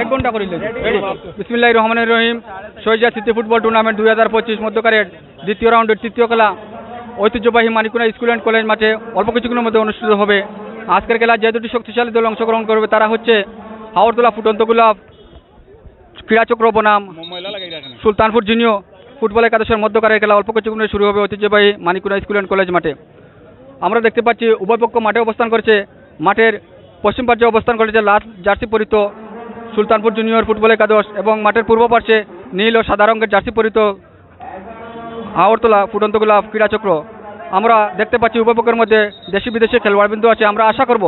এক ঘন্টা করিলে বিসমিল্লাহির রহমানির রহিম। শহীদ স্মৃতি ফুটবল টুর্নামেন্ট 2025 মধ্যকারের দ্বিতীয় রাউন্ডের তৃতীয় খেলা ঐতিহ্যবাহী মানিকুনা স্কুল অ্যান্ড কলেজ মাঠে অল্প কিছুক্ষণের মধ্যে অনুষ্ঠিত হবে। আজকের খেলা যে দুটি শক্তিশালী দল অংশগ্রহণ করবে তারা হচ্ছে হাওড়তলা ফুটন্ত গোলাপ ক্রীড়াচক্র বনাম সুলতানপুর জুনিয়র ফুটবল একাদশের মধ্যকারের খেলা অল্প কিছুক্ষণে শুরু হবে ঐতিহ্যবাহী মানিকুনা স্কুল অ্যান্ড কলেজ মাঠে। আমরা দেখতে পাচ্ছি উভয় পক্ষ মাঠে অবস্থান করেছে। মাঠের পশ্চিম পার্শ্বে অবস্থান করেছে লাল জার্সি পরিত সুলতানপুর জুনিয়র ফুটবল একাদশ এবং মাঠের পূর্ব পার্শ্বে নীল ও সাদা রঙের জার্সি পরিত হাওড়তলা ফুটন্ত গোলাপ ক্রীড়াচক্র। আমরা দেখতে পাচ্ছি উভয় পক্ষের মধ্যে দেশি বিদেশি খেলোয়াড়বৃন্দ আছে। আমরা আশা করব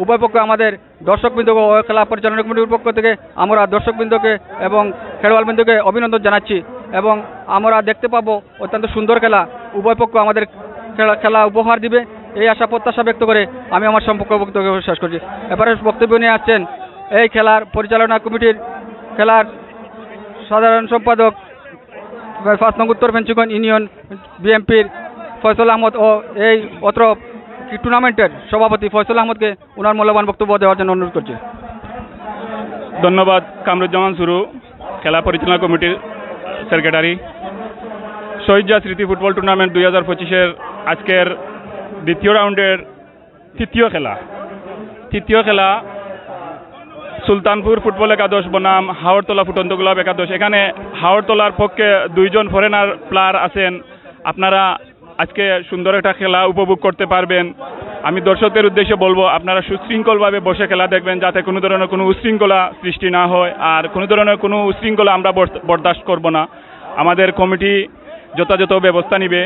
উভয় পক্ষ আমাদের দর্শকবৃন্দ ও খেলা পরিচালনা কমিটির পক্ষ থেকে আমরা দর্শকবৃন্দকে এবং খেলোয়াড়বৃন্দকে অভিনন্দন জানাচ্ছি এবং আমরা দেখতে পাবো অত্যন্ত সুন্দর খেলা। উভয় পক্ষ আমাদের খেলা উপহার দিবে এই আশা প্রত্যাশা ব্যক্ত করে আমি আমার সম্পর্ক বক্তব্য শেষ করছি। এবারে বক্তব্য নিয়ে আসছেন এই খেলার পরিচালনা কমিটির খেলার সাধারণ সম্পাদক 5 নং উত্তর ফেঞ্চুগঞ্জ ইউনিয়ন বিএমপির ফয়সল আহমদ ও এই অত্র টুর্নামেন্টের সভাপতি ফয়সল আহমদকে ওনার মূল্যবান বক্তব্য দেওয়ার জন্য অনুরোধ করছি। ধন্যবাদ কামরুজ্জামান সুরু, খেলা পরিচালনা কমিটির সেক্রেটারি। শহীদ স্মৃতি ফুটবল টুর্নামেন্ট 2025-এর আজকের দ্বিতীয় রাউন্ডের তৃতীয় খেলা সুলতানপুর ফুটবল একাদশ বনাম হাওড়তলা ফুটন্ত গোলাপ একাদশ। এখানে হাওড়তলার পক্ষে 2 জন ফরেনার প্লেয়ার আছেন। আপনারা আজকে সুন্দর একটা খেলা উপভোগ করতে পারবেন। আমি দর্শকদের উদ্দেশ্যে বলবো আপনারা সুশৃঙ্খলভাবে বসে খেলা দেখবেন যাতে কোনো ধরনের কোনো উশৃঙ্খলা সৃষ্টি না হয়। আর কোনো ধরনের কোনো উশৃঙ্খলা আমরা বরদাস্ত করব না। আমাদের কমিটি যথাযথ ব্যবস্থা নিবে।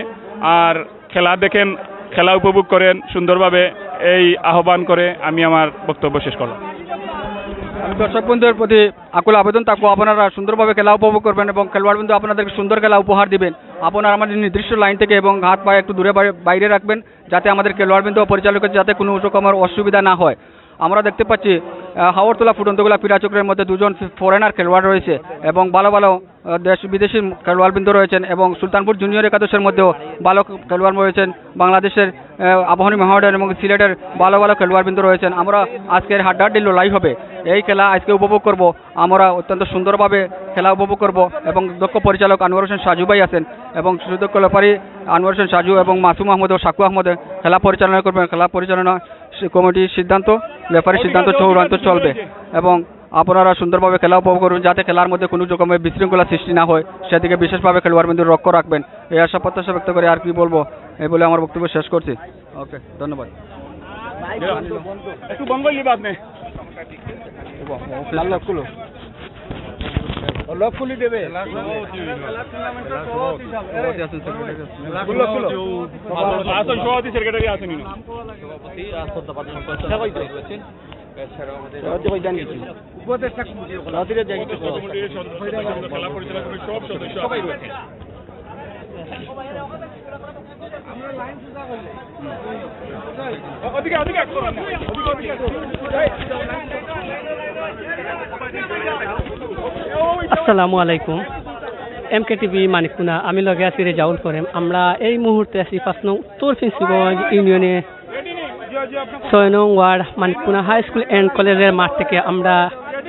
আর খেলা দেখেন, খেলা উপভোগ করেন সুন্দরভাবে, এই আহ্বান করে আমি আমার বক্তব্য শেষ করলাম। আমি দর্শকবৃন্দের প্রতি আকুল আবেদন থাকবো আপনারা সুন্দরভাবে খেলা উপভোগ করবেন এবং খেলোয়াড়বৃন্দ আপনাদেরকে সুন্দর খেলা উপহার দিবেন। আপনারা আমাদের নির্দিষ্ট লাইন থেকে এবং হাত পায়ে একটু দূরে বাইরে রাখবেন যাতে আমাদের খেলোয়াড়বৃন্দ ও পরিচালকের যাতে কোনো রকমের অসুবিধা না হয়। আমরা দেখতে পাচ্ছি হাওড়তলা ফুটন্ত গোলাপ ক্রীড়াচক্রের মধ্যে 2 জন ফরেনার খেলোয়াড় রয়েছে এবং ভালো ভালো দেশ বিদেশি খেলোয়াড়বৃন্দ রয়েছেন এবং সুলতানপুর জুনিয়র একাদশের মধ্যেও ভালো খেলোয়াড় রয়েছেন। বাংলাদেশের আবাহনী মহামেডান এবং সিলেটের ভালো ভালো খেলোয়াড়বৃন্দ রয়েছেন। আমরা আজকের হাড্ডাহাড্ডি লড়াই হবে, এই খেলা আজকে উপভোগ করব। আমরা অত্যন্ত সুন্দরভাবে খেলা উপভোগ করব এবং দক্ষ পরিচালক আনোয়ার হোসেন সাজু ভাই আছেন এবং সুদক্ষ রেফারি আনোয়ার হোসেন সাজু এবং মাসুম আহমদ ও সাকু আহমদ খেলা পরিচালনা করবেন। খেলা পরিচালনা কমিটির সিদ্ধান্ত, রেফারির সিদ্ধান্ত চূড়ান্ত চলবে এবং আপনারা সুন্দরভাবে খেলা উপভোগ করবেন যাতে খেলার মধ্যে কোনো রকমের বিশৃঙ্খলা সৃষ্টি না হয় সেদিকে বিশেষভাবে খেলোয়াড়বৃন্দ লক্ষ্য রাখবেন। এই আশা প্রত্যাশা ব্যক্ত করে আর কি বলবো এই বলে আমার বক্তব্য শেষ করছি। ওকে, ধন্যবাদ। একটু বন্ধ করলি বাদ নেই লক খুলি দেবে সেক্রেটারি আসেনি খেলা পরিচালনা কমিটির সব সদস্য সবাই রয়েছে। আসসালামু আলাইকুম, MK TV মানিকুনা, আমি লগে আছি রেজাউল করিম। আমরা এই মুহূর্তে আছি 5 নং উত্তর ফেঞ্চুগঞ্জ ইউনিয়নে 6 নং ওয়ার্ড মানিকুনা হাই স্কুল অ্যান্ড কলেজের মাঠ থেকে আমরা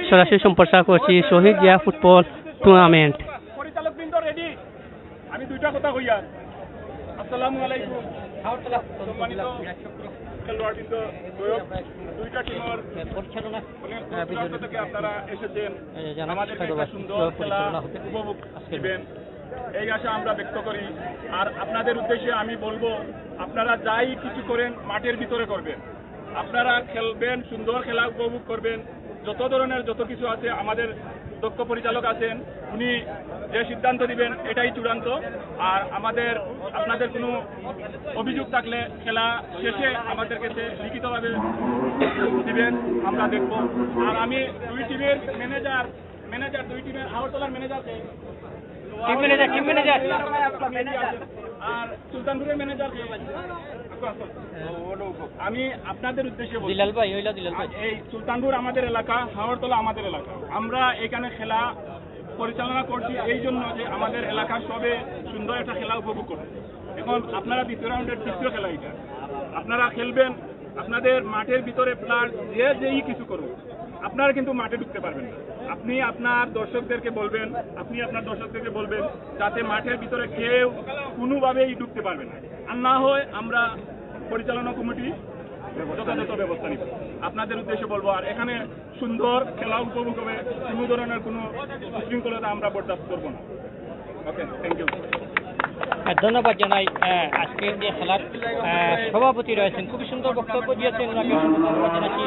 সরাসরি সম্প্রচার করছি শহীদ জিয়া ফুটবল টুর্নামেন্ট। পরিচালকবৃন্দ রেডি? আমি দুইটা কথা কইয়া। আসসালামু আলাইকুম সম্মানিত খেলোয়াড়বৃন্দ, দুইটা টিমের পরিচালনা থেকে আপনারা এসেছেন আমাদের একটা সুন্দর খেলা উপভোগ করবেন এই আশা আমরা ব্যক্ত করি। আর আপনাদের উদ্দেশ্যে আমি বলবো আপনারা যাই কিছু করেন মাঠের ভিতরে করবেন। আপনারা খেলবেন, সুন্দর খেলা উপভোগ করবেন। যত ধরনের যত কিছু আছে আমাদের দক্ষ পরিচালক আছেন, উনি যে সিদ্ধান্ত দিবেন এটাই চূড়ান্ত। আর আপনাদের কোনো অভিযোগ থাকলে খেলা শেষে আমাদের কাছে লিখিতভাবে দিবেন, আমরা দেখব। আর আমি দুই টিমের দুই টিমের হাওড়তলার ম্যানেজার আর সুলতানপুরের ম্যানেজার আমি আপনাদের উদ্দেশ্যে বলছি, এই সুলতানপুর আমাদের এলাকা, হাওড়তলা আমাদের এলাকা। আমরা এখানে খেলা পরিচালনা করছি এই জন্য যে আমাদের এলাকার সবে সুন্দর একটা খেলা উপভোগ করবে। এখন আপনারা দ্বিতীয় রাউন্ডের তৃতীয় খেলা এটা আপনারা খেলবেন। আপনাদের মাঠের ভিতরে প্লেয়ার যেই কিছু করুন, আপনারা কিন্তু মাঠে ঢুকতে পারবেন না। আপনি আপনার দর্শকদেরকে বলবেন যাতে মাঠের ভিতরে কেউ কোনোভাবেই ঢুকতে পারবে না, আর না হয় আমরা পরিচালনা কমিটি যথাযথ ব্যবস্থা নিব। আপনাদের উদ্দেশ্যে বলবো, আর এখানে সুন্দর খেলা উপভোগ হবে, কোনো ধরনের কোনো উশৃঙ্খলতা আমরা বরদাস্ত করবো না। ওকে, থ্যাংক ইউ। ধন্যবাদ জানাই। আজকের যে খেলার সভাপতি রয়েছেন, খুবই সুন্দর বক্তব্য দিয়েছেন, ওনাকে ধন্যবাদ জানাচ্ছি।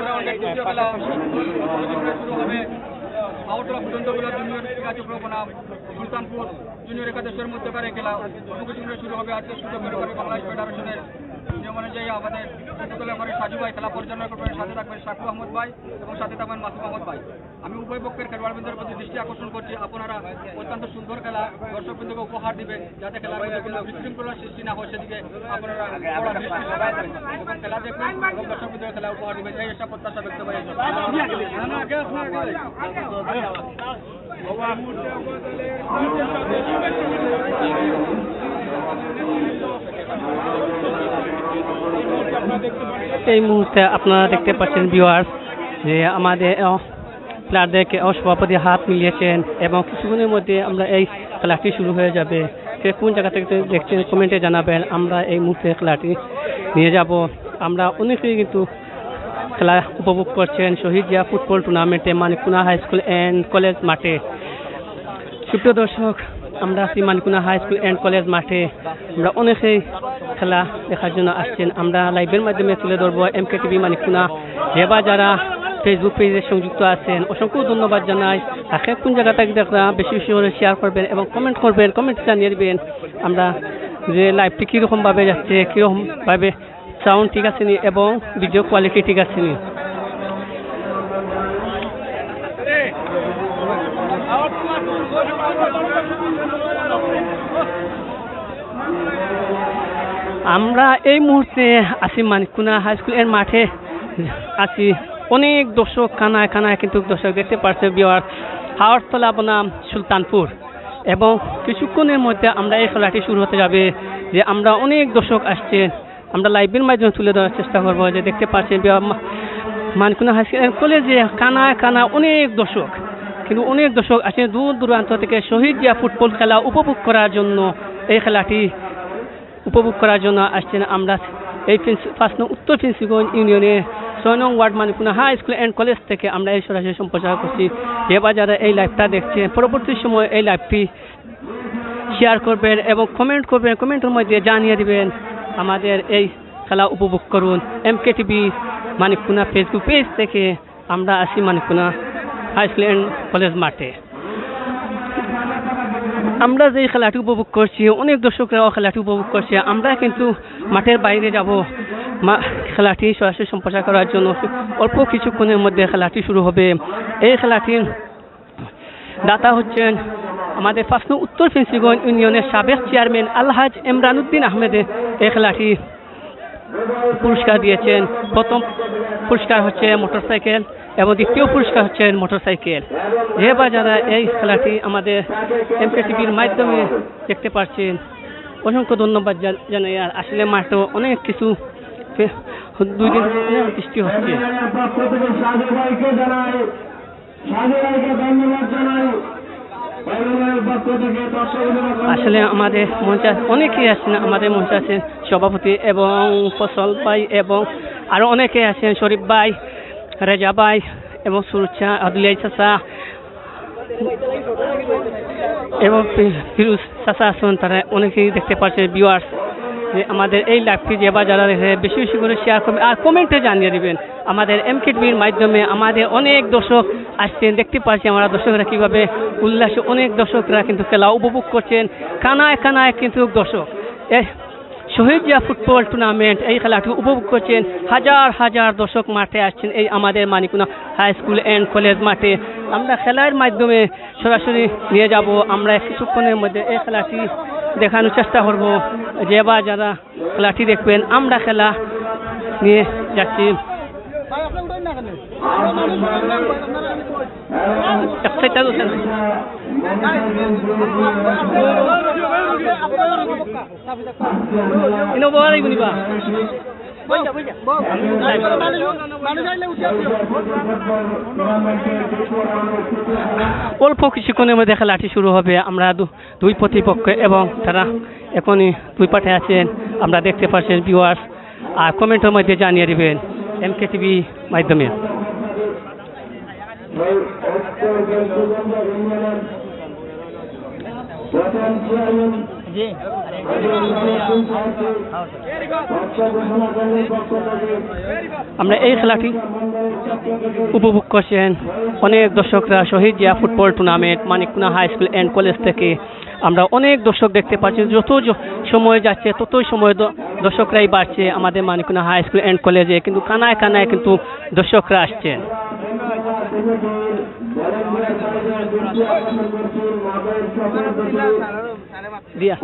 আগরতলা ফুটন্তগুলা জুনিয়র কার্যক্রম সুলতানপুর জুনিয়র একাদশের মধ্যকারে খেলা অল্পকিছু শুরু হবে। আজকে সুযোগ করে বাংলাদেশ ফেডারেশনের নিয়ম অনুযায়ী আমাদের ফুটবলের ঘরে সাজু ভাই খেলা পরিচালনা করবেন, সাথে থাকবেন শাকু আহমদ ভাই এবং সাথে থাকবেন মাসুম আহমদ ভাই। আমি উভয় পক্ষের খেলোয়াড়বৃন্দের প্রতি দৃষ্টি আকর্ষণ করছি, আপনারা অত্যন্ত সুন্দর খেলা দর্শকবৃন্দকে উপহার দিবেন, যাতে খেলার মধ্যে কোনো বিশৃঙ্খলার সৃষ্টি না হয় সেদিকে আপনারা কড়া দৃষ্টি রাখবেন এবং খেলা দেখবেন এবং দর্শকবৃন্দকে খেলা উপহার দিবেন, এই একটা প্রত্যাশা ব্যক্ত করে এই মুহূর্তে আপনারা দেখতে পাচ্ছেন ভিউয়ার্স যে আমাদের প্লেয়ারদেরকে সভাপতি হাত মিলিয়েছেন এবং কিছুক্ষণের মধ্যে আমরা এই খেলাটি শুরু হয়ে যাবে। সে কোন জায়গা থেকে দেখছেন কমেন্টে জানাবেন। আমরা এই মুহূর্তে খেলাটি নিয়ে যাব। আমরা অনেকেই কিন্তু খেলা উপভোগ করছেন শহীদ জিয়া ফুটবল টুর্নামেন্টে মানিককুনা হাই স্কুল অ্যান্ড কলেজ মাঠে। সুপ্রিয় দর্শক, আমরা আছি মানিককুনা হাই স্কুল অ্যান্ড কলেজ মাঠে। আমরা অনেকেই খেলা দেখার জন্য আসছেন। আমরা লাইভের মাধ্যমে তুলে ধরবো MKTV মানিককুনা। যারা ফেসবুক পেজে সংযুক্ত আছেন অসংখ্য ধন্যবাদ জানাই। তাকে কোন জায়গা থেকে দেখা বেশি বেশি করে শেয়ার করবেন এবং কমেন্ট করবেন, কমেন্টে জানিয়ে দেবেন আমরা যে লাইভটি কীরকমভাবে যাচ্ছে, কীরকমভাবে সাউন্ড ঠিক আছে নি এবং ভিডিও কোয়ালিটি ঠিক আছে নি। আমরা এই মুহূর্তে আছি মানিককুনা হাই স্কুল এর মাঠে আছি। অনেক দর্শক কানায় কানায় কিন্তু দর্শক দেখতে পাচ্ছে ভিউয়ার্স আগরতলা বনাম সুলতানপুর, এবং কিছুক্ষণের মধ্যে আমরা এই খেলাটি শুরু হতে যাবে। যে আমরা অনেক দর্শক আসছে, আমরা লাইভের মাধ্যমে তুলে ধরার চেষ্টা করবো। যে দেখতে পাচ্ছেন মানিককুনা হাই স্কুল কলেজে কানায় কানায় অনেক দর্শক, কিন্তু অনেক দর্শক আসে দূর দূরান্ত থেকে শহীদ জিয়া ফুটবল খেলা উপভোগ করার জন্য। এই খেলাটি উপভোগ করার জন্য আসছেন। আমরা এই 5 নং উত্তর ফেন্সিগঞ্জ ইউনিয়নে 6 নং ward Manikkuna high school and college থেকে আমরা এই সরাসরি সম্প্রচার করছি। যে যারা এই লাইভটা দেখছেন পরবর্তী সময় এই লাইভটি শেয়ার করবেন এবং কমেন্ট করবেন, কমেন্টের মধ্যে জানিয়ে দিবেন আমাদের এই খেলা উপভোগ করুন। MKTV মানিককুনা ফেসবুক পেজ থেকে আমরা আসি মানিককুনা হাই স্কুল অ্যান্ড কলেজ মাঠে। আমরা যে খেলাটি উপভোগ করছি অনেক দর্শকরাও খেলাটি উপভোগ করছে। আমরা কিন্তু মাঠের বাইরে যাব খেলাটি সরাসরি সম্প্রচার করার জন্য। অল্প কিছুক্ষণের মধ্যে খেলাটি শুরু হবে। এই খেলাটির দাতা হচ্ছেন আমাদের 5 নং উত্তর ফেন্সিগঞ্জ ইউনিয়নের সাবেক চেয়ারম্যান আলহাজ ইমরানউদ্দিন আহমেদ। এই খেলাটি পুরস্কার দিয়েছেন। প্রথম পুরস্কার হচ্ছে মোটরসাইকেল এবং দ্বিতীয় পুরস্কার হচ্ছে মোটরসাইকেল। যে যারা এই খেলাটি আমাদের MKTVর মাধ্যমে দেখতে পাচ্ছেন অসংখ্য ধন্যবাদ জানাই। আর আসলে মাঠে অনেক কিছু 2 দিন বৃষ্টি হচ্ছে। আসলে আমাদের মঞ্চে অনেকেই আছেন, আমাদের মঞ্চে আছেন সভাপতি এবং ফসল ভাই এবং আরো অনেকে আছেন, শরীফ ভাই, রেজা ভাই এবং সুরুচ্ছা আদুলিয়া চাচা এবং ফিরুজ চাচা আছেন। তারা অনেকেই দেখতে পাচ্ছেন ভিউয়ার্স। যে আমাদের এই লাইভটি যে যারা দেখে বেশি বেশি করে শেয়ার করবেন আর কমেন্টে জানিয়ে দিবেন। আমাদের MKTVর মাধ্যমে আমাদের অনেক দর্শক আসছেন, দেখতে পাচ্ছি আমরা দর্শকরা কীভাবে উল্লাসে অনেক দর্শকরা কিন্তু খেলা উপভোগ করছেন। কানায় কানায় কিন্তু দর্শক শহীদ জিয়া ফুটবল টুর্নামেন্ট এই খেলাটি উপভোগ করছেন। হাজার হাজার দর্শক মাঠে আসছেন এই আমাদের মানিককুনা হাই স্কুল অ্যান্ড কলেজ মাঠে। আমরা খেলার মাধ্যমে সরাসরি নিয়ে যাব। আমরা কিছুক্ষণের মধ্যে এই খেলাটি দেখানোর চেষ্টা করব। যে যারা খেলাটি দেখবেন আমরা খেলা নিয়ে যাচ্ছি। অল্প কিছুক্ষণের মধ্যে খেলাটি শুরু হবে। আমরা দুই প্রতিপক্ষ এবং তারা এখনই দুই পাঠে আছেন, আমরা দেখতে পাচ্ছেন ভিউয়ার্স, আর কমেন্টের মধ্যে জানিয়ে দিবেন এমকে টিভি মাধ্যমে। আমরা এই খেলাটি উপভোগ করছেন অনেক দর্শকরা Shahid Zia football tournament Manikkuna high school and college থেকে। আমরা অনেক দর্শক দেখতে পাচ্ছি, যত সময় যাচ্ছে ততই সময় দর্শকরাই বাড়ছে আমাদের মানিককুনা হাই স্কুল অ্যান্ড কলেজে, কিন্তু কানায় কানায় কিন্তু দর্শকরা আসছেন। দিয়া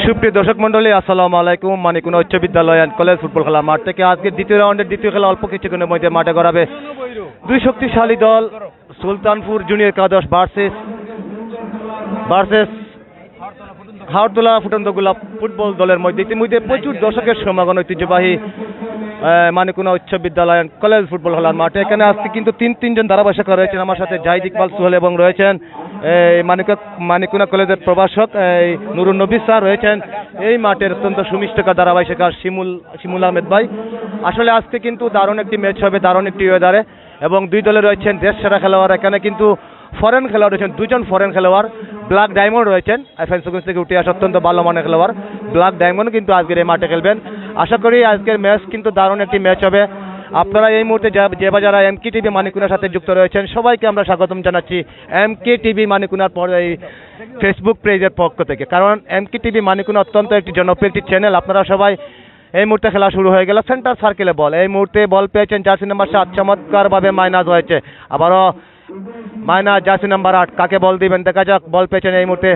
সুপ্রিয় দর্শক মন্ডলী, আসসালামু আলাইকুম। মানিককুনা উচ্চ বিদ্যালয় অ্যান্ড কলেজ ফুটবল খেলার মাঠ থেকে আজকে দ্বিতীয় রাউন্ডের দ্বিতীয় খেলা অল্প কিছুক্ষণের মধ্যে মাঠে গড়াবে দুই শক্তিশালী দল সুলতানপুর জুনিয়র একাদশ ভার্সেস হাওড়তলা ফুটন্ত গোলাপ ফুটবল দলের মধ্যে। ইতিমধ্যে প্রচুর দর্শকের সমাগম ঐতিহ্যবাহী মানিককুনা উচ্চ বিদ্যালয় অ্যান্ড কলেজ ফুটবল খেলার মাঠে। এখানে আজকে কিন্তু তিনজন ধারাভাষ্যকার রয়েছেন আমার সাথে, জাহিদ ইকবাল সোহেল, এবং রয়েছেন মানিককুনা কলেজের প্রভাষক নুরুন নবী স্যার রয়েছেন এই মাঠের অত্যন্ত সুমিষ্টকার ধারাভাষ্যকার শিমুল আহমেদ ভাই। আসলে আজকে কিন্তু দারুণ একটি ম্যাচ হবে, দারুণ একটি ওয়েদারে, এবং দুই দলে রয়েছেন দেশ সেরা খেলোয়াড়। এখানে কিন্তু ফরেন খেলোয়াড় রয়েছেন, দুজন ফরেন খেলোয়াড়। ব্ল্যাক ডায়মন্ড রয়েছেন এফএনসিগঞ্জ থেকে উঠে আসা অত্যন্ত ভালো মানের খেলোয়াড়। ব্ল্যাক ডায়মন্ড কিন্তু আজকের এই মাঠে খেলবেন। আশা করি আজকের ম্যাচ কিন্তু দারুণ একটি ম্যাচ হবে। আপনারা এই মুহূর্তে যারা এমকে টিভি মানিককুনার সাথে যুক্ত রয়েছেন সবাইকে আমরা স্বাগতম জানাচ্ছি এমকে টিভি মানিককুনার এই ফেসবুক পেজের পক্ষ থেকে, কারণ এমকে টিভি মানিককুনা অত্যন্ত একটি জনপ্রিয় একটি চ্যানেল। আপনারা সবাই এই মুহূর্তে খেলা শুরু হয়ে গেল, সেন্টার সার্কেলে বল, এই মুহূর্তে বল পেয়েছেন জার্সি নাম্বার 7, চমৎকারভাবে মাইনাস হয়েছে, আবারও মাইনাস জার্সি নাম্বার 8, কাকে বল দিবেন দেখা যাক। বল পেয়েছেন এই মুহূর্তে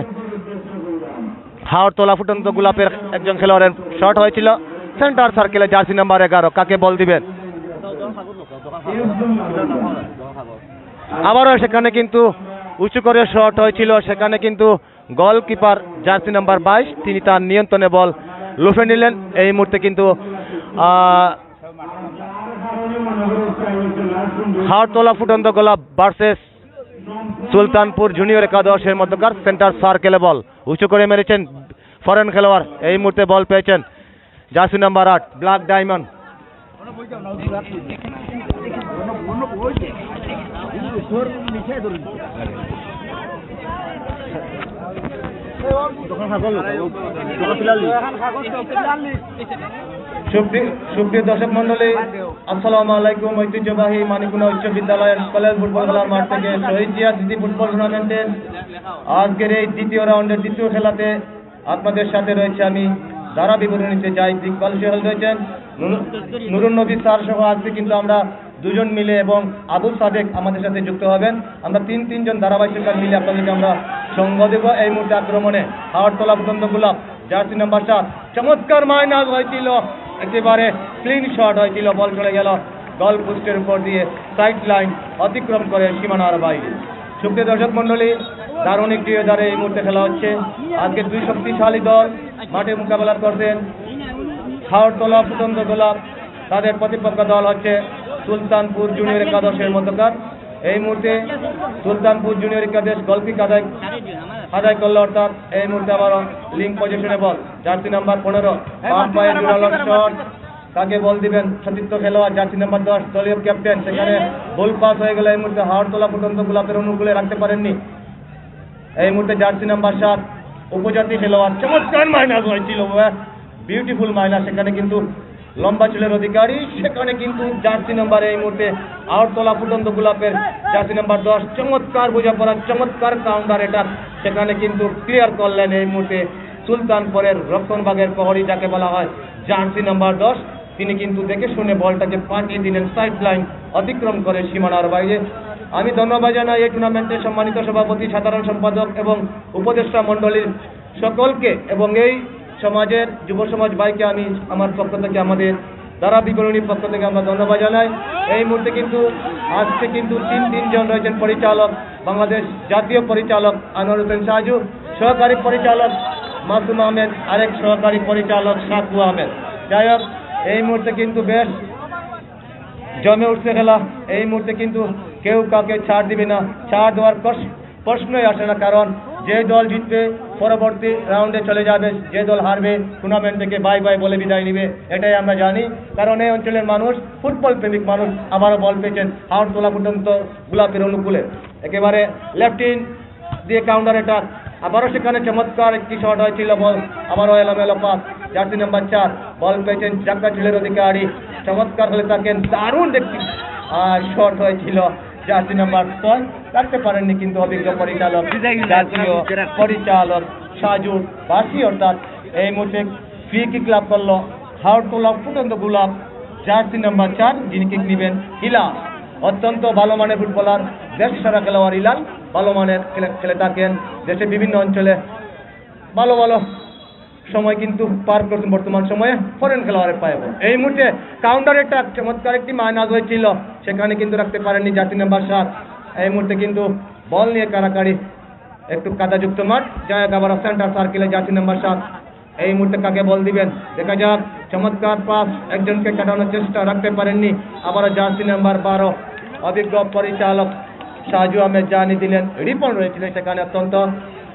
হাওড়তলা ফুটন্ত গোলাপের একজন খেলোয়াড়ের শট হয়েছিল সেন্টার সার্কেলে, জার্সি নাম্বার 11, কাকে বল দিবেন। আবারও সেখানে কিন্তু উঁচু করে শট হয়েছিল, সেখানে কিন্তু গোলকিপার জার্সি নাম্বার 22 তিনি তার নিয়ন্ত্রণে বল লুফে নিলেন। এই মুহূর্তে কিন্তু হাওড়তলা ফুটন্ত গোলাপ ভার্সেস সুলতানপুর জুনিয়র একাদশের মধ্যকার সেন্টার সার্কেলে বল উঁচু করে মেরেছেন ফরেন খেলোয়াড়। এই মুহূর্তে বল পেয়েছেন জার্সি নাম্বার 8 ব্ল্যাক ডায়মন্ড। সুপ্রিয় দর্শক মন্ডলী, আসসালামু আলাইকুম। ঐতিহ্যবাহী মানিককুনা উচ্চ বিদ্যালয় কলেজ ফুটবল খেলার মাঠ থেকে শহীদ জিয়া স্মৃতি ফুটবল টুর্নামেন্টের আজকের এই দ্বিতীয় রাউন্ডের দ্বিতীয় খেলাতে আপনাদের সাথে রয়েছে আমি ধারা বিবরণীতে জাহিদ ইকবাল সোহেল রয়েছেন, নুরুন নবী স্যার সহ আজকে কিন্তু আমরা দুজন মিলে এবং আবু সাদেক আমাদের সাথে যুক্ত হবেন। আমরা তিনজন ধারাভাষ্যকার মিলে আপনাদেরকে আমরা সঙ্গ দেব। এই মুহূর্তে আক্রমণে হাওড়তলা ফুটন্ত গোলাপ জার্সি নাম্বার 7, চমৎকার মাইনাস হয়েছিল, একেবারে ক্লিন শট হয়েছিল, বল চলে গেল গোল পোস্টের উপর দিয়ে সাইড লাইন অতিক্রম করে সীমানার বাইরে। সুপ্রিয় দর্শক মন্ডলী, দারুণ একটি ওয়েদারে এই মুহূর্তে খেলা হচ্ছে। আজকে দুই শক্তিশালী দল মাঠে মোকাবেলা করছেন। হাওড়তলা ফুটন্ত গোলাপ, তাদের প্রতিপক্ষ দল হচ্ছে সুলতানপুর জুনিয়র একাদশের মধ্যকার। এই মুহূর্তে সুলতানপুর জুনিয়র একাদশ গোলকিক আদায় করলো, অর্থাৎ এই মুহূর্তে আবারও লিঙ্ক পজিশনে বল জার্সি নাম্বার 15 পায়ে জোরালো শট, কাকে বল দিবেন। সতীর্থ খেলোয়াড় জার্সি নাম্বার 10 দলীয় ক্যাপ্টেন, সেখানে বল পাস হয়ে গেল। এই মুহূর্তে হাওড়তলা ফুটন্ত গোলাপের অনুকূলে রাখতে পারেননি। এই মুহূর্তে জার্সি নাম্বার 7 উপজাতি খেলোয়াড়, চমৎকার মাইনাস হয়েছিল, বিউটিফুল মাইনাস, সেখানে কিন্তু লম্বা চুলের অধিকারী, সেখানে কিন্তু জার্সি নাম্বার এই মুহূর্তে হাওড়তলা ফুটন্ত গোলাপের জার্সি নাম্বার 10 চমৎকার বোঝাপড়া, চমৎকার কাউন্টার এটা, সেখানে কিন্তু ক্লিয়ার করলেন এই মুহূর্তে সুলতানপুরের রক্ষণভাগের প্রহরী যাকে বলা হয় জার্সি নাম্বার 10, তিনি কিন্তু দেখে শুনে বলটাকে পাঠিয়ে দিলেন সাইড লাইন অতিক্রম করে সীমানার বাইরে। আমি ধন্যবাদ জানাই এই টুর্নামেন্টের সম্মানিত সভাপতি, সাধারণ সম্পাদক এবং উপদেষ্টা মণ্ডলীর সকলকে, এবং এই সমাজের যুব সমাজ ভাইকে আমি আমার পক্ষ থেকে আমাদের দ্বারা বিবরণীর পক্ষ থেকে আমরা ধন্যবাদ জানাই। এই মুহূর্তে কিন্তু আজকে কিন্তু তিনজন রয়েছেন পরিচালক, বাংলাদেশ জাতীয় পরিচালক আনোয়ার হোসেন সাজু, সহকারী পরিচালক মাসুম আহমেদ, আরেক সহকারী পরিচালক সাকু আহমেদ। যাই হোক, এই মুহূর্তে কিন্তু বেশ জমে উঠছে খেলা। এই মুহূর্তে কিন্তু কেউ কাউকে ছাড় দিবে না, ছাড় দেওয়ার প্রশ্নই আসে না, কারণ যে দল জিতবে পরবর্তী রাউন্ডে চলে যাবে, যে দল হারবে টুর্নামেন্ট থেকে বাই বাই বলে বিদায় নিবে, এটাই আমরা জানি। কারণ এই অঞ্চলের মানুষ, ফুটবল প্রেমিক মানুষ, আবারও বল পেয়েছেন হাওড়তলা পর্যন্ত গোলাপের অনুকূলে, একেবারে লেফট ইন দিয়ে কাউন্টার অ্যাটাক। আবারও সেখানে চমৎকার একটি শট হয়েছিল, বল আবারও এলোমেলো পাস, জার্সি নাম্বার 4 বল পেয়েছেন জাক্কা ঝিলের অধিকারী, চমৎকার হলে থাকেন, দারুণ একটি শট হয়েছিল জার্সি নাম্বার 6, রাখতে পারেননি কিন্তু অভিজ্ঞ পরিচালক জাতীয় পরিচালক সাজু বাসি, অর্থাৎ এই মুহূর্তে ফ্রি কিক লাভ করলো হাওড়তলা ফুটন্ত গোলাপ জার্সি নাম্বার 4, যিনি কিক নেবেন হিলাল। অত্যন্ত ভালো মানের ফুটবলার, দেশ সেরা খেলোয়াড় হিলাল, ভালো মানের খেলে থাকেন, দেশের বিভিন্ন অঞ্চলে ভালো ভালো সময় কিন্তু পার করছেন বর্তমান সময়ে ফরেন খেলোয়াড়ের পায়ে। এই মুহূর্তে কাউন্টার অ্যাটাক, চমৎকার একটি মাইনাস হয়েছিল, সেখানে কিন্তু রাখতে পারেননি জার্সি নাম্বার 7। এই মুহূর্তে কিন্তু বল নিয়ে কারাকারি, একটু কাদাযুক্ত মাঠ। যাই হোক, আবার সেন্টার সার্কেলে জার্সি নাম্বার 7 এই মুহূর্তে কাকে বল দিবেন দেখা যাক। চমৎকার পাস, একজনকে কাটানোর চেষ্টা, রাখতে পারেননি। আবারও জার্সি নাম্বার 12 অভিজ্ঞ পরিচালক সাজু আহমেদ জানি দিলেন, রিপন রয়েছিলেন সেখানে, অত্যন্ত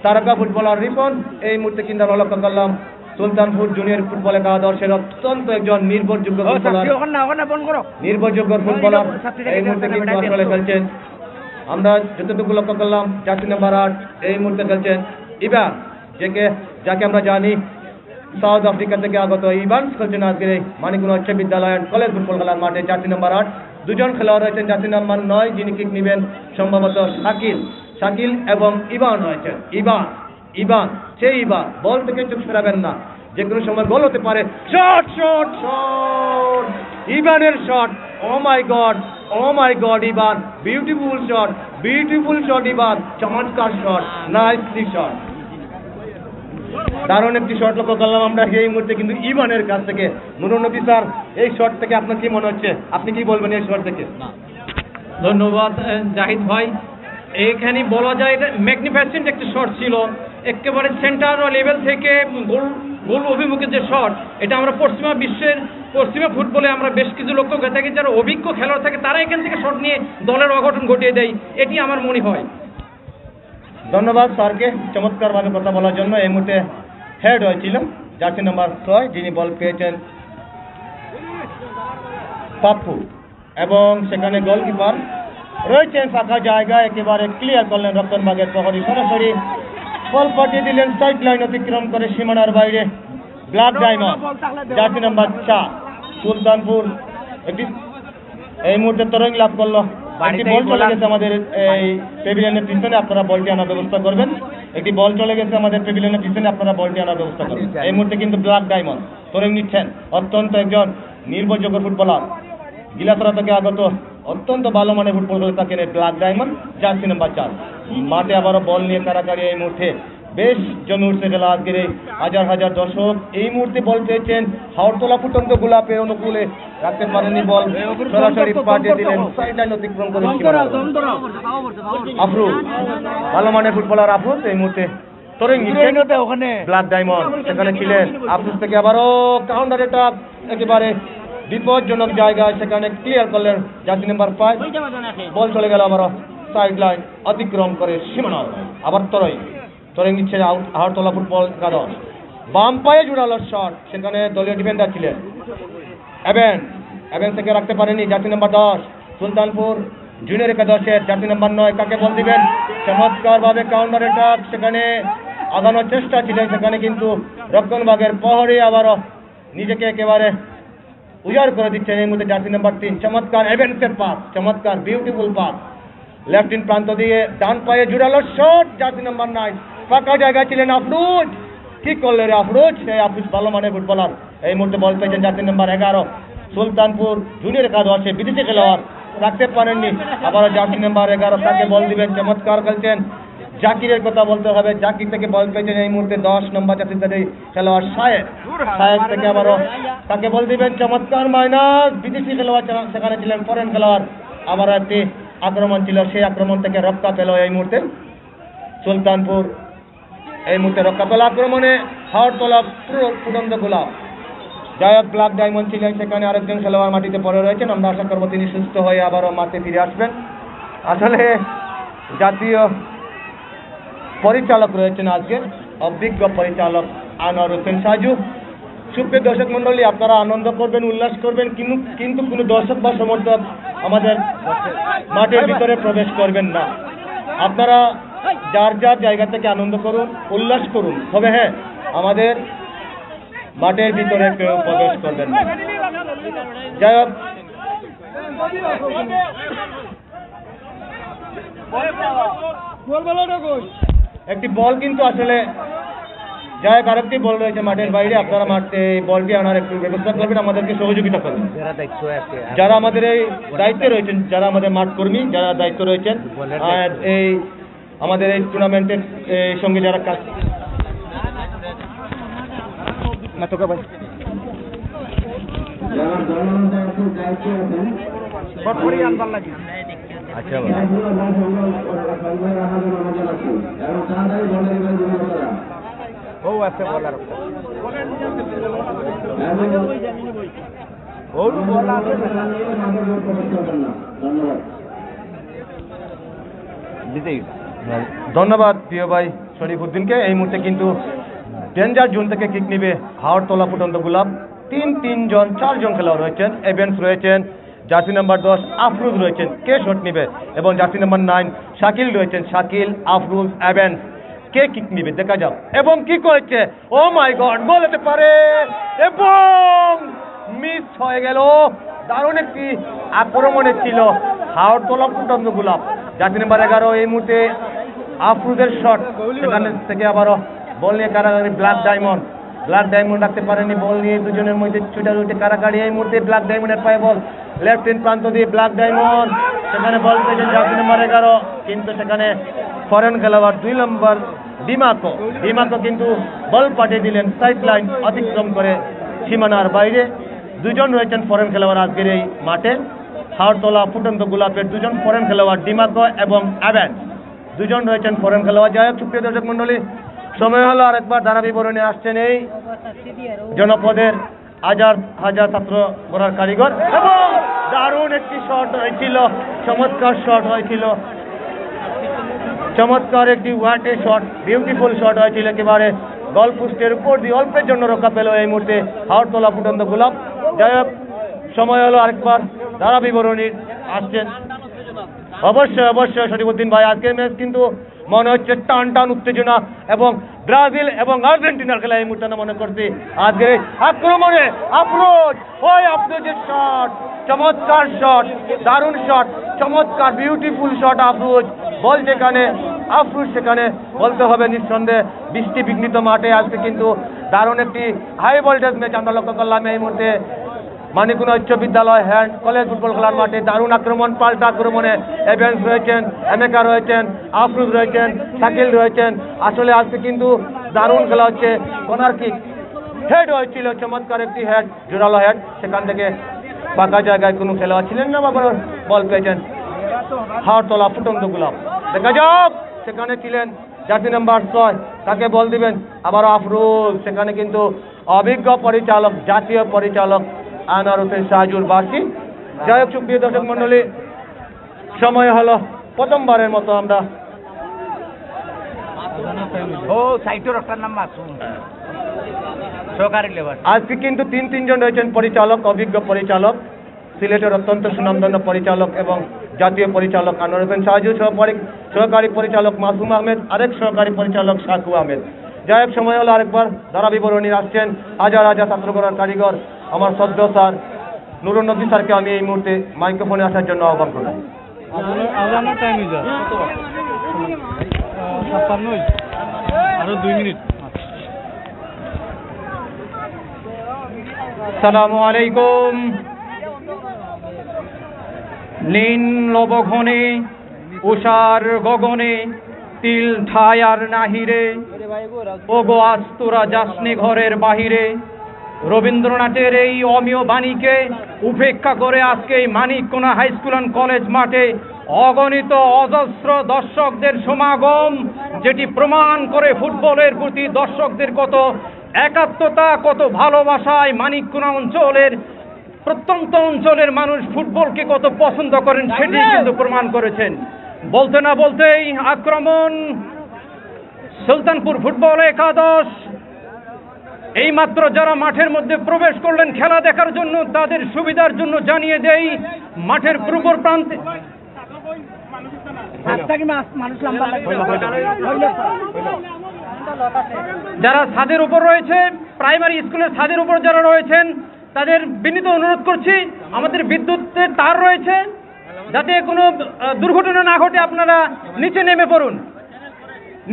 তারকা ফুটবলার রিপন। এই মুহূর্তে কিন্তু আমরা লক্ষ্য করলাম সুলতানপুর জুনিয়র ফুটবল একাদশের অত্যন্ত একজন নির্ভরযোগ্য ফুটবলার, নির্ভরযোগ্য ফুটবলার এই মুহূর্তে কিন্তু আসলে খেলছেন। আমরা যতটুকু লক্ষ্য করলাম জার্সি নাম্বার 8 এই মুহূর্তে খেলছেন ইবান, যাকে আমরা জানি সাউথ আফ্রিকা থেকে আগত। ইভান্স খেলছেন আজকের এই মানিকগঞ্জ উচ্চ বিদ্যালয় অ্যান্ড কলেজ ফুটবল খেলার মাঠে। জার্সি নাম্বার 8 দুজন খেলোয়াড় রয়েছেন, জার্সি নাম্বার 9 যিনি কিক নেবেন সম্ভবত শাকিল এবং ইবান রয়েছেন। ইবান সেই ইবান, বল থেকে চোখ ফেরাবেন না, যে কোনো সময় গোল হতে পারে। Shot shot shot, ইবানের shot, oh my god ইবান, beautiful shot ইবান, চমৎকার শট, নাইসলি শট, দারুণ একটি শট লক্ষ্য করলাম আমরা এই মুহূর্তে কিন্তু ইবানের কাছ থেকে। নুরুন্নবী স্যার, এই শট থেকে আপনার কি মনে হচ্ছে, আপনি কি বলবেন এই শট থেকে? ধন্যবাদ জাহিদ ভাই। এখানে বলা যায় এটা ম্যাগনিফিসেন্ট একটা শট ছিল, একেবারে সেন্টার লেভেল থেকে গোল অভিমুখে যে শট, এটা আমরা পশ্চিমা ফুটবলে আমরা বেশ কিছু লক্ষ্য করে থাকি, যারা অভিজ্ঞ খেলোয়াড় থাকে তারা এখান থেকে শট নিয়ে দলের অঘটন ঘটিয়ে দেয়, এটি আমার মনে হয়। ধন্যবাদ স্যারকে চমৎকারভাবে কথা বলার জন্য। এই মুহূর্তে হেড হয়েছিল জার্সি নাম্বার 6, যিনি বল পেয়েছেন পাপ্পু, এবং সেখানে গোলকিপার রয়েছেন ফাঁকা জায়গায়, একেবারে ক্লিয়ার করলেন রক্ষণভাগের প্রহরী, সরাসরি বল পাঠিয়ে দিলেন সাইড লাইন অতিক্রম করে সীমানার বাইরে। Black diamond jersey number 4 Sultanpur একটি এই মুহূর্তে তরঙ্গ লাভ করলো। একটি বল চলে গেছে আমাদের এই প্যাভিলিয়নের পিছনে, আপনারা বলটি আনার ব্যবস্থা করবেন। একটি বল চলে গেছে আমাদের প্যাভিলিয়নের পিছনে, আপনারা বলটি আনার ব্যবস্থা করবেন। এই মুহূর্তে কিন্তু ব্ল্যাক ডায়মন্ড তরঙ্গ নিচ্ছেন, অত্যন্ত একজন নির্ভরযোগ্য ফুটবলার, গিলাতরা থেকে আগত, অত্যন্ত ভালো মানের ফুটবল খেলে থাকেন এই ব্ল্যাক ডায়মন্ড জার্সি নাম্বার 4। মাঠে আবারও বল নিয়ে কারাকারি, এই মুহূর্তে বেশ জমে উঠছে খেলা। আজকের এই হাজার দর্শক এই মুহূর্তে বল পেয়েছেন হাওড়তলা ফুটন্ত গোলাপের অনুকূলে, রাখতে পারেনি, বল সরাসরি পাঠিয়ে দিলেন সাইড লাইন অতিক্রম করে আফরুজ, ভালো মানের ফুটবলার আফরুজ এই মুহূর্তে ওখানে ব্ল্যাক ডায়মন্ড সেখানে ছিলেন। আফরুজ থেকে আবারও কাউন্টার অ্যাটাক, একেবারে বিপজ্জনক জায়গায়, সেখানে ক্লিয়ার করলেন জার্সি নাম্বার 5। বল চলে গেল আবারও সাইড লাইন অতিক্রম করে সীমানার, আবার তরঙ্গ নিচ্ছে হাওড়তলা ফুটবল একাদশ। বাম পায়ে জোরালো শট, সেখানে দলীয় ডিফেন্ডার ছিলেন এভেন থেকে রাখতে পারেনি জার্সি নাম্বার 10 সুলতানপুর জুনিয়র একাদশের জার্সি নাম্বার 9, কাকে বল দিবেন? চমৎকার ভাবে কাউন্টার অ্যাটাক, সেখানে আগানোর চেষ্টা ছিলেন, সেখানে কিন্তু রক্ষণভাগের প্রহরী আবারও নিজেকে একেবারে উজাড় করে দিচ্ছেন। এই মুহূর্তে জার্সি নাম্বার 3, চমৎকার এভেন্সের পাস, চমৎকার বিউটিফুল পাস, লেফট ইন প্রান্ত দিয়ে ডান পায়ে জোরালো শট, জার্সি নাম্বার 9, ফাঁকা জায়গায় ছিলেন আফরোজ, ঠিক করলেন আফরোজ, সেই আফরোজ ভালো মানের ফুটবলার। এই মুহূর্তে বল পেয়েছেন জার্সি নাম্বার 11 সুলতানপুর জুনিয়র একাদশে, বিদেশি খেলোয়াড়, রাখতে পারেননি। আবারও জার্সি নাম্বার 11 তাকে বল দিবেন, চমৎকার খেলছেন জাকিরের কথা বলতে হবে। জাকির থেকে বল পেয়েছেন এই মুহূর্তে 10 নম্বর জাতীয় খেলোয়াড় শায়েদ। শায়েদ থেকে আবারও তাকে বল দিবেন, চমৎকার মাইনাস। বিদেশি খেলোয়াড় সেখানে ছিলেন, ফরেন খেলোয়াড়। আবারও একটি আক্রমণ ছিল, সেই আক্রমণ থেকে রক্ষা পেল এই মুহূর্তে সুলতানপুর। এই মুহূর্তে রক্ষা পেল আক্রমণে হাওড়তলা ফুটন্ত গোলাপ। জয়ক ব্ল্যাক ডায়মন্ড ছিলেন, সেখানে আরেকজন খেলোয়াড় মাটিতে পড়ে রয়েছেন। আমরা আশা করবো তিনি সুস্থ হয়ে আবারও মাঠে ফিরে আসবেন। আসলে জাতীয় পরিচালক রয়েছেন আজকে, অভিজ্ঞ পরিচালক আনোয়ার হোসেন সাজু। সুপ্রিয় দর্শক মন্ডলী, আপনারা আনন্দ করবেন, উল্লাস করবেন, কিন্তু কোনো দর্শক বা সমর্থক আমাদের মাঠের ভিতরে প্রবেশ করবেন না। আপনারা যার যার জায়গা থেকে আনন্দ করুন, উল্লাস করুন, তবে হ্যাঁ, আমাদের মাঠের ভিতরে কেউ প্রবেশ করবেন না। যাই হোক, একটি বল কিন্তু আসলে যাই হোক, আরেকটি বল রয়েছে মাঠের বাইরে। আপনারা মাঠে বলটি আনার একটু ব্যবস্থা করবেন, আমাদেরকে সহযোগিতা করবেন। যারা আমাদের এই দায়িত্বে রয়েছেন, যারা আমাদের মাঠ কর্মী, যারা দায়িত্ব রয়েছেন এই আমাদের এই টুর্নামেন্টের সঙ্গে যারা কাজ না তোকে ভাই আচ্ছা ও আছে বলার ধন্যবাদ প্রিয় ভাই শরীফ উদ্দিনকে। এই মুহূর্তে কিন্তু ডেঞ্জার জোন থেকে কিক নিবে হাওড়তলা ফুটন্ত গোলাপ। তিনজন 4জন খেলোয়াড় রয়েছেন। এভেন্স রয়েছেন, জার্সি নাম্বার 10 আফরুজ রয়েছেন, কে শট নিবে, এবং জার্সি নাম্বার 9 শাকিল রয়েছেন। শাকিল, আফরুজ, এভেন্স, কে কিক নিবে দেখা যাও। এবং কি করেছে, ও মাই গড, গোল হতে পারে, এবং মিস হয়ে গেল। দারুণ একটি আক্রমণে ছিল হাওড়তলা ফুটন্ত গোলাপ। জার্সি নাম্বার 11 এই মুহূর্তে আফরুজের শট, সেখানে থেকে আবারও বল নিয়ে কারাগারি ব্ল্যাক ডায়মন্ড। ব্ল্যাক ডায়মন্ড রাখতে পারেনি, বল নিয়ে দুজনের মধ্যে ছুটাছুটি কারাগারি। এই মুহূর্তে ব্ল্যাক ডায়মন্ডের পায়ে বল, লেফট হ্যান্ড প্রান্ত দিয়ে ব্ল্যাক ডায়মন্ড, সেখানে বল পেয়েছেন জার্সি নাম্বার 11, কিন্তু সেখানে ফরেন খেলোয়াড় 2 নম্বর ডিমাকো কিন্তু বল পাঠিয়ে দিলেন সাইড লাইন অতিক্রম করে সীমানার বাইরে। 2জন রয়েছেন ফরেন খেলোয়াড় আজকের এই মাঠে। হাওড়তলা ফুটন্ত গোলাপের 2জন ফরেন খেলোয়াড় ডিমাকো এবং অ্যাভেন্স, 2জন রয়েছেন ফরেন খেলোয়াড়। যাই হোক, সুপ্রিয় দর্শক মন্ডলী, সময় হলো আরেকবার ধারা বিবরণে আসছেন এই জনপদের হাজার ছাত্র গড়ার কারিগর। এবং দারুণ একটি শট হয়েছিল, চমৎকার শট হয়েছিল, চমৎকার একটি ওয়াটে শট, বিউটিফুল শট হয়েছিল। একেবারে গোল পোস্টের উপর দিয়ে অল্পের জন্য রক্ষা পেল এই মুহূর্তে হাওড়তলা ফুটন্ত গোলাপ। যাই হোক, সময় হলো আরেকবার ধারা বিবরণী আসছেন। অবশ্যই শরীফুদ্দিন ভাই, আজকের ম্যাচ কিন্তু মনে হচ্ছে টান উত্তেজনা, এবং ব্রাজিল এবং আর্জেন্টিনার খেলা এই মুহূর্তে মনে করছি। আজকে আক্রমণে আফরোজের শট, চমৎকার শট, দারুণ শট, চমৎকার বিউটিফুল শট আফরোজ। বল যেখানে আফরোজ সেখানে বলতে হবে নিঃসন্দেহে বৃষ্টি বিঘ্নিত মাঠে আজকে কিন্তু দারুণ একটি হাই ভোল্টেজ ম্যাচ আমরা লক্ষ্য করলাম এই মুহূর্তে মানিকুনা উচ্চ বিদ্যালয় হ্যান্ড কলেজ ফুটবল খেলার মাঠে। দারুণ আক্রমণ, পাল্টা আক্রমণে এভেন্স রয়েছেন, এমেকা রয়েছেন, আফরুজ রয়েছেন, শাকিল রয়েছেন। আসলে আজকে কিন্তু দারুণ খেলা হচ্ছে। কর্নার কিক হেড হয়েছিল, চমৎকার একটি হেড, জোরালো হেড, সেখান থেকে ফাঁকা জায়গায় কোনো খেলোয়াড় ছিলেন না, বল পেয়েছেন হাওড়তলা ফুটন্ত গোলাপ। দেখা যাক, সেখানে ছিলেন জার্সি নাম্বার 6, তাকে বল দিবেন আবারও আফরুজ। সেখানে কিন্তু অভিজ্ঞ পরিচালক, জাতীয় পরিচালক আনোয়ার হোসেন সাজুর বাসী। যাই হোক, সুপ্রিয় দর্শক মন্ডলী, সময় হলো প্রথমবারের মতো আমরা আজকে কিন্তু 3জন রয়েছেন পরিচালক, অভিজ্ঞ পরিচালক, সিলেটের অত্যন্ত সুনামধন্য পরিচালক এবং জাতীয় পরিচালক আনোয়ার হোসেন সাজু, সহকারী পরিচালক মাসুম আহমেদ, আরেক সহকারী পরিচালক সাকু আহমেদ। যাই হোক, সময় হলো আরেকবার ধারা বিবরণী আসছেন হাজার ছাত্রগণের কারিগর আমার সদ্য স্যার নুরুন নবী স্যারকে আমি এই মুহূর্তে মাইক্রোফোনে আসার জন্য আহ্বান করি। আসসালামু আলাইকুম। নীল নবঘনে উষার গগনে তিল ঠাই আর নাহিরে ওগো আজ তোরা যাসনি ঘরের বাহিরে। রবীন্দ্রনাথের এই অমীয় বাণীকে উপেক্ষা করে আজকে এই Manikkona high school and college মাঠে অগণিত অজস্র দর্শকদের সমাগম, যেটি প্রমাণ করে ফুটবলের প্রতি দর্শকদের কত একাত্মতা, কত ভালোবাসায় মানিককোনা অঞ্চলের প্রত্যন্ত অঞ্চলের মানুষ ফুটবলকে কত পছন্দ করেন সেটি কিন্তু প্রমাণ করেছেন। বলতে না বলতেই আক্রমণ সুলতানপুর ফুটবল একাদশ। এইমাত্র যারা মাঠের মধ্যে প্রবেশ করলেন খেলা দেখার জন্য, তাদের সুবিধার জন্য জানিয়ে দেই মাঠের পূর্ব প্রান্তে যারা ছাদের উপর রয়েছে, প্রাইমারি স্কুলের ছাদের উপর যারা রয়েছেন, তাদের বিনীত অনুরোধ করছি, আমাদের বিদ্যুতের তার রয়েছে, যাতে কোনো দুর্ঘটনা না ঘটে আপনারা নিচে নেমে পড়ুন।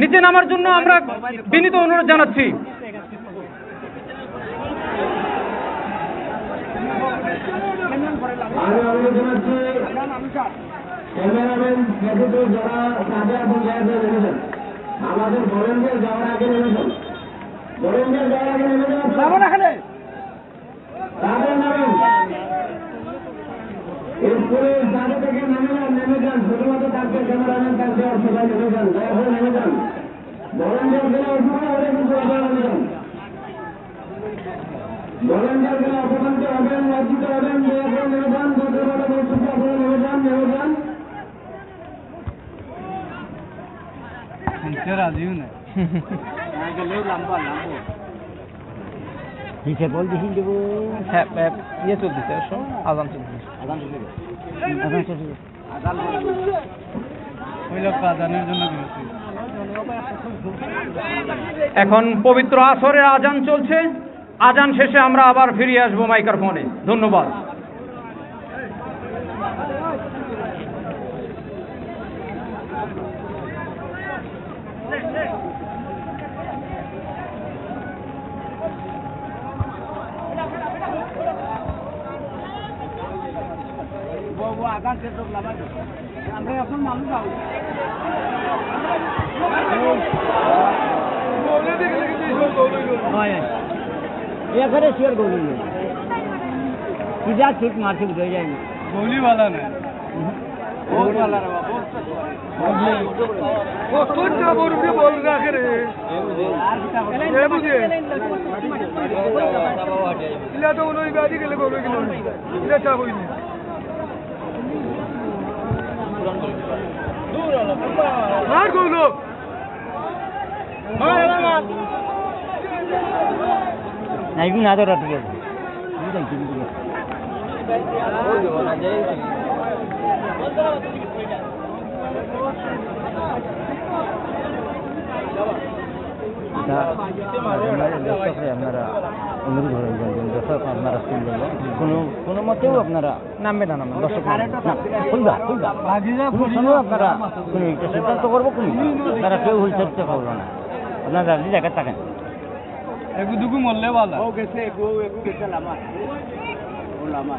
নিচে নামার জন্য আমরা বিনীত অনুরোধ জানাচ্ছি। আমাদের ভলেন্টিয়ার যাওয়ার আগে নেমেছেন, ভলেন্টিয়ার যাওয়ার আগে নেমেছেন, তাদের নামেন এরপরে তাদের থেকে নেমে যান, শুধুমাত্র তাকে ক্যামেরাম্যান কাছে আর সবাই নেমে যান, দয়া করে নেমে যান। ভলেন্টিয়ার গেলে অসুবিধা হলে কিন্তু আপনারা নেমে যান। ভলেন্টিয়ার গেলে অপমানিত হবেন, লজ্জিত হবেন, দয়া করে নেমে যান। ভদ্রভাবে বলছি আপনারা নেমে যান, নেমে যান। নিচে বল দেখি দেবো। হ্যাঁ ইয়ে চলতেছে, আজান চলতেছে। এখন পবিত্র আসরের আজান চলছে। আজান শেষে আমরা আবার ফিরে আসবো মাইক্রোফোনে। ধন্যবাদ। আমরা এখন মানুষ এখানে শিওর গৌলি যা ঠিক মারছে বুঝে যায়নি গৌলিওয়ালা না বল রাখে রে বুঝে তো উনি গাড়ি গেলে গৌলি গেল চা হইনি আর গৌলো নাইবি না তো ঠিক আছে আপনারা অনুরোধ করবেন দর্শক আপনারা শুনবেন কোনো মতেও আপনারা নামবে না নামবেন দর্শক খুলবা আপনারা কোনো একটা সিদ্ধান্ত করবো কোনো আপনারা কেউ হইতে পারবো না আপনারা জায়গায় থাকেন এগুদুকু মরলে ভালো ও গেছে এগু গেছে লামা ও লামা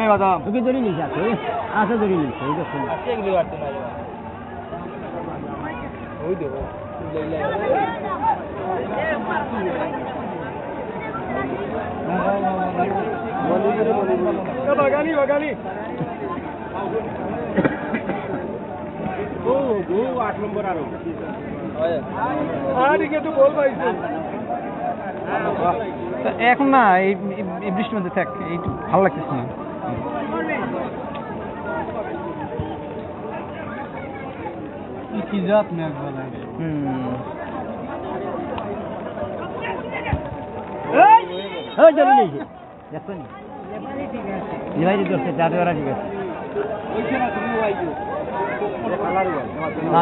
বাদাম তুই ধরে নিস আছে ধরে নিস ওই দেখুন এগুলি বাড়তে না ওই দেবো বাগানি বাগানি ও গো 8 নম্বর আরো আর দিকে তো বল পাইছে এখন না এই বৃষ্টির মধ্যে থাক এই ভালো লাগতেছে না কি জাত মেঘ বলা এই জমি নেই দেখুন দিবাই দিতে চার ওরা ঠিক আছে ওইখানে না তুমি ওইছো কালার না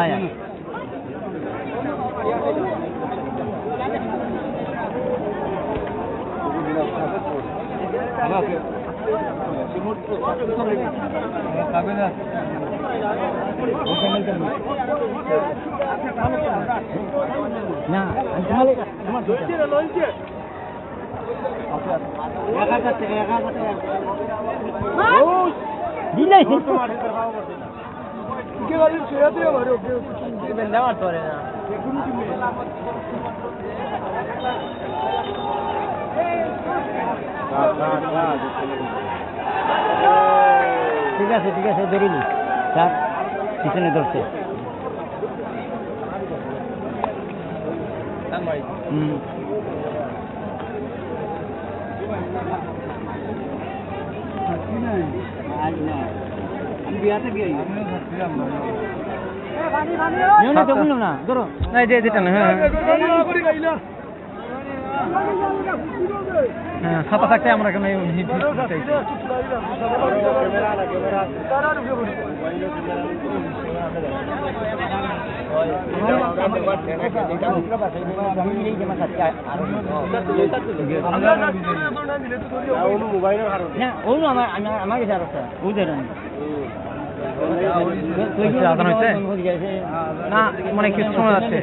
না না ঠিক আছে ধরিনি স্যার পিছনে ধরছে না ধরো না যেটা না হ্যাঁ ছাতা থাকতে আমরা কেন আমার কাছে আর না মানে কিছু সময় আছে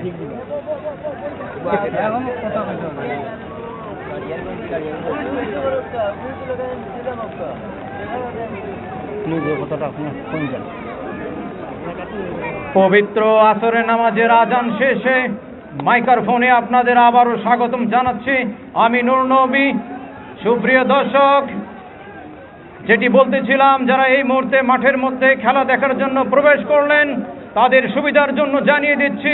পবিত্র আসরের নামাজের আজান শেষে মাইক্রোফোনে আপনাদের আবারও স্বাগতম জানাচ্ছি আমি নূর নবী। সুপ্রিয় দর্শক, যেটি বলতেছিলাম, যারা এই মুহূর্তে মাঠের মধ্যে খেলা দেখার জন্য প্রবেশ করলেন তাদের সুবিধার জন্য জানিয়ে দিচ্ছি,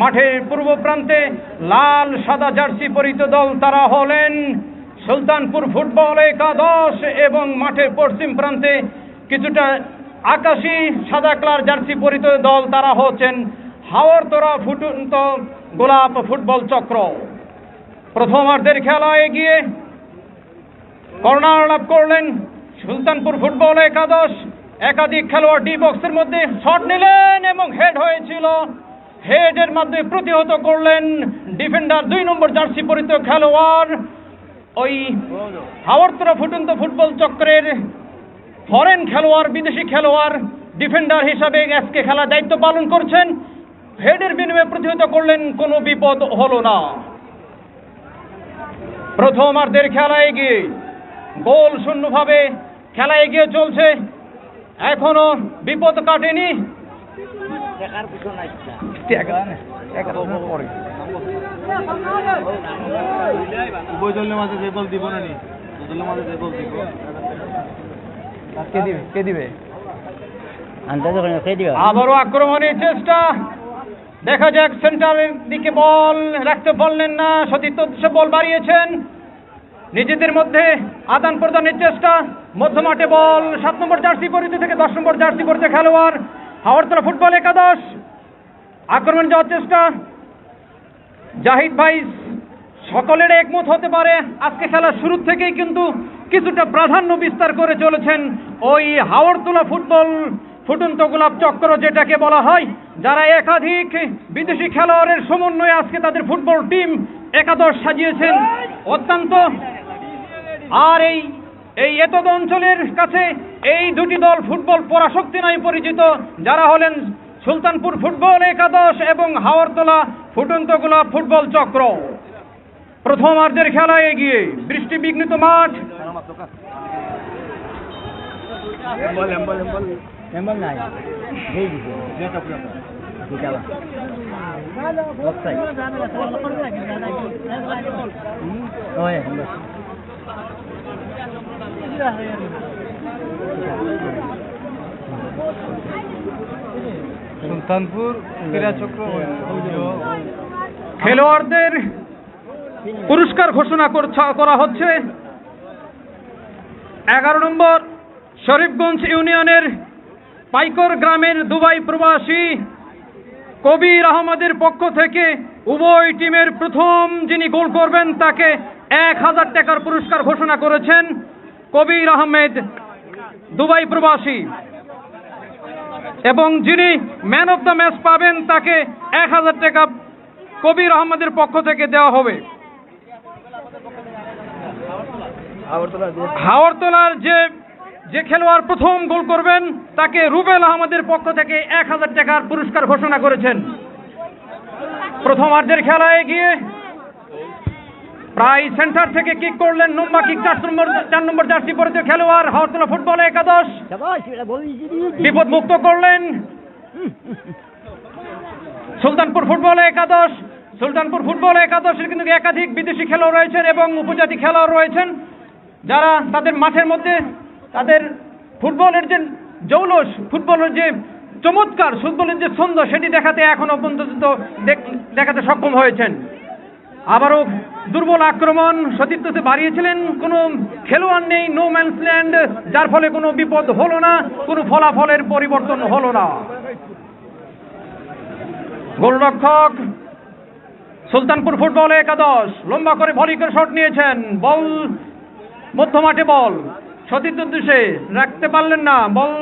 মাঠের পূর্ব প্রান্তে লাল সাদা জার্সি পরিহিত দল তারা হলেন সুলতানপুর ফুটবল একাদশ, এবং মাঠের পশ্চিম প্রান্তে কিছুটা আকাশী সাদা কালার জার্সি পরিহিত দল তারা হচ্ছেন হাওরতলা ফুটন্ত গোলাপ ফুটবল চক্র। প্রথমার্ধের খেলা এগিয়ে কর্নার লাভ করলেন সুলতানপুর ফুটবল একাদশ। একাধিক খেলোয়াড় ডি বক্সের মধ্যে শট নিলেন এবং হেড হয়েছিল, হেডের মাধ্যমে প্রতিহত করলেন ডিফেন্ডার 2 নম্বর জার্সি পরিহিত খেলোয়াড় ওই হাওরতলা ফুটন্ত ফুটবল চক্রের ফরেন খেলোয়াড়, বিদেশি খেলোয়াড় ডিফেন্ডার হিসাবে আজকে খেলা দায়িত্ব পালন করছেন। হেডের বিনিময়ে প্রতিহত করলেন, কোনো বিপদ হলো না। প্রথমার্ধের খেলা এগিয়ে গোল শূন্যভাবে খেলা এগিয়ে চলছে, এখনো বিপদ কাটেনি। আবারও আক্রমণের চেষ্টা, দেখা যাক, সেন্টারের দিকে বল রাখতে পারলেন না, সতীর্থ উদ্দেশ্যে বল বাড়িয়েছেন, নিজেদের মধ্যে আদান প্রদানের চেষ্টা। মধ্যমাঠে বল 7 নম্বর জার্সি পরিহিত থেকে 10 নম্বর জার্সি পরিহিত খেলোয়াড় হাওরতলা ফুটবল একাদশ, আক্রমণ যাওয়ার চেষ্টা। জাহিদ ভাই সকলের একমত হতে পারে, আজকে খেলা শুরু থেকেই কিন্তু কিছুটা প্রাধান্য বিস্তার করে চলেছেন ওই হাওরতলা ফুটবল ফুটন্ত গোলাপ চক্র যেটাকে বলা হয়, যারা একাধিক বিদেশি খেলোয়াড়ের সমন্বয়ে আজকে তাদের ফুটবল টিম একাদশ সাজিয়েছেন অত্যন্ত। আর এই এতদ অঞ্চলের কাছে এই দুটি দল ফুটবল পরাশক্তি নামে পরিচিত, যারা হলেন সুলতানপুর ফুটবল একাদশ এবং হাওরতলা ফুটন্ত গোলাপ ফুটবল চক্র। প্রথমার্ধের খেলা এগিয়ে, বৃষ্টি বিঘ্নিত মাঠ, সুলতানপুর ক্রীড়া চক্র। খেলোয়াড়দের পুরস্কার ঘোষণা করা হচ্ছে। 11 নম্বর শরীফগঞ্জ ইউনিয়নের পাইকর গ্রামের দুবাই প্রবাসী কবির আহমদের পক্ষ থেকে উভয় টিমের প্রথম যিনি গোল করবেন তাকে 1000 টাকার পুরস্কার ঘোষণা করেছেন কবির আহমেদ, দুবাই প্রবাসী, এবং যিনি ম্যান অফ দ্য ম্যাচ পাবেন তাকে 1000 টাকা কবির আহমদের পক্ষ থেকে দেওয়া হবে। হাওরতলার যে খেলোয়াড় প্রথম গোল করবেন তাকে রুবেল আহমদের পক্ষ থেকে 1000 টাকার পুরস্কার ঘোষণা করেছেন। প্রথমার্ধের খেলায় গিয়ে প্রায় সেন্টার থেকে কিক করলেন, লম্বা কিক 4 নম্বর জার্সি পরিহিত খেলোয়াড় হাওড়তলা ফুটবল একাদশ বিপদ মুক্ত করলেন সুলতানপুর ফুটবল একাদশ। সুলতানপুর ফুটবল একাদশের কিন্তু একাধিক বিদেশি খেলোয়াড় রয়েছেন এবং উপজাতি খেলোয়াড় রয়েছেন, যারা তাদের মাঠের মধ্যে তাদের ফুটবলের যে জৌলস, ফুটবলের যে চমৎকার, ফুটবলের যে ছন্দ সেটি দেখাতে এখনো পর্যন্ত দেখাতে সক্ষম হয়েছেন। আবারও দুর্বল আক্রমণ সতীর্থতে বাড়িয়েছিলেন, কোনো খেলোয়াড় নেই, নো ম্যানস ল্যান্ড, যার ফলে কোনো বিপদ হলো না, কোনো ফলাফলের পরিবর্তন হলো না। গোলরক্ষক সুলতানপুর ফুটবল একাদশ লম্বা করে ভলি করে শট নিয়েছেন, বল মধ্যমাঠে, বল সতীর্থ উদ্দেশ্যে রাখতে পারলেন না, বল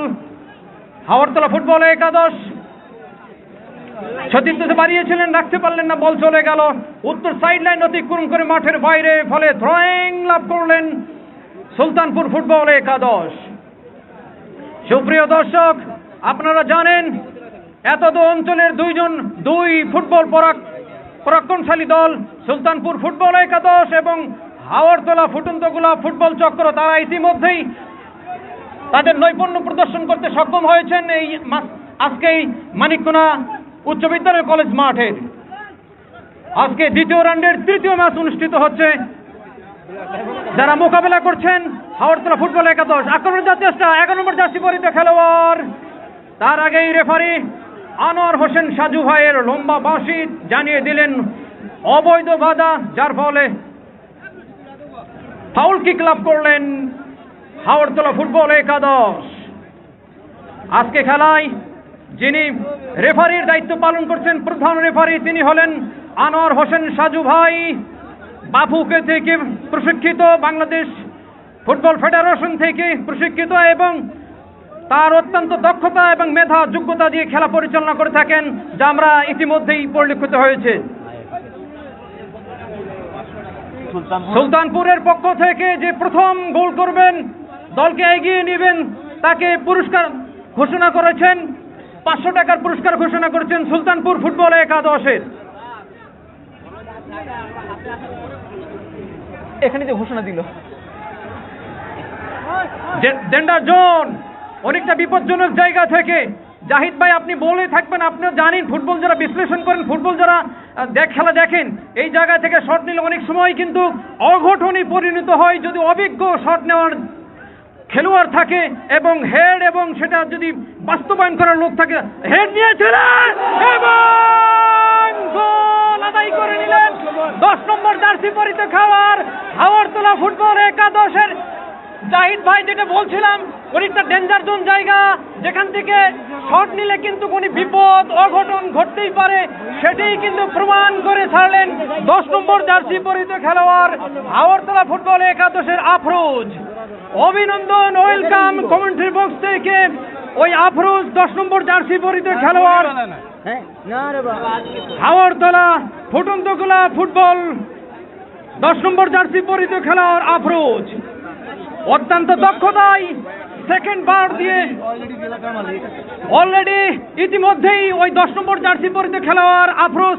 হাওড়তলা ফুটবল একাদশ সতীর্থতে বাড়িয়েছিলেন, রাখতে পারলেন না, বল চলে গেল উত্তর সাইড লাইন অতিক্রম করে মাঠের বাইরে, ফলে থ্রোয়িং লাভ করলেন সুলতানপুর ফুটবল একাদশ। সুপ্রিয় দর্শক, আপনারা জানেন এতদ অঞ্চলের দুই ফুটবল পরাক্রমশালী দল সুলতানপুর ফুটবল একাদশ এবং হাওড়তলা ফুটন্তগুলা ফুটবল চক্র, তারা ইতিমধ্যেই তাদের নৈপুণ্য প্রদর্শন করতে সক্ষম হয়েছেন এই আজকেই মানিককুনা উচ্চ বিদ্যালয় কলেজ মাঠের। আজকে দ্বিতীয় রাউন্ডের তৃতীয় ম্যাচ অনুষ্ঠিত হচ্ছে, যারা মোকাবেলা করছেন হাওড়তলা ফুটবল একাদশ। আক্রমণের যাওয়ার চেষ্টা, 11 নম্বর জার্সি পরিহিত খেলোয়াড়, তার আগেই রেফারি আনোয়ার হোসেন সাজু ভাইয়ের লম্বা বাঁশি জানিয়ে দিলেন অবৈধ বাধা, যার ফলে ফাউল কিক লাভ করলেন হাওড়তলা ফুটবল একাদশ। আজকে খেলায় যিনি রেফারির দায়িত্ব পালন করছেন, প্রধান রেফারি, তিনি হলেন আনোয়ার হোসেন সাজু ভাই, বাফুকে থেকে প্রশিক্ষিত, বাংলাদেশ ফুটবল ফেডারেশন থেকে প্রশিক্ষিত এবং তার অত্যন্ত দক্ষতা এবং মেধা যোগ্যতা দিয়ে খেলা পরিচালনা করে থাকেন, যা আমরা ইতিমধ্যেই পরিলক্ষিত হয়েছে। সুলতানপুরের পক্ষ থেকে যে প্রথম গোল করবেন, দলকে এগিয়ে নেবেন, তাকে পুরস্কার ঘোষণা করেছেন, 500 টাকার পুরস্কার ঘোষণা করেছেন সুলতানপুর ফুটবল একাদশের। এখানে যে ঘোষণা দিল ডেন্ডার জোন, অনেকটা বিপজ্জনক জায়গা থেকে। জাহিদ ভাই, আপনি বলে থাকবেন, আপনারা জানেন ফুটবল যারা বিশ্লেষণ করেন, ফুটবল যারা খেলা দেখেন, এই জায়গা থেকে শট নিলে অনেক সময় কিন্তু অঘটনে পরিণত হয় যদি অভিজ্ঞ শট নেওয়ার খেলোয়াড় থাকে এবং হেড, এবং সেটা যদি বাস্তবায়ন করার লোক থাকে। হেড নিয়েছিলেন এবং গোল আদায় করে নিলেন 10 নম্বর জার্সি পরিহিত খেলোয়াড় হাওড়তলা ফুটবল একাদশের। জাহিদ ভাই, যেটা বলছিলাম, অনেকটা ডেঞ্জার জোন জায়গা, যেখান থেকে শট নিলে কিন্তু কোনো বিপদ অঘটন ঘটতেই পারে, সেটাই কিন্তু প্রমাণ করে ছাড়লেন 10 নম্বর জার্সি পরিহিত খেলোয়াড় হাওড়তলা ফুটবল একাদশের আফরোজ। অভিনন্দন, ওয়েলকাম কমেন্ট্রি বক্স থেকে ওই আফরোজ 10 নম্বর জার্সি পরিহিত খেলোয়াড় হাওড়তলা ফুটন্তগুলা ফুটবল 10 নম্বর জার্সি পরিহিত খেলোয়াড় আফরোজ অত্যন্ত দক্ষতায় সেকেন্ড বার দিয়ে অলরেডি ইতিমধ্যেই ওই 10 নম্বর জার্সি পরিহিত খেলোয়াড় আফরোজ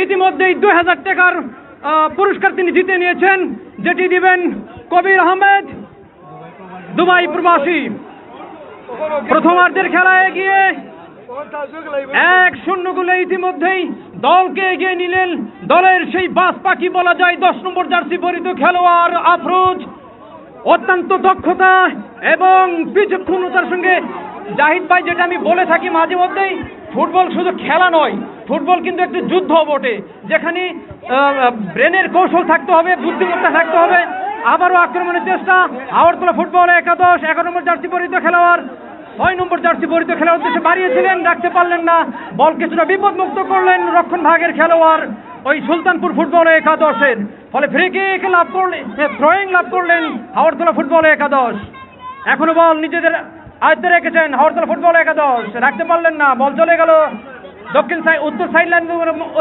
ইতিমধ্যেই 2000 টাকার পুরস্কার তিনি জিতে নিয়েছেন, যেটি দিবেন কবির আহমেদ, দুবাই প্রবাসী। প্রথমার্ধের খেলায় গিয়ে 1-0 গোলে ইতিমধ্যেই দলকে এগিয়ে নিলেন দলের সেই বাস পাখি বলা যায় 10 নম্বর জার্সি পরিহিত খেলোয়াড় আফরোজ। অত্যন্ত দক্ষতা এবং বিচক্ষণতার সঙ্গে, জাহিদ ভাই, যেটা আমি বলে থাকি মাঝে মধ্যেই, ফুটবল শুধু খেলা নয়, ফুটবল কিন্তু একটি যুদ্ধ বটে, যেখানে ব্রেনের কৌশল থাকতে হবে, বুদ্ধিমত্তা থাকতে হবে। আবারও আক্রমণের চেষ্টা, হাওড়তলা ফুটবল একাদশ 11 নম্বর জার্সি পরিহিত খেলোয়াড় 6 নম্বর জার্সি পরিহিত খেলোয়াড় উদ্দেশ্যে বাড়িয়েছিলেন, রাখতে পারলেন না, বল কিছুটা বিপদমুক্ত করলেন রক্ষণ ভাগের খেলোয়াড় ওই সুলতানপুর ফুটবল একাদশের। ফলে ফ্রি কিক লাভ করলেন, থ্রোয়িং লাভ করলেন হাওড়তলা ফুটবল একাদশ। এখনো বল নিজেদের আয়ত্তে রেখেছেন হাওড়তলা ফুটবল একাদশ, রাখতে পারলেন না, বল চলে গেল উত্তর সাইড লাইন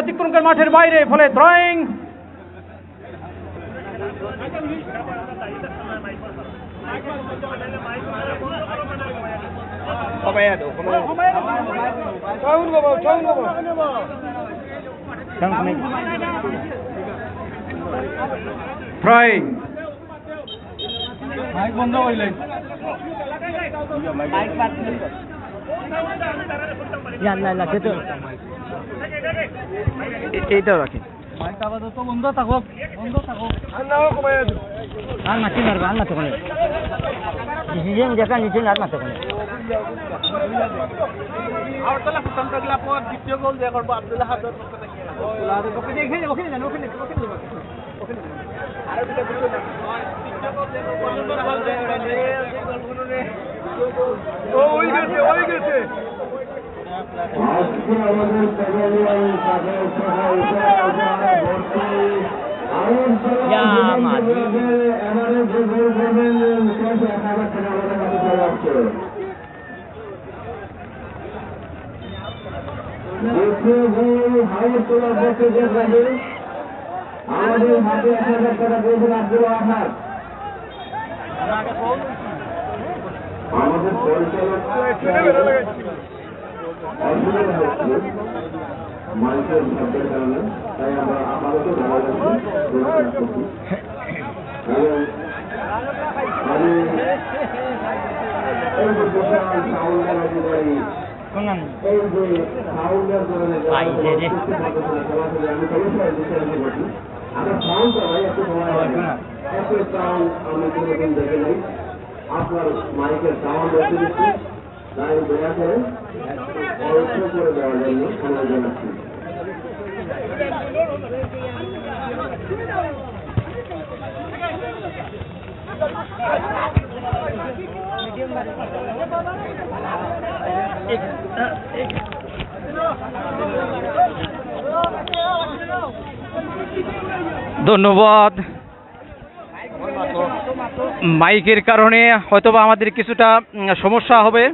অতিক্রম করে মাঠের বাইরে, ফলে থ্রোয়িং। থ্রোয়িং না সে তো এইটাও রাখি আর মাছি মারবো আর মাথা কোনে ডিসিশন দেখা নিচে আর মাথা কোনে আমাদের হাতে 1,000 টাকা দিয়েছেন আব্দুল আহাদ। আমাদের পরিচালক মানুষের ভাগ্যের কারণে তাই আমরা আপাতত দাঁড়িয়ে আমি এই যে সাউন্ডের অধিকারী এই যে সাউন্ডের কারণে আমরা সাউন্ড করাই একটু সময় এত সাউন্ড আমি কোনোদিন দেখে নেই। আপনার মাইকের সাউন্ড রেখে দিচ্ছি, তাই দয়া করে অল্প করে দেওয়ার জন্য সময় জানাচ্ছি। ধন্যবাদ। মাইকের কারণে হয়তোবা আমাদের কিছুটা সমস্যা হবে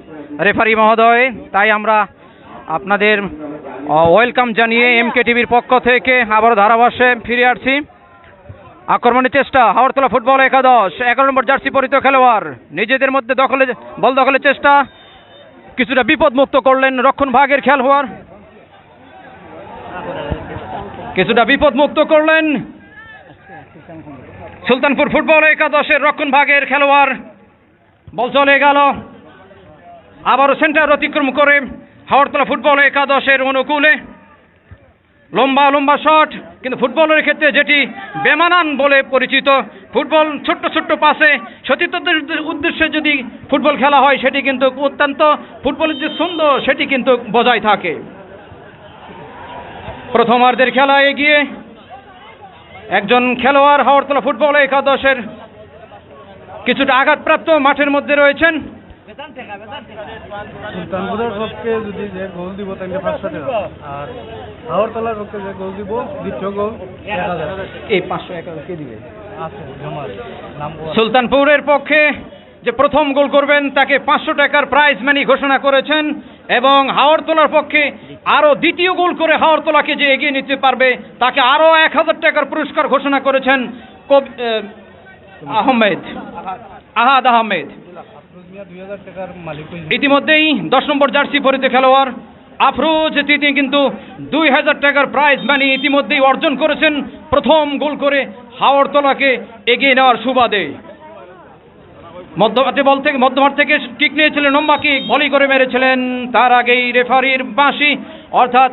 রেফারি মহোদয়, তাই আমরা আপনাদের ওয়েলকাম জানিয়ে এমকে টিভির পক্ষ থেকে আবারও ধারাভাষ্যে ফিরে আসছি। আক্রমণের চেষ্টা হাওড়তলা ফুটবল একাদশ, 11 নম্বর জার্সি পরিহিত খেলোয়াড় নিজেদের মধ্যে বল দখলের চেষ্টা, কিছুটা বিপদ মুক্ত করলেন রক্ষণ ভাগের খেলোয়াড়, কিছুটা বিপদ মুক্ত করলেন সুলতানপুর ফুটবল একাদশের রক্ষণ ভাগের খেলোয়াড়। বল চলে গেল আবারও সেন্টার অতিক্রম করে হাওড়তলা ফুটবল একাদশের অনুকূলে। লম্বা লম্বা শট, কিন্তু ফুটবলের ক্ষেত্রে যেটি বেমানান বলে পরিচিত, ফুটবল ছোট্ট ছোট্ট পাসে সতীর্থদের উদ্দেশ্যে যদি ফুটবল খেলা হয় সেটি কিন্তু অত্যন্ত ফুটবলের যে ছন্দ সেটি কিন্তু বজায় থাকে। প্রথমার্ধের খেলা এগিয়ে একজন খেলোয়াড় হাওড়তলা ফুটবল একাদশের কিছুটা আঘাতপ্রাপ্ত মাঠের মধ্যে রয়েছেন। সুলতানপুরের পক্ষে যদি যে গোল দিব তাহলে 500 টাকা, আর হাওড়তলার পক্ষে যে গোল দিব দ্বিতীয় গোল 1000। এই 500 টাকা কে দিবে? আছে জমা নাম। সুলতানপুরের পক্ষে যে প্রথম গোল করবেন তাকে 500 টাকার প্রাইজ মানি ঘোষণা করেছেন, এবং হাওড়তলার পক্ষে আরও দ্বিতীয় গোল করে হাওড়তলাকে যে এগিয়ে নিতে পারবে তাকে আরও 1000 টাকার পুরস্কার ঘোষণা করেছেন আহাদ আহমেদ। ইতিমধ্যেই 10 নম্বর জার্সি পরিহিত খেলোয়াড় আফরোজ তিনি কিন্তু 2000 টাকার প্রাইজ মানি ইতিমধ্যেই অর্জন করেছেন প্রথম গোল করে হাওড়তলাকে এগিয়ে নেওয়ার সুবাদে। মধ্যমাঠ থেকে কিক নিয়েছিলেন, লম্বা কিক ভলি করে মেরেছিলেন, তার আগেই রেফারির বাঁশি অর্থাৎ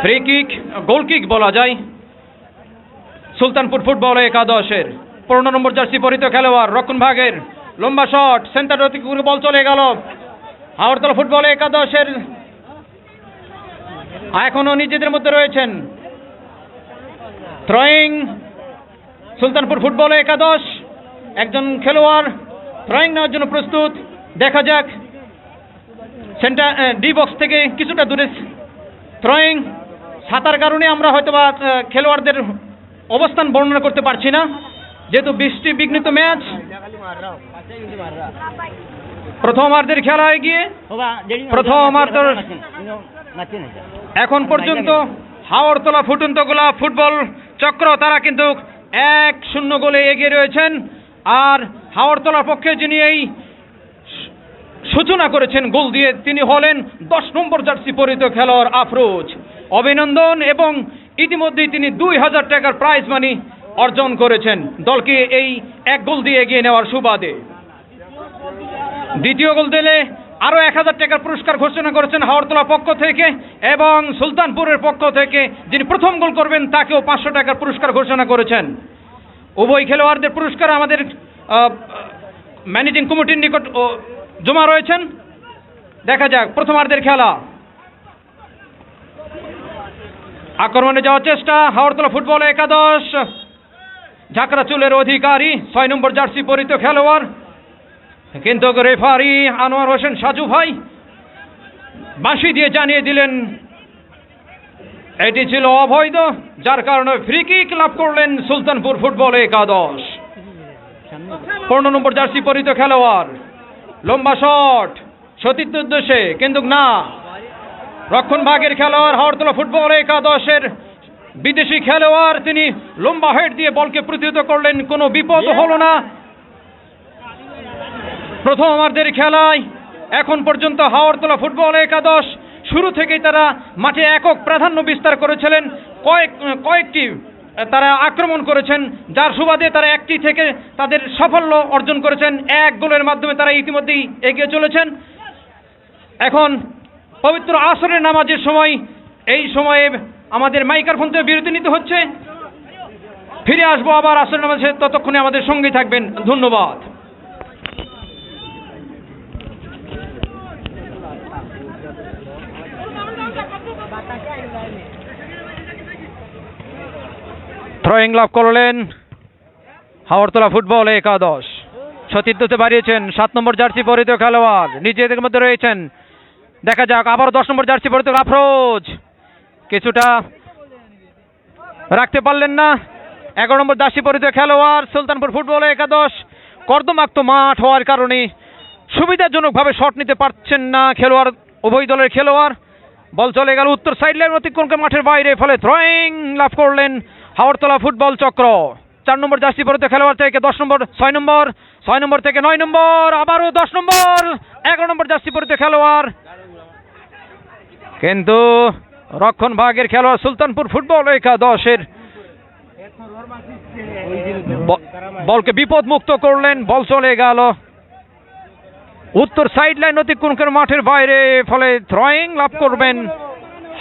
ফ্রি কিক, গোল কিক বলা যায় সুলতানপুর ফুটবল একাদশের। 15 নম্বর জার্সি পরিহিত খেলোয়াড় রক্ষণ ভাগের লম্বা শট, সেন্টার অতিক্রমে বল চলে গেল হাওড়তলা ফুটবল একাদশের। এখনো নিজেদের মধ্যে রয়েছেন। থ্রোয়িং সুলতানপুর ফুটবল একাদশ, একজন খেলোয়াড় থ্রোয়িং নেওয়ার জন্য প্রস্তুত। দেখা যাক সেন্টার ডি বক্স থেকে কিছুটা দূরে থ্রোয়িং। সাঁতার কারণে আমরা হয়তোবা খেলোয়াড়দের অবস্থান বর্ণনা করতে পারছি না, যেহেতু বৃষ্টি বিঘ্নিত ম্যাচ। প্রথমার্ধের খেলা এগিয়ে প্রথমার্ধের এখন পর্যন্ত হাওড়তলা ফুটন্ত গোলাপ ফুটবল চক্র তারা কিন্তু 1-0 গোলে এগিয়ে রয়েছেন। আর হাওড়তলার পক্ষে যিনি এই সূচনা করেছেন গোল দিয়ে, তিনি হলেন 10 নম্বর জার্সি পরিহিত খেলোয়াড় আফরোজ। অভিনন্দন, এবং ইতিমধ্যেই তিনি 2000 টাকার প্রাইজ মানি অর্জন করেছেন দলকে এই 1 গোল দিয়ে এগিয়ে নেওয়ার সুবাদে। দ্বিতীয় গোল দিলে আরো 1000 টাকার পুরস্কার ঘোষণা করেছেন হাওড়তলা পক্ষ থেকে, এবং সুলতানপুরের পক্ষ থেকে যিনি প্রথম গোল করবেন তাকেও 500 টাকার পুরস্কার ঘোষণা করেছেন। উভয় খেলোয়াড়দের পুরস্কার আমাদের ম্যানেজিং কমিটির নিকট জমা রয়েছেন। দেখা যাক প্রথমার্ধের খেলা। আক্রমণে যাওয়ার চেষ্টা হাওড়তলা ফুটবল একাদশ, ঝাঁকড়া চুলের অধিকারী 6 নম্বর জার্সি পরিহিত খেলোয়াড়, কিন্তু রেফারি আনোয়ার হোসেন সাজু ভাই বাঁশি দিয়ে জানিয়ে দিলেন এটি ছিল অবৈধ, যার কারণে ফ্রি কিক লাভ করলেন সুলতানপুর ফুটবল একাদশ। 15 নম্বর জার্সি পরিহিত খেলোয়াড়, লম্বা শট সতীর্থের উদ্দেশ্যে, কিন্তু না, রক্ষণ ভাগের খেলোয়াড় হাওড়তলা ফুটবল একাদশের বিদেশি খেলোয়াড়, তিনি লম্বা হেড দিয়ে বলকে প্রতিহত করলেন, কোনো বিপদ হলো না। প্রথমার্ধের খেলায় এখন পর্যন্ত হাওড়তলা ফুটবল একাদশ শুরু থেকেই তারা মাঠে একক প্রাধান্য বিস্তার করেছিলেন, কয়েকটি তারা আক্রমণ করেছেন, যার সুবাদে তারা একটি থেকে তাদের সাফল্য অর্জন করেছেন। 1 গোলের মাধ্যমে তারা ইতিমধ্যেই এগিয়ে চলেছেন। এখন পবিত্র আসরের নামাজের সময়, এই সময়ে আমাদের মাইক্রোফোন থেকে বিরতি নিতে হচ্ছে। ফিরে আসবো আবার আসরের নামাজে, ততক্ষণে আমাদের সঙ্গেই থাকবেন। ধন্যবাদ। থ্রোয়িং লাভ করলেন হাওড়তলা ফুটবল একাদশ, সতীর্থতে বাড়িয়েছেন 7 নম্বর জার্সি পরিহিত খেলোয়াড়, নিজেদের মধ্যে রয়েছেন। দেখা যাক আবার 10 নম্বর জার্সি পরিহিত আফরোজ কিছুটা রাখতে পারলেন না। 11 নম্বর জার্সি পরিহিত খেলোয়াড় সুলতানপুর ফুটবল একাদশ, কর্দমাক্ত মাঠ হওয়ার কারণে সুবিধাজনকভাবে শট নিতে পারছেন না খেলোয়াড়, উভয় দলের খেলোয়াড়। বল চলে গেল উত্তর সাইড লাইন অতিক্রম করে মাঠের বাইরে, ফলে থ্রোয়িং লাভ করলেন হাওড়তলা ফুটবল চক্র। 4 নম্বর জার্সি পরিহিত খেলোয়াড় থেকে 6 নম্বর থেকে 9 নম্বর, আবারও 10 নম্বর, 11 নম্বর জার্সি পরিহিত খেলোয়াড়, কিন্তু রক্ষণ ভাগের খেলোয়াড় সুলতানপুর ফুটবল একাদশের বলকে বিপদ মুক্ত করলেন, বল চলে গেল উত্তর সাইড লাইন অতিক্রম করে মাঠের বাইরে, ফলে থ্রোয়িং লাভ করবেন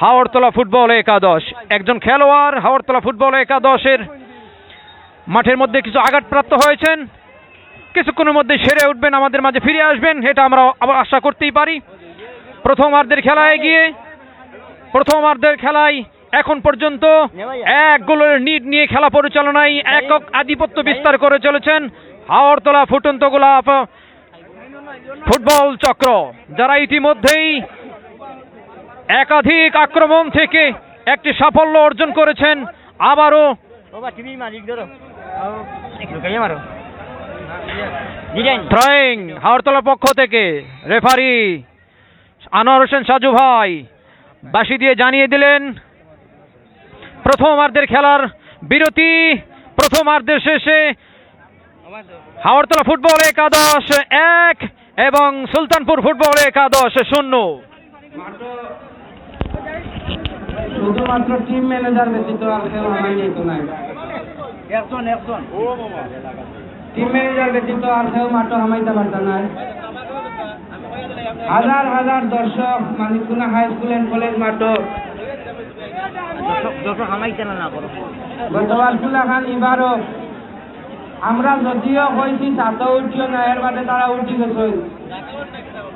হাওড়তলা ফুটবল একাদশ। একজন খেলোয়াড় হাওড়তলা ফুটবল একাদশের মাঠের মধ্যে কিছু আঘাতপ্রাপ্ত হয়েছেন, কিছুক্ষণের মধ্যে সেরে উঠবেন, আমাদের মাঝে ফিরে আসবেন, এটা আমরা আবার আশা করতেই পারি। প্রথমার্ধের খেলায় এখন পর্যন্ত 1 গোলের লিড নিয়ে খেলা পরিচালনায় একক আধিপত্য বিস্তার করে চলেছেন হাওড়তলা ফুটন্ত গোলাপ ফুটবল চক্র, যারা ইতিমধ্যেই একাধিক আক্রমণ থেকে একটি সাফল্য অর্জন করেছেন। আবারও থ্রোয়িং হাওড়তলা পক্ষ থেকে রেফারি আনোয়ার হোসেন সাজু ভাই বাঁশি দিয়ে জানিয়ে দিলেন প্রথমার্ধের খেলার বিরতি। প্রথমার্ধের শেষে হাওড়তলা ফুটবল একাদশ 1 এবং সুলতানপুর ফুটবল একাদশ 0। শুধুমাত্র টিম ম্যানেজার ব্যতীত আর কেউ হামাইনি তো নাই। টিম ম্যানেজার ব্যতীত আর কেউ মাঠে হামাইতে পারত না। হাজার হাজার দর্শক মানিকগুনা হাই স্কুল এন্ড কলেজ মাঠ গতবার ফুলাখান এবারও আমরা যদিও কইছি তাতে উঠিও না, এর বাদে তারা উঠি গেছে,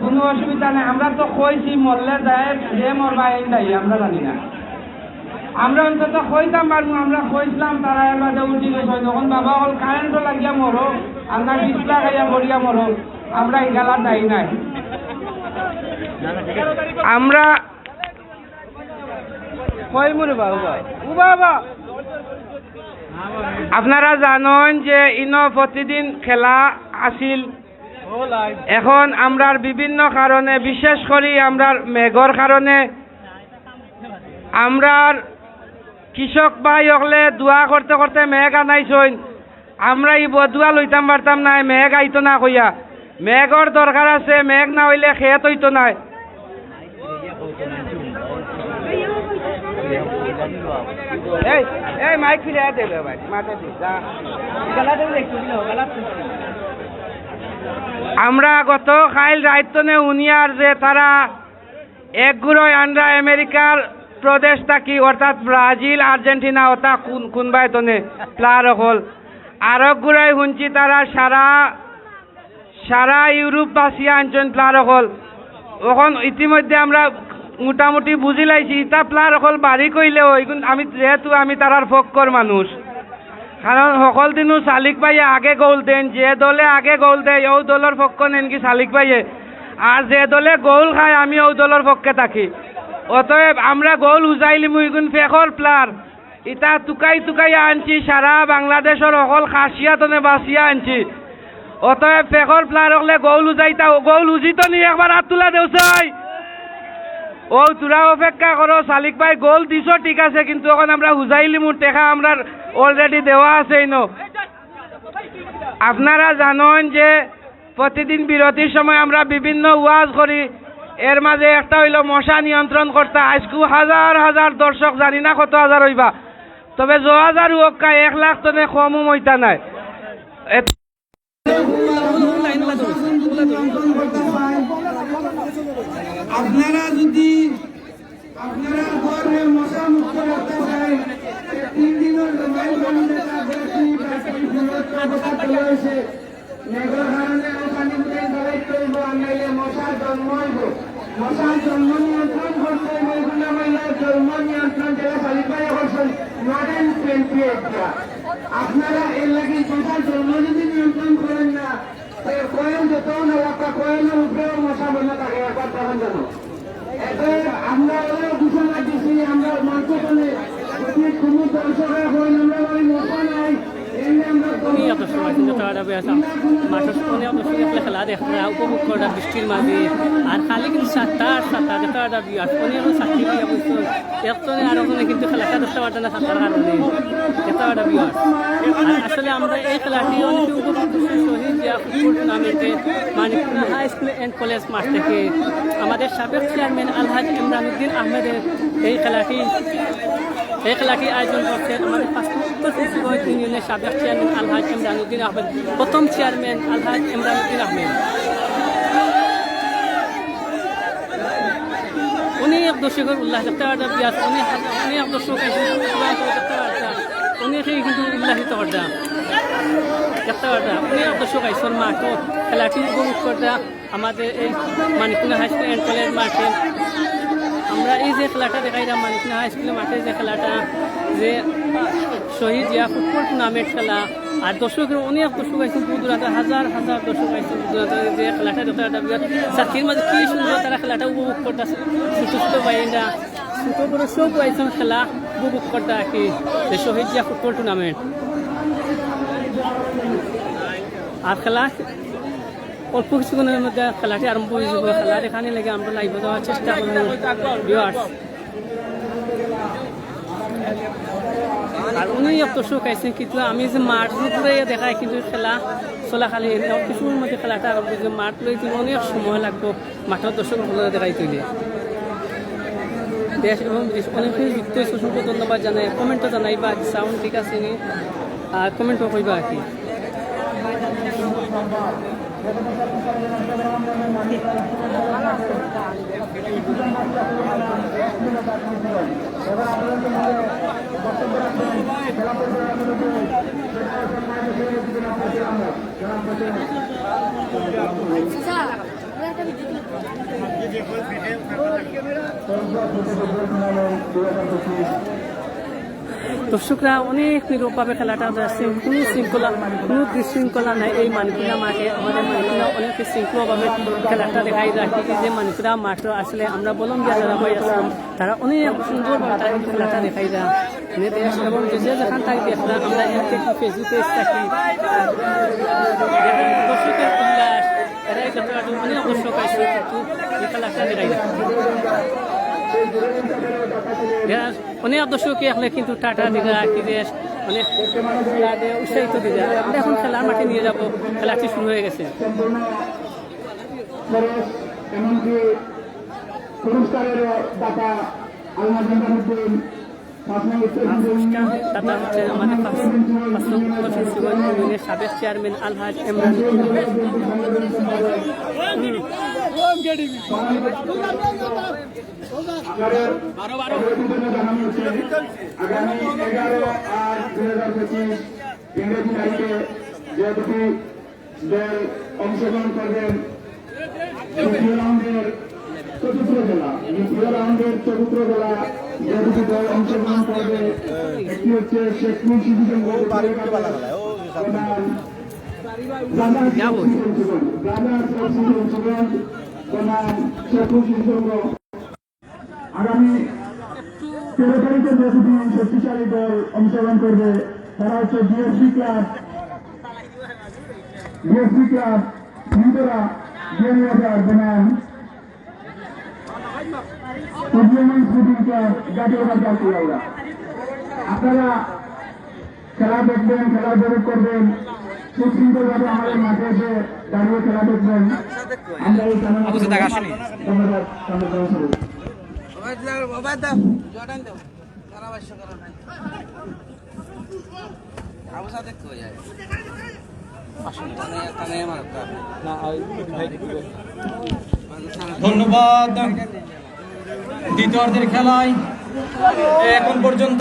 কোনো অসুবিধা নেই। আমরা তো কইছি মরলে যায় যে মরবা এই নাই, আমরা জানি না, আমরা অন্তত কইতাম পারবো, আমরা কইছিলাম, তারা এর বাদে উঠি গেছে। যখন বাবা হল কারেন্টও লাগিয়া মরো, আমরা বিছলা খাইয়া মরিয়া মরো, আমরা এই খেলা দায়ী নাই। আমরা আপনারা জানেন যে প্রতিদিন খেলা আসিল, এখন আমরার বিভিন্ন কারণে, বিশেষ করে আমরার মেঘর কারণে আমরার কৃষক ভাই হলে দোয়া করতে করতে মেঘ আনাইছইন, আমরা এই বদুয়া লইতাম পারতাম না, মেঘ আইতো না কইয়া। মেঘর দরকার আছে, মেঘ না হইলে খেত হইতো নাই। এই মাইক ফিরে দেবে ভাই, মাথা দিয়ে যা। আমরা গত খাইল রাইতনে উনিয়ার যে তারা একগুড়োয় আন্ডা আমেরিকার প্রদেশ থাকি অর্থাৎ ব্রাজিল আর্জেন্টিনা ওটা কোনবাই তনে প্লার হল আর গুড়াই শুনছি তারা সারা ইউরোপ বাসিয়া আনছেন প্লার হল। এখন ইতিমধ্যে আমরা মোটামুটি বুঝি লাইছি ইটা প্লার হল বাড়ি কইলেও আমি যেহেতু আমি তারার পক্ষর মানুষ, কারণ সকল দিনও শালিক ভাইয়ে আগে গোল দেন, যে দলে আগে গোল দেয় ও দলের পক্ষ নেন কি শালিক ভাইয়ে, আর যে দলে গোল খায় আমি ও দলের পক্ষে থাকি। অতএব আমরা গোল উজাইলি মুইগুন ফেকর প্লার ইটা টুকাই আনছি, সারা বাংলাদেশের সকল খাসিয়াতনে বাসিয়া আনছি। অতএব ফেকর প্লার হলে গোল উজাইতা, গোল উজিত নি একবার হাত তুলা দেওসাই। ও তোরা অপেক্ষা করো, শালিক ভাই গোল দিছ ঠিক আছে, কিন্তু এখন আমরা হুজাইলি মুর টেকা আমরা অলরেডি দেওয়া আছে ইনো। আপনারা জানেন যে প্রতিদিন বিরতির সময় আমরা বিভিন্ন ওয়াজ করি, এর মাঝে একটা হইল মশা নিয়ন্ত্রণ করতে। আজকু হাজার হাজার দর্শক, জানি না কত হাজার হইবা, তবে 1000 হোক 1 লাখ তনে কমও মইতা নাই। আপনারা যদি আপনারা ঘরে মশা মুক্ত রাখতে চান, 3 দিনের মেঘর কারণে পানি দাঁড়াই করবো, আনাইলে মশার জন্ম হইব। মশার জন্ম নিয়ন্ত্রণ করতে মেঘগুলা মহিলার জন্ম নিয়ন্ত্রণ জেলা শালিকায় করছেন মডার্ন টেম্পারেচার। আপনারা এর লাগে মশার জন্ম যদি নিয়ন্ত্রণ করেন না, কোয়েল যত এলাকা কোয়েলের উপরেও মশা বন্ধ থাকে একবার তখন জানো। আমরা ওদের ঘোষণা দিচ্ছি, আমরা মঞ্চ বলে যদি কোনো দর্শকের হইল আমরা বলি মশা নাই, খেলা দেখা উপভোগ করা বৃষ্টির মাঝে, আর খালি কিন্তু 7টা বিয়ার অনেক সাক্ষী বিয়া বলছো একজনে আর একজনে কিন্তু খেলাটা দেখতে পারত না সাঁতার কারণে, একটা বিয়ার। আর আসলে আমরা এই খেলাটি অনেকে উপভোগ করছি শহীদ জিয়া ফুটবল টুর্নামেন্টে Manikpur high school and college মাঠ থেকে। আমাদের সাবেক চেয়ারম্যান আলহাজ ইমরানুদ্দিন আহমেদের এই খেলাটি আয়োজন করছেন আমাদের উত্তর ফেসিগঞ্জ ইউনিয়নের সাবেক চেয়ারম্যান আলহাজ ইমরানুদ্দিন আহমেদ, প্রথম চেয়ারম্যান আলহাজ ইমরানুদ্দিন আহমেদ। অনেক দর্শকের উল্লাস দেখতে পারতাম, অনেক দর্শক অনেকেই কিন্তু উল্লাসিত করতাম দেখতে পারতাম, অনেক দর্শক আইসন মাঠ খেলাটি উপভোগ করতাম আমাদের এই Manikpur high school and college মাঠে। আমরা এই যে খেলাটা দেখাইলাম মানিকপুর হাই স্কুলের মাঠে, যে খেলাটা যে শহীদ জিয়া ফুটবল টুর্নামেন্ট খেলা, আর দর্শকের অনেক দর্শক আইসেন দূর দূরান্ত, হাজার হাজার দর্শক আইসেন দূর দূরান্ত, যে খেলাটা দেখা সাথীর মাঝে কি সুন্দর তারা খেলাটা উপভোগ করতেছে। ছোটো ছোটো বাইরা ছোটো বড় সব আইসেন খেলা উপভোগ করতে আর কি, যে শহীদ জিয়া ফুটবল টুর্নামেন্ট। আর খেলা অল্প কিছুক্ষণের মধ্যে খেলাটি আরম্ভ হয়ে যাব। খেলার এখানে লেগে আমরা লাইভ দেওয়ার চেষ্টা করব ভিউয়ার্স। আর উনি দর্শক আইসেন, কিন্তু আমি যে মাঠ ঘুরে দেখাই কিন্তু খেলা চলাকালী কিছুর মধ্যে খেলাটা আরম্ভ হয়েছে। মাঠ লই কিন্তু অনেক সময় লাগবে মাঠের দর্শক দেখাই তুলে। দেশ এবং অনেকেই যুক্ত হয়েছে, অসংখ্য ধন্যবাদ জানাই। কমেন্টও জানাইবা সাউন্ড ঠিক আছে নি, আর কমেন্টও করবা আর কি। দর্শকরা অনেক নিরবভাবে খেলাটা যাচ্ছে, কোনো শৃঙ্খলা কোনো বিশৃঙ্খলা নাই এই মানিকুড়া মাঠে। আমাদের মানিকুড়া অনেক শৃঙ্খলাভাবে খেলাটা দেখাই রাখি, যে মানিকুড়া মাঠ আসলে আমরা বললাম যে যারা ভাই আসলাম তারা অনেক সুন্দরভাবে খেলাটা দেখাই দেয় দেশ এবং যে যেখান থেকে দেখলাম আমরা ফেসবুকে থাকি দর্শকের উল্লাস এরাই অনেক দর্শক আসছে, কিন্তু এই খেলাটা দেখাই দেয় অনেক দর্শককে আসলে কিন্তু টাটা দিদা কি দেশ অনেক উৎসাহিত দিদা। আমরা এখন খেলার মাঠে নিয়ে যাব, খেলাটি শুরু হয়ে গেছে। খরচ এমনকি পুরস্কারের দাতা আলহাজ উদ্দিন দাতা হচ্ছেন আমাদের পাঁচ নম্বর ফেন্সিগঞ্জ ইউনিয়নের সাবেক চেয়ারম্যান আলহাজ ইমরান আগামী 11/8/2025 ইংরেজি তারিখে যে দুটি দল অংশগ্রহণ করবেন দ্বিতীয় রাউন্ডের চতুর্থ জেলা যে দুটি দল অংশগ্রহণ করবে একটি হচ্ছে শেখপুর শিশুসংঘ আগামী 13 তারিখে যে দুটি শক্তিশালী দল অংশগ্রহণ করবে তারা হচ্ছে বিএসপি ক্লাব হিন্দুরা বিয়ানীবাজার বনাম উদীয়মান স্পোর্টিং ক্লাব জাতীয় বাজার কুলাউড়া। আপনারা খেলা দেখবেন, খেলা উপভোগ করবেন, সুশৃঙ্খলভাবে আমাদের মাঠে এসে দাঁড়িয়ে খেলা দেখবেন। আমরা এই ধন্যবাদ। ধন্যবাদ। দ্বিতীয়ার্ধের খেলায় এখন পর্যন্ত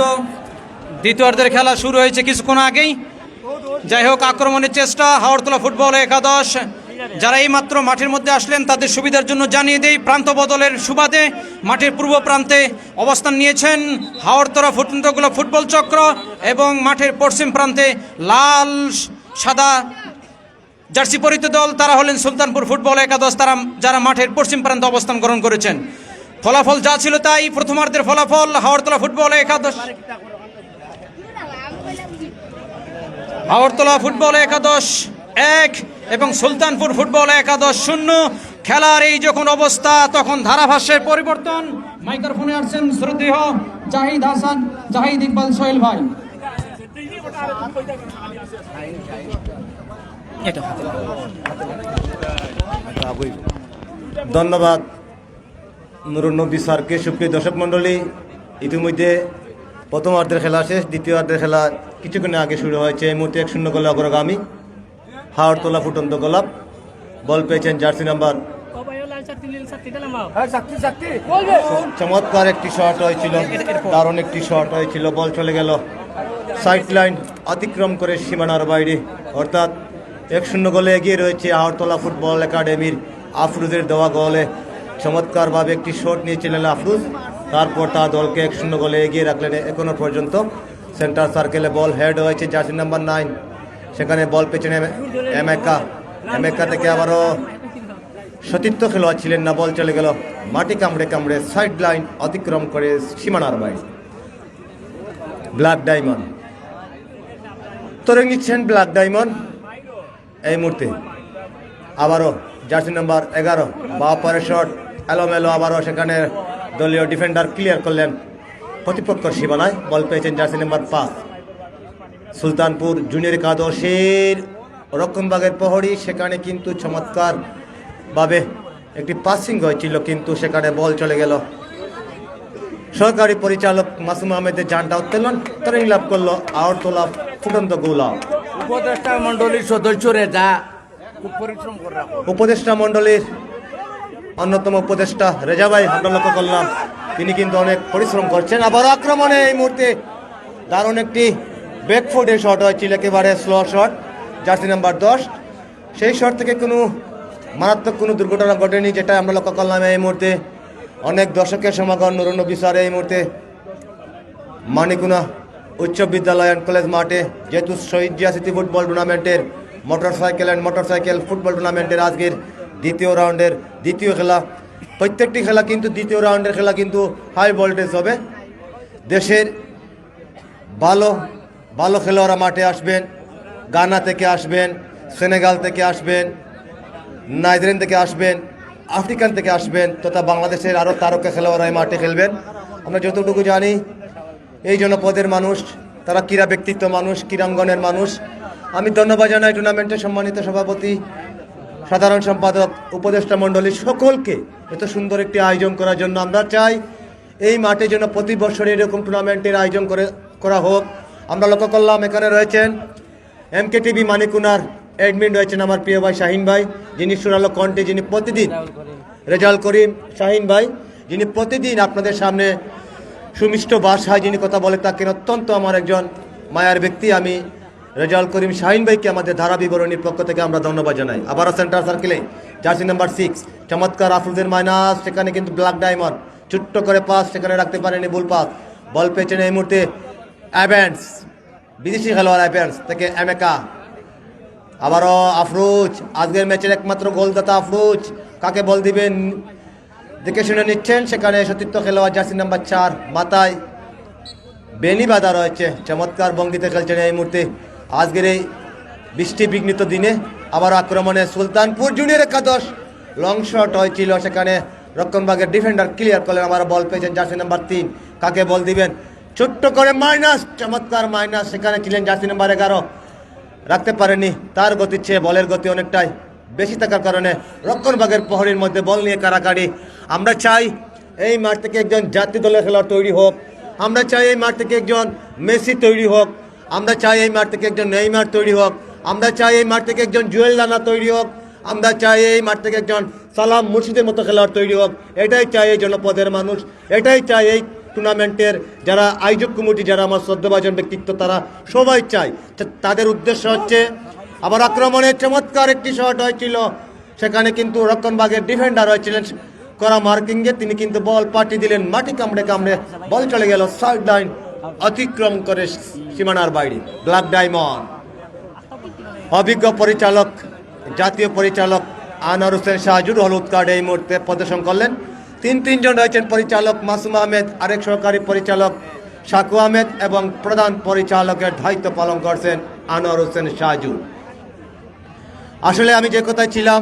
দ্বিতীয়ার্ধের খেলা শুরু হয়েছে কিছুক্ষণ আগেই। যাই হোক, আক্রমণের চেষ্টা হাওড়তলা ফুটবল একাদশ যারা এই মাত্র মাঠের মধ্যে আসলেন তাদের সুবিধার জন্য জানিয়ে দেই, প্রান্ত বদলের সুবাদে মাঠের পূর্ব প্রান্তে অবস্থান নিয়েছেন হাওড়তলা ফুটবল চক্র এবং মাঠের পশ্চিম প্রান্তে লাল সাদা জার্সি পরিহিত দল তারা হলেন সুলতানপুর ফুটবল একাদশ, তারা যারা মাঠের পশ্চিম প্রান্তে অবস্থান গ্রহণ করেছেন। ফলাফল যা ছিল তাই, প্রথমার্ধের ফলাফল হাওড়তলা ফুটবল একাদশ 1 এবং সুলতানপুর ফুটবল একাদশ 0। খেলার এই যখন অবস্থা তখন ধারাভাষ্যের পরিবর্তন। মাইক্রোফোনে আসছেন শ্রদ্ধেয় জাহিদ ইকবাল সোহেল ভাই। ধন্যবাদ নুরুন্নবী স্যারকে। সুপ্রিয় দর্শক মণ্ডলী, ইতিমধ্যে প্রথমার্ধের খেলা শেষ, দ্বিতীয়ার্ধের খেলা কিছুক্ষণ আগে শুরু হয়েছে। এই মুহূর্তে 1-0 গোলে অগ্রগামী হাওড়তলা ফুটন্ত গোলাপ। বল পেয়েছেন জার্সি নাম্বার, চমৎকার একটি শট হয়েছিল, দারুণ একটি শট হয়েছিল। বল চলে গেল সাইড লাইন অতিক্রম করে সীমানার বাইরে, অর্থাৎ 1-0 গোলে এগিয়ে রয়েছে হাওড়তলা ফুটবল একাডেমির আফরুজের দেওয়া গোলে। চমৎকারভাবে একটি শট নিয়েছিলেন আফরুজ, তারপর তার দলকে 1-0 গোলে এগিয়ে রাখলেন। এখনো পর্যন্ত সেন্টার সার্কেলে বল হেড হয়েছে জার্সি নাম্বার 9, সেখানে বল পেছনে এমেকা থেকে আবারও সতীর্থ খেলোয়াড় ছিলেন না, বল চলে গেল মাটি কামড়ে সাইড লাইন অতিক্রম করে সীমানার বাইরে। ব্ল্যাক ডায়মন্ড তরে নিচ্ছেন ব্ল্যাক ডায়মন্ড। এই মুহূর্তে আবারও জার্সি নাম্বার 11 বা পরের শট এলোমেলো, আবারও সেখানে দলীয় ডিফেন্ডার ক্লিয়ার করলেন প্রতিপক্ষের সীমানায়। বল পেয়েছেন জার্সি নাম্বার 5 সুলতানপুর জুনিয়র একাদশের রক্ষণভাগের প্রহরী। সেখানে কিন্তু চমৎকারভাবে একটি পাসিং হয়েছিল, কিন্তু সেখানে বল চলে গেল। সহকারী পরিচালক মাসুম আহমেদের জানটা উত্তোলন ট্রেনিং লাভ করলো হাওড়তলা ফুটন্ত গোলাপ। উপদেষ্টা মন্ডলীর সদস্যরে যা খুব পরিশ্রম করে উপদেষ্টা মন্ডলীর অন্যতম উপদেষ্টা রেজা ভাই আমরা লক্ষ্য করলাম, তিনি কিন্তু অনেক পরিশ্রম করছেন। আবার আক্রমণে এই মুহূর্তে দারুণ একটি ব্যাকফুটের শট হয়েছিল, একেবারে স্লো শট জার্সি নাম্বার 10। সেই শট থেকে কোনো মারাত্মক কোনো দুর্ঘটনা ঘটেনি, যেটা আমরা লক্ষ্য করলাম। এই মুহূর্তে অনেক দর্শকের সমাগম নুরুন্নবী স্যার এই মুহূর্তে মানিকুনা উচ্চ বিদ্যালয় অ্যান্ড কলেজ মাঠে, যেহেতু শহীদ জিয়া স্মৃতি ফুটবল টুর্নামেন্টের মোটরসাইকেল ফুটবল টুর্নামেন্টের আজকের দ্বিতীয় রাউন্ডের দ্বিতীয় খেলা। প্রত্যেকটি খেলা কিন্তু দ্বিতীয় রাউন্ডের খেলা কিন্তু হাই ভোল্টেজ হবে। দেশের ভালো ভালো খেলোয়াড়রা মাঠে আসবেন, গানা থেকে আসবেন, সেনেগাল থেকে আসবেন, নাইজেরিয়ান থেকে আসবেন, আফ্রিকান থেকে আসবেন, তথা বাংলাদেশের আরও তারকা খেলোয়াড়রা এই মাঠে খেলবেন। আমরা যতটুকু জানি এই জনপদের মানুষ, তারা ক্রীড়া ব্যক্তিত্ব মানুষ, ক্রীড়াঙ্গনের মানুষ। আমি ধন্যবাদ জানাই টুর্নামেন্টের সম্মানিত সভাপতি সাধারণ সম্পাদক, উপদেষ্টা মণ্ডলী সকলকে এত সুন্দর একটি আয়োজন করার জন্য আমরা চাই এই মাঠে যেন প্রতি বছর এরকম টুর্নামেন্টের আয়োজন করা হোক। আমরা লক্ষ্য করলাম এখানে রয়েছেন MKTV মানিকুনার অ্যাডমিন রয়েছেন আমার প্রিয় ভাই শাহিন ভাই, যিনি সুরালো কণ্ঠে, যিনি প্রতিদিন রেজাউল করিম শাহিন ভাই, যিনি প্রতিদিন আপনাদের সামনে সুমিষ্ট ভাষায় যিনি কথা বলে থাকেন, অত্যন্ত আমার একজন মায়ার ব্যক্তি। আমি রেজাউল করিম শাহিন ভাইকে আমাদের ধারা বিবরণীর পক্ষ থেকে আমরা ধন্যবাদ জানাই। আবারও সেন্টার সার্কেলে জার্সি নাম্বার 6 চমৎকার আফরুজের মাইনাস, সেখানে কিন্তু ব্ল্যাক ডায়মন্ড ছোট্ট করে পাস সেখানে রাখতে পারেনি, ভুল পাস। বল পেয়েছেন এই মুহূর্তে অ্যাভেন্স, বিদেশি খেলোয়াড় অ্যাভেন্স থেকে এমেকা। আবারও আফরোজ, আজকের ম্যাচের একমাত্র গোলদাতা আফরোজ, কাকে বল দিবেন দেখে শুনে নিচ্ছেন। সেখানে সতীর্থ খেলোয়াড় জার্সি নাম্বার 4 মাথায় বেনি বাঁধা রয়েছে, চমৎকার ভঙ্গিতে খেলছেন এই মুহূর্তে আজকের এই বৃষ্টি বিঘ্নিত দিনে। আবার আক্রমণে সুলতানপুর জুনিয়র একাদশ, লং শট হয়েছিল, সেখানে রক্ষণভাগের ডিফেন্ডার ক্লিয়ার করলেন। আবার বল পেয়েছেন জার্সি নাম্বার 3, কাকে বল দিবেন, ছোট্ট করে মাইনাস, চমৎকার মাইনাস, সেখানে ছিলেন জার্সি নাম্বার 11, রাখতে পারেনি। তার গতির চেয়ে বলের গতি অনেকটাই বেশি থাকার কারণে রক্ষণভাগের প্রহরীর মধ্যে বল নিয়ে কারাকারি। আমরা চাই এই মাঠ থেকে একজন জাতীয় দলের খেলোয়াড় তৈরি হোক, আমরা চাই এই মাঠ থেকে একজন মেসি তৈরি হোক, আমরা চাই এই মাঠ থেকে একজন নেইমার তৈরি হোক, আমরা চাই এই মাঠ থেকে একজন জুয়েল রানা তৈরি হোক, আমরা চাই এই মাঠ থেকে একজন সালাম মুর্শিদের মতো খেলোয়াড় তৈরি হোক। এটাই চাই এই জনপদের মানুষ, এটাই চাই এই টুর্নামেন্টের যারা আয়োজক কমিটি, যারা আমার শ্রদ্ধাভাজন ব্যক্তিত্ব, তারা সবাই চায়। তাদের উদ্দেশ্য হচ্ছে, আবার আক্রমণে চমৎকার একটি শট হয়েছিল, সেখানে কিন্তু রক্ষণভাগের ডিফেন্ডার হয়েছিলেন করা মার্কিংয়ে, তিনি কিন্তু বল পাঠিয়ে দিলেন, মাটি কামড়ে কামড়ে বল চলে গেল সাইড লাইন অতিক্রম করে সীমানার বাইরে। ব্ল্যাক ডায়মন্ড, অভিজ্ঞ পরিচালক, জাতীয় পরিচালক আনোয়ার হোসেন শাহজুর হলুদ কার্ড এই মুহূর্তে প্রদর্শন করলেন। তিনজন রয়েছেন পরিচালক মাসুম আহমেদ, আরেক সহকারী পরিচালক শাকু আহমেদ এবং প্রধান পরিচালকের দায়িত্ব পালন করছেন আনোয়ার হোসেন শাহজুর। আসলে আমি যে কথায় ছিলাম,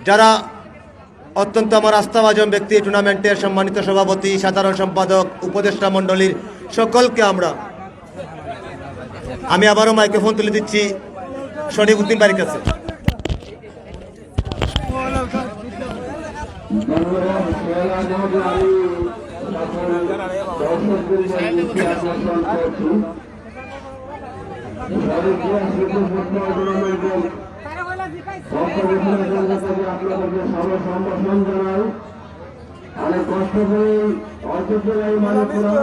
যারা অত্যন্ত আমার আস্থাভাজন ব্যক্তি, টুর্নামেন্টের সম্মানিত সভাপতি, সাধারণ সম্পাদক, উপদেষ্টা মণ্ডলীর সকলকে আমি আবারও মাইক্রোফোন তুলে দিচ্ছি শরীফ উদ্দিন বাড়ির কাছে। অনেক কষ্ট করে ঐতিহ্যবাহী মানুষ আপনারা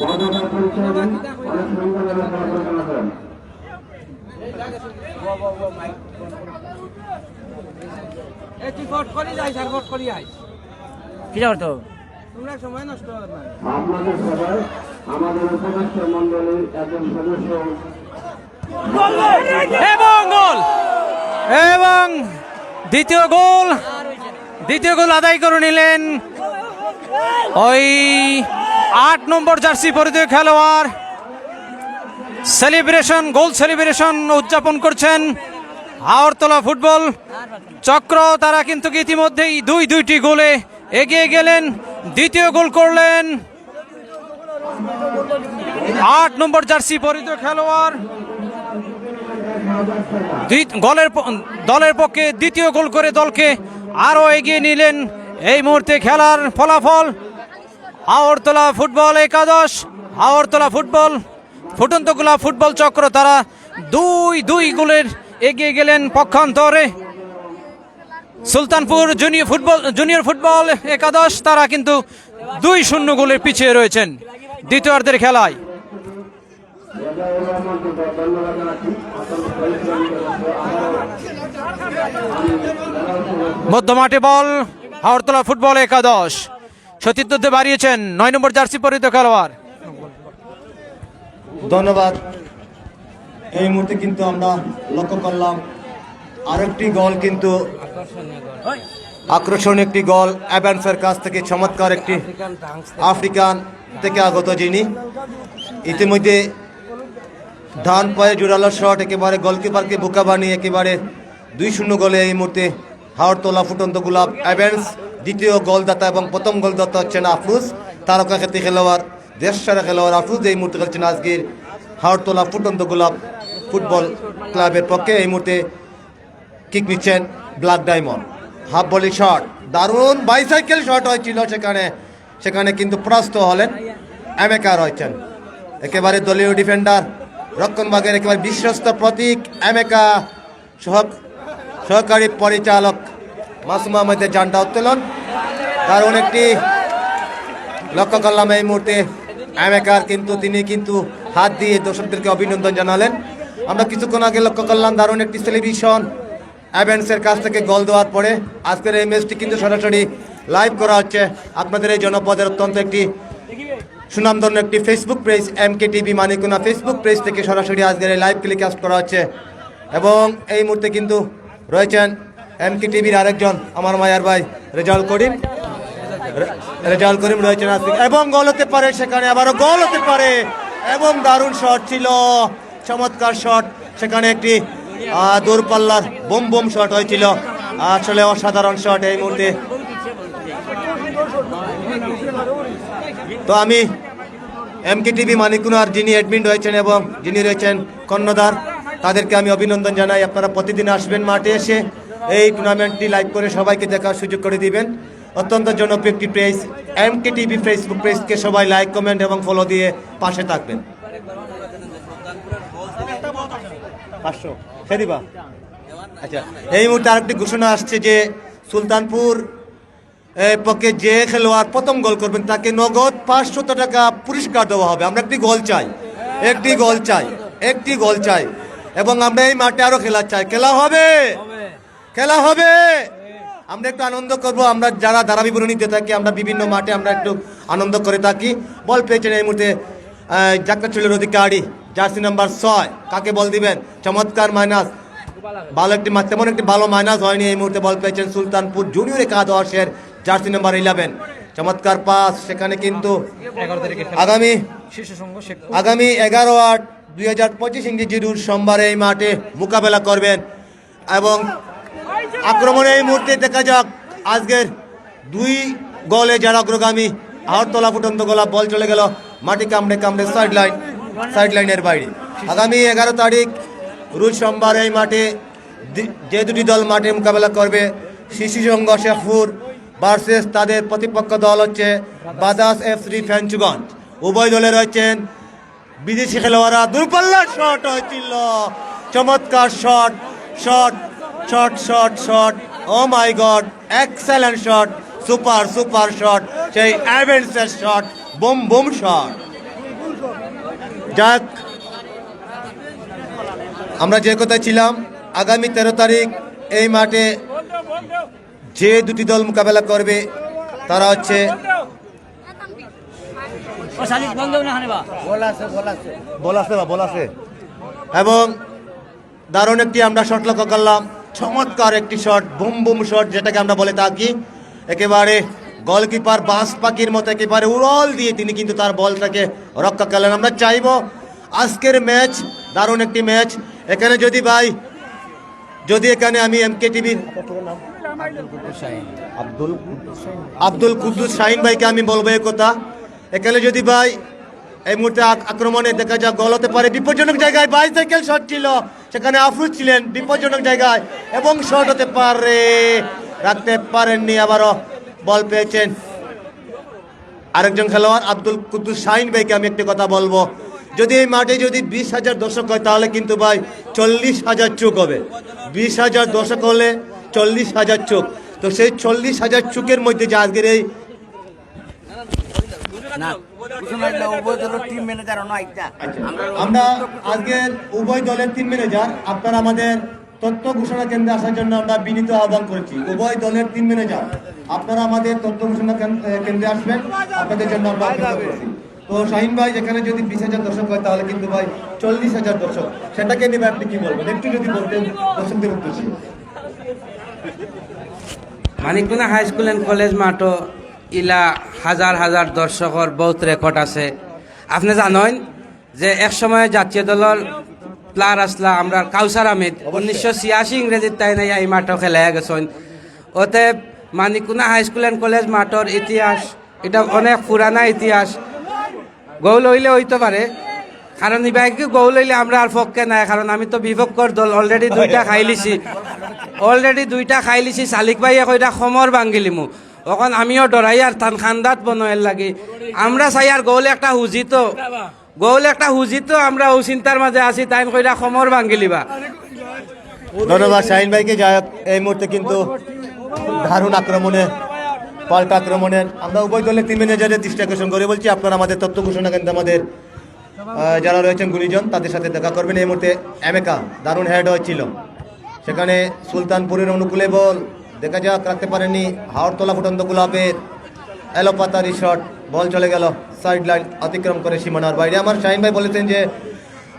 অনেক বড় পরিচয় দেন, অনেক সুন্দর পরিচালনা করেন। আপনাদের সবাই আমাদের উপদেষ্টা মন্ডলীর একজন সদস্য এবং দ্বিতীয় গোল আদায় করে নিলেন ওই 8 নম্বর জার্সি পরিহিত খেলোয়াড়। গোল সেলিব্রেশন উদযাপন করছেন হাওরতলা ফুটবল চক্র। তারা কিন্তু ইতিমধ্যেই দুইটি গোলে এগিয়ে গেলেন। দ্বিতীয় গোল করলেন 8 নম্বর জার্সি পরিহিত খেলোয়াড়। দলের পক্ষে দ্বিতীয় গোল করে দলকে আরও এগিয়ে নিলেন। এই মুহূর্তে খেলার ফলাফল হাওরতলা ফুটবল একাদশ, হাওরতলা ফুটবল ফুটন্ত গোলাপ ফুটবল চক্র, তারা 2 গোলের এগিয়ে গেলেন পক্ষান্তরে সুলতানপুর জুনিয়র ফুটবল একাদশ। তারা কিন্তু 2-0 গোলের পিছিয়ে রয়েছেন দ্বিতীয়ার্ধের খেলায়। মধ্যমাঠে বল হাওরতলা ফুটবল একাদশ, সতীর্থ বাড়িয়েছেন 9 নম্বর জার্সি পরিহিত খেলোয়াড়। ধন্যবাদ। এই মুহূর্তে কিন্তু আমরা লক্ষ্য করলাম আরেকটি গোল, কিন্তু আকর্ষণীয় একটি গোল অ্যাভান্সের কাছ থেকে, চমৎকার একটি আফ্রিকান থেকে আগত, যিনি ইতিমধ্যে ডান পায়ে জোরালো শট, একেবারে গোলকিপারকে বোকা বানিয়ে একেবারে 2-0 গোলে এই মুহূর্তে হাওরতলা ফুটন্ত গোলাপ অ্যাভান্স। দ্বিতীয় গোলদাতা এবং প্রথম গোলদাতা হচ্ছেন আফরুজ, তারকা খ্যাতি খেলোয়াড়, দেশ সেরা খেলোয়াড় আফরোজ এই মুহূর্তে খেলছেন আজকের হাওড়তলা ফুটন্ত গোলাপ ফুটবল ক্লাবের পক্ষে। এই মুহূর্তে কিক নিচ্ছেন black diamond. Half volley shot, দারুণ বাইসাইকেল শট হয়েছিল সেখানে কিন্তু পরাস্ত হলেন এমেকা রয়েছেন। একেবারে দলীয় ডিফেন্ডার রক্ষণভাগের একেবারে বিশ্বস্ত প্রতীক এমেকা সহকারী পরিচালক মাসুম আহমেদের জানটা উত্তোলন। দারুণ একটি লক্ষ্য করলাম এই মুহূর্তে এমেকার, কিন্তু তিনি কিন্তু হাত দিয়ে দর্শকদেরকে অভিনন্দন জানালেন। আমরা কিছুক্ষণ আগে লক্ষ্য করলাম দারুণ একটি সেলিব্রেশন অ্যাভেন্সের কাছ থেকে গোল দেওয়ার পরে। আজকের এই ম্যাচটি কিন্তু সরাসরি লাইভ করা হচ্ছে আপনাদের এই জনপদের অত্যন্ত একটি সুনামধন্য একটি Facebook page MKTV Manikuna Facebook page থেকে সরাসরি আজকের এই লাইভ টেলিকাস্ট করা হচ্ছে। এবং এই মুহূর্তে কিন্তু রয়েছেন MKTVর আরেকজন আমার মায়ার ভাই রেজাউল করিম রয়েছেন আজকে, এবং গোল হতে পারে, সেখানে আবারও গোল হতে পারে। এবং দারুণ শট ছিল, চমৎকার শট, সেখানে একটি দূরপাল্লার বোম শট হয়েছিল, আসলে অসাধারণ শট এই মুহূর্তে। তো আমি MKTV মানিকুনার যিনি অ্যাডমিন রয়েছেন এবং যিনি রয়েছেন কর্ণধার, তাদেরকে আমি অভিনন্দন জানাই। আপনারা প্রতিদিন আসবেন মাঠে, এসে এই টুর্নামেন্টটি লাইভ করে সবাইকে দেখার সুযোগ করে দিবেন। অত্যন্ত জনপ্রিয় একটি পেজ MKTV ফেসবুক পেজকে সবাই লাইক, কমেন্ট এবং ফলো দিয়ে পাশে থাকবেন। 500 দিবা। আচ্ছা, এই মুহূর্তে আরেকটি ঘোষণা আসছে যে সুলতানপুর পক্ষে যে খেলোয়াড় প্রথম গোল করবেন তাকে নগদ 500 টাকা পুরস্কার দেওয়া হবে। আমরা একটি গোল চাই এবং আমরা এই মাঠে আরো খেলা চাই। খেলা হবে। আমরা একটু আনন্দ করব। আমরা যারা ধারা বিবরণী দিতে থাকি, আমরা বিভিন্ন মাঠে আমরা একটু আনন্দ করে থাকি। বল পেয়েছেন এই মুহূর্তে যাত্রাচুলের অধিকারী, জার্সি নাম্বার 6। কাকে বল দিবেন? চমৎকার মাইনাস, ভালো একটি তেমন একটি ভালো মাইনাস হয়নি। এই মুহূর্তে বল পেয়েছেন সুলতানপুর জুনিয়র একাদশের জার্সি নাম্বার 11। চমৎকার পাস, সেখানে কিন্তু আগামী 11/8/2025 ইংরেজি রুল সোমবার এই মাঠে মোকাবেলা করবেন। এবং আক্রমণে এই মুহূর্তে দেখা যাক আজকের 2 গোলে যারা অগ্রগামী হাওড়তলা ফুটন্ত গোলাপ। বল চলে গেল মাটি কামড়ে সাইড লাইনের বাইরে। আগামী 11 তারিখ রোজ সোমবার এই মাঠে যে দুটি দল মাঠে মোকাবেলা করবে, শিশু সংঘ শেখপুর ভার্সেস তাদের প্রতিপক্ষ দল হচ্ছে বাদাস FC ফেঞ্চুগঞ্জ। উভয় দলে রয়েছেন বিদেশি খেলোয়াড়রা। দূরপাল্লার শট হয়েছিল, চমৎকার shot, oh my god, excellent shot, super shot, সেই অ্যাভেন্সের শট, বুম শট। যাক, আমরা যে কথায় ছিলাম, আগামী 13 তারিখ এই মাঠে যে দুটি দল মোকাবেলা করবে তারা হচ্ছে বল আছে এবং দারুণ একটি আমরা শট লক্ষ্য করলাম। চমৎকার একটি শট, বুম শট যেটাকে আমরা বলে থাকি। একেবারে গোলকিপার বাস পাখির মতো একেবারে উড়াল দিয়ে তিনি কিন্তু তার বলটাকে রক্ষা করলেন। আমরা চাইব আজকের ম্যাচ দারুণ একটি ম্যাচ। এখানে যদি এখানে আমি MKTVর আব্দুল কুদ্দুস শাহিন ভাইকে আমি বলবো এই কথা, এখানে যদি ভাই এই মুহূর্তে আক্রমণে দেখা যাক গোল হতে পারে। বিপজ্জনক জায়গায় বাইসাইকেল শট ছিল, সেখানে আফরোজ ছিলেন বিপজ্জনক জায়গায় এবং শট হতে পারে, রাখতে পারেননি। আবারও বল পেয়েছেন আরেকজন খেলোয়াড় আব্দুল কুদ্দুস শাহিন ভাইকে আমি একটি কথা বলবো, যদি এই মাঠে যদি 20,000 দর্শক হয় তাহলে কিন্তু ভাই 40,000 চোখ হবে। 20,000 দর্শক হলে 40,000 চোখ। তো সেই 40,000 চোখের মধ্যে যে আজকের এই আমরা আজকের উভয় দলের টিম ম্যানেজার আপনারা আমাদের তথ্য ঘোষণা কেন্দ্রে আসার জন্য আমরা বিনীত আহ্বান করেছি। উভয় দলের টিম ম্যানেজার আপনারা আমাদের তথ্য ঘোষণা কেন্দ্রে আসবেন, আপনাদের জন্য আমরা অপেক্ষা করছি। তো শাহিন ভাই, যেখানে যদি 20,000 দর্শক হয় তাহলে কিন্তু ভাই 40,000 দর্শক, সেটাকে নিয়ে আপনি কি বলবেন? একটু যদি বলতেন দর্শকদের উদ্দেশ্যে। মানিকগুনা হাই স্কুল এন্ড কলেজ মাঠও ইলা হাজার দর্শকর বহুত রেকর্ড আছে। আপনি জানেন যে এক সময় জাতীয় দলের প্লেয়ার আসলা আমরা কাউসার আহমেদ 1986 ইংরেজির তাই নাই এই মাঠও খেলা গেছেন। ওতে মানিকগুনা হাই স্কুল এন্ড কলেজ মাঠর ইতিহাস এটা অনেক পুরানা ইতিহাস। গোল হইলে হইতে পারে, কারণ ইবাইকে গোল হইলে আমরা আর পক্ষে নাই, কারণ আমি তো বিপক্ষর দল অলরেডি দুইটা খাই লিছি। শালিক ভাইয়া কইটা খমর ভাঙ্গিলিমু, এখন আমিও ডরাই আর তান খান্দাত বনয়ের লাগি। আমরা চাই আর গোল একটা হুজিত আমরা ও চিন্তার মাঝে আছি, তাই কইটা খমর ভাঙ্গিলিবা। ধন্যবাদ শাহিন ভাইকে। যাই হোক, এই মুহূর্তে কিন্তু দারুণ আক্রমণে, পাল্টা আক্রমণের আমরা উভয় দলের টিম ম্যানেজারের দৃষ্টি আকর্ষণ করে বলছি, আপনারা আমাদের তথ্য ঘোষণা কেন্দ্রে আমাদের যারা রয়েছেন গুণীজন তাদের সাথে দেখা করবেন। এই মুহূর্তে এমেকা দারুণ হেড হয়েছিল, সেখানে সুলতানপুরের অনুকূলে বল দেখা যাক, রাখতে পারেনি হাওড়তলা ফুটন্ত গোলাপের এলোপাতারি শট, বল চলে গেল সাইড লাইন অতিক্রম করে সীমানার বাইরে। আমার শাহিন ভাই বলেছেন যে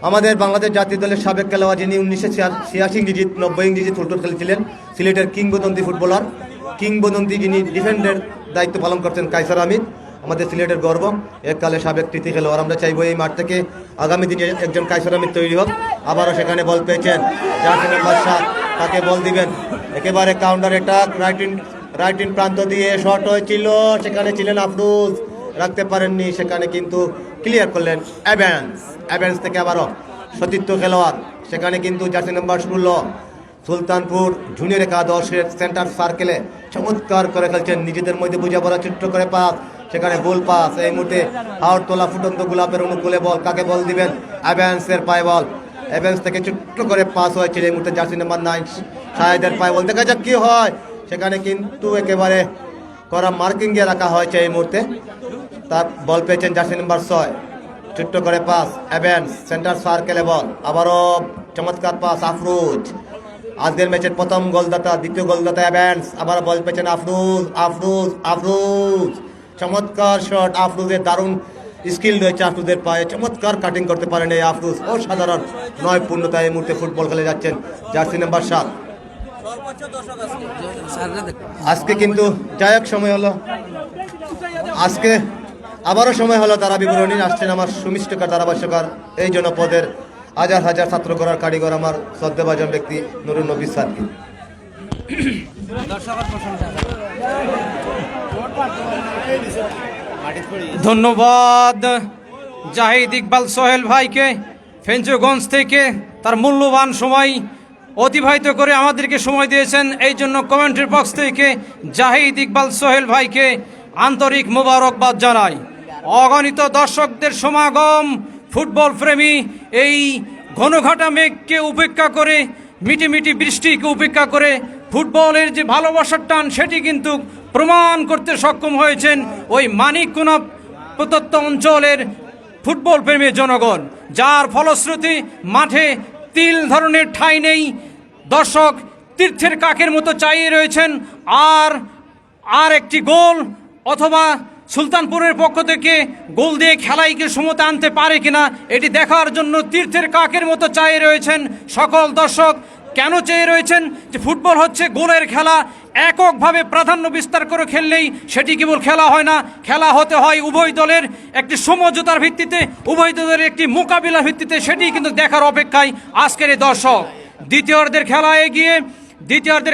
আমাদের বাংলাদেশ জাতীয় দলের সাবেক খেলোয়াড়, যিনি 1986 ইংরেজি 90 ইংরেজি ফুটবল খেলেছিলেন, সিলেটের কিংবদন্তি ফুটবলার, কিংবদন্তি যিনি ডিফেন্ডের দায়িত্ব পালন করছেন, কায়সার আহমেদ, আমাদের সিলেটের গর্ব, এককালে সাবেক কৃতি খেলোয়াড়। আমরা চাইবো এই মাঠ থেকে আগামী দিনে একজন কায়সার আহমেদ তৈরি হোক। আবারও সেখানে বল পেয়েছেন জাহাঙ্গীর বাদশা, তাকে বল দিবেন, একেবারে কাউন্টার অ্যাটাক, রাইট ইন প্রান্ত দিয়ে শট হয়েছিল, সেখানে ছিলেন আফরোজ, রাখতে পারেননি, সেখানে কিন্তু ক্লিয়ার করলেন অ্যাভেন্স থেকে আবারও সতীর্থ খেলোয়াড়, সেখানে কিন্তু জার্সি নাম্বার 16 সুলতানপুর জুনিয়র একাদশের সেন্টার সার্কেলে চমৎকার করে খেলছেন, নিজেদের মধ্যে বোঝাপড়া, ছোট্ট করে পাস, সেখানে গোল পাস। এই মুহূর্তে হাওড়তলা ফুটন্ত গোলাপের অনুকূলে বল, কাকে বল দিবেন? অ্যাভেন্সের পায়ে বল, অ্যাভেন্স থেকে ছোট্ট করে পাস হয়েছিল, এই মুহূর্তে জার্সি নাম্বার 9 শাহেদের পায়ে বল, দেখা যাক কি হয়। সেখানে কিন্তু একেবারে করা মার্কিং দিয়ে রাখা হয়েছে। এই মুহূর্তে তার বল পেয়েছেন জার্সি নাম্বার 6, ছোট্ট করে পাস, অ্যাভেন্স সেন্টার সার্কেলে বল, আবারও চমৎকার পাস আফরোজ, আজকের ম্যাচের প্রথম গোলদাতা, দ্বিতীয় গোলদাতা অ্যাভেন্স, আবার বল পেয়েছেন আফরোজ, চমৎকার শট, আফরোজের দারুণ স্কিল রয়েছে, আফরোজের পায়ে চমৎকার কাটিং করতে পারেন এই আফরোজ, অসাধারণ নয় পূর্ণতা এই মুহূর্তে ফুটবল খেলে যাচ্ছেন জার্সি নাম্বার 7। আজকে কিন্তু যায়ক সময় হলো, আজকে আবারও সময় হলো তারা বিবরণী আসছেন আমার সুমিষ্টকার ধারাভাষ্যকার, এই জনপদের হাজার হাজার ছাত্র করার কারিগর, আমার শ্রদ্ধেভাজন ব্যক্তি নুরুন নবী সাদকি। ধন্যবাদ জাহিদ ইকবাল সোহেল ভাইকে, ফেঞ্চুগঞ্জ থেকে তার মূল্যবান সময় অতিবাহিত করে আমাদেরকে সময় দিয়েছেন, এই জন্য কমেন্ট্রি বক্স থেকে জাহিদ ইকবাল সোহেল ভাইকে আন্তরিক মোবারকবাদ জানাই। অগণিত দর্শকদের সমাগম, ফুটবল প্রেমী এই ঘনঘটা মেঘকে উপেক্ষা করে, মিটি মিটি বৃষ্টিকে উপেক্ষা করে ফুটবলের যে ভালোবাসার টান সেটি কিন্তু প্রমাণ করতে সক্ষম হয়েছেন ওই মানিককুনা প্রত্যন্ত অঞ্চলের ফুটবল প্রেমী জনগণ, যার ফলশ্রুতি মাঠে তিল ধরনের ঠাঁই নেই, দর্শক তীর্থের কাকের মতো চাইয়ে রয়েছেন, আর একটি গোল অথবা সুলতানপুরের পক্ষ থেকে গোল দিয়ে খেলাইকে সমতা আনতে পারে কিনা এটি দেখার জন্য তীর্থের কাকের মতো চাইয়ে রয়েছেন সকল দর্শক। কেন চেয়ে রয়েছেন? যে ফুটবল হচ্ছে গোলের খেলা, এককভাবে প্রাধান্য বিস্তার করে খেললেই সেটি কেবল খেলা হয় না, খেলা হতে হয় উভয় দলের একটি সমঝোতার ভিত্তিতে, উভয় দলের একটি মোকাবিলার ভিত্তিতে, সেটি কিন্তু দেখার অপেক্ষায় আজকের এই দর্শক। দ্বিতীয়ার্ধের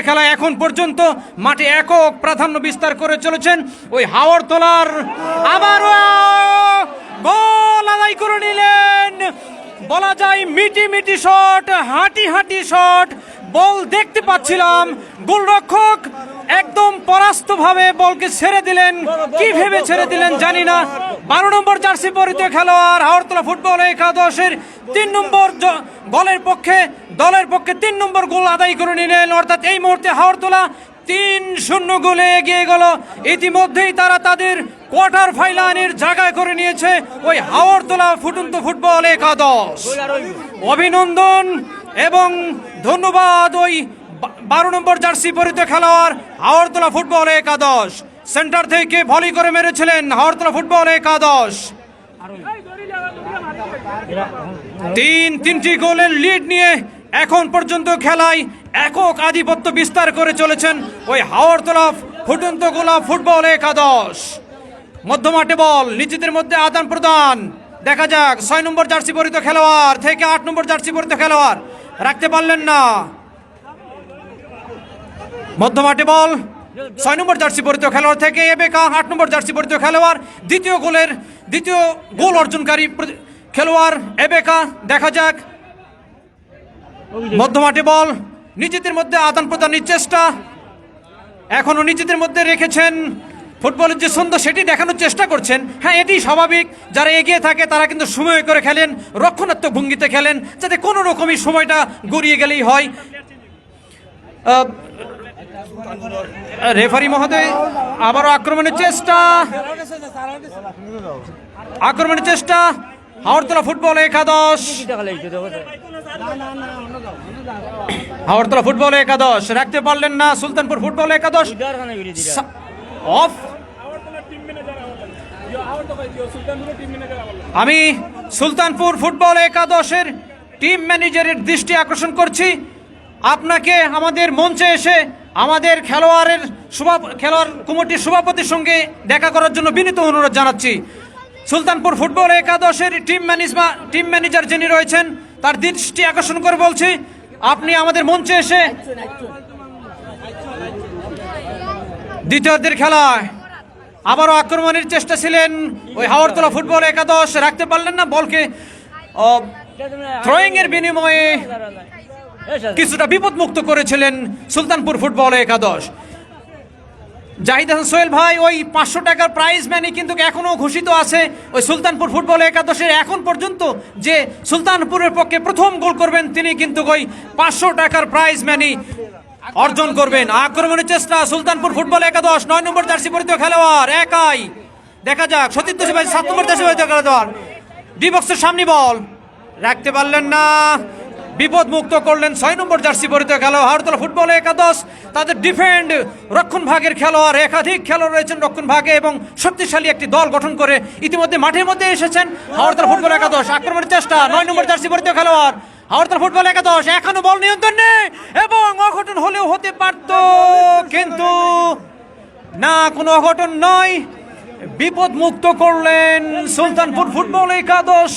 খেলায় এখন পর্যন্ত মাঠে একক প্রাধান্য বিস্তার করে চলেছেন ওই হাওড়তলার, আবারও গোল আদায় করে নিলেন, বলা যায় মিটি মিটি শট, হাঁটি শট, বল দেখতে পাচ্ছিলাম, গোলরক্ষক একদম পরাস্তভাবে বলকে ছেড়ে দিলেন, কি ভেবে ছেড়ে দিলেন জানি না। 12 নম্বর জার্সি পরিহিত খেলোয়াড় হাওড়তলা ফুটবল একাদশের 3 নম্বর দলের পক্ষে 3 নম্বর গোল আদায় করে নিলেন, অর্থাৎ এই মুহূর্তে হাওড়তলা 3-0 গোলে এগিয়ে গেল। ইতিমধ্যেই তারা তাদের কোয়ার্টার ফাইনালের জায়গায় করে নিয়েছে ওই হাওড়তলা ফুটন্ত ফুটবল একাদশ। অভিনন্দন এবং ধন্যবাদ ওই 12 নম্বর জার্সি পরিহিত খেলোয়াড় হাওড়তলা ফুটবল একাদশ। সেন্টার থেকে ভলি করে মেরেছিলেন হাওড়তলা ফুটবল একাদশ। 3টি গোলের লিড নিয়ে এখন পর্যন্ত খেলায় একক আধিপত্য বিস্তার করে চলেছেন ওই হাওড়তলা ফুটন্ত গোলাপ ফুটবল একাদশ। মধ্যমাঠে বল, নিজেদের মধ্যে আদান প্রদান, দেখা যাক 6 নম্বর জার্সি পরিহিত খেলোয়াড় থেকে 8 নম্বর জার্সি পরিহিত খেলোয়াড় রাখতে পারলেন না। মধ্যমাঠে বল, 6 নম্বর জার্সি পরিহিত খেলোয়াড় থেকে এবেকা, 8 নম্বর জার্সি পরিহিত খেলোয়াড়, দ্বিতীয় গোল অর্জনকারী খেলোয়াড় এবেকা। দেখা যাক, মধ্যমাঠে বল, নিজেদের মধ্যে আদান প্রদানের চেষ্টা, এখনো নিজেদের মধ্যে রেখেছেন, ফুটবলের যে ছন্দ সেটি দেখানোর চেষ্টা করছেন। হ্যাঁ, এটি স্বাভাবিক, যারা এগিয়ে থাকে তারা কিন্তু সময় করে খেলেন, রক্ষণাত্মক ভঙ্গিতে খেলেন, যাতে কোনো রকমই সময়টা গড়িয়ে গেলেই হয়। রেফারি মহোদয় আবারও আক্রমণের চেষ্টা, হাওড়তলা ফুটবল একাদশ, হাওড়তলা ফুটবল একাদশ রাখতে পারলেন না, সুলতানপুর ফুটবল একাদশ অফ। আমি সুলতানপুর ফুটবল একাদশের টিম ম্যানেজারের দৃষ্টি আকর্ষণ করছি, আপনাকে আমাদের মঞ্চে এসে আমাদের খেলোয়াড় কমিটির সভাপতির সঙ্গে দেখা করার জন্য বিনীত অনুরোধ জানাচ্ছি। সুলতানপুর ফুটবল একাদশের টিম ম্যানেজার যিনি রয়েছেন তার দৃষ্টি আকর্ষণ করে বলছি, আপনি আমাদের মঞ্চে এসে দ্বিতীয়ার্ধের খেলায় আবারও আক্রমণের চেষ্টা ছিলেন ওই হাওড়তলা ফুটবল একাদশ, রাখতে পারলেন না, বলকে থ্রোয়িং এর বিনিময়ে কিছুটা বিপদমুক্ত করেছিলেন সুলতানপুর ফুটবল একাদশ। জাহিদ হাসান সোহেল ভাই, ওই 500 টাকার প্রাইজ মানি কিন্তু এখনো ঘোষিত আছে ওই সুলতানপুর ফুটবল একাদশের। এখন পর্যন্ত যে সুলতানপুরের পক্ষে প্রথম গোল করবেন তিনি কিন্তু ওই 500 টাকার প্রাইজ মানি অর্জন করবেন। আক্রমণের চেষ্টা সুলতানপুর ফুটবল একাদশ, 9 নম্বর জার্সি পরিহিত খেলোয়াড় একাই। দেখা যাক, সতীর্থ 7 নম্বর জার্সি পরিহিত খেলোয়াড়, ডি বক্সের সামনে বল রাখতে পারলেন না, বিপদ মুক্ত করলেন 6 নম্বর জার্সি পরিহিত খেলোয়াড় হাওড়তলা ফুটবল একাদশ। তাদের ডিফেন্ড রক্ষণ ভাগের খেলোয়াড়, একাধিক খেলোয়াড় রয়েছেন রক্ষণ ভাগে এবং শক্তিশালী একটি দল গঠন করে ইতিমধ্যে মাঠের মধ্যে এসেছেন হাওড়তলা ফুটবল একাদশ। আক্রমণের চেষ্টা 9 নম্বর জার্সি পরিহিত খেলোয়াড় হাওড়তলা ফুটবল একাদশ, এখনো বল নিয়ন্ত্রণে এবং অঘটন হলেও হতে পারত, কিন্তু না, কোনো অঘটন নয়, বিপদ মুক্ত করলেন সুলতানপুর ফুটবল একাদশ।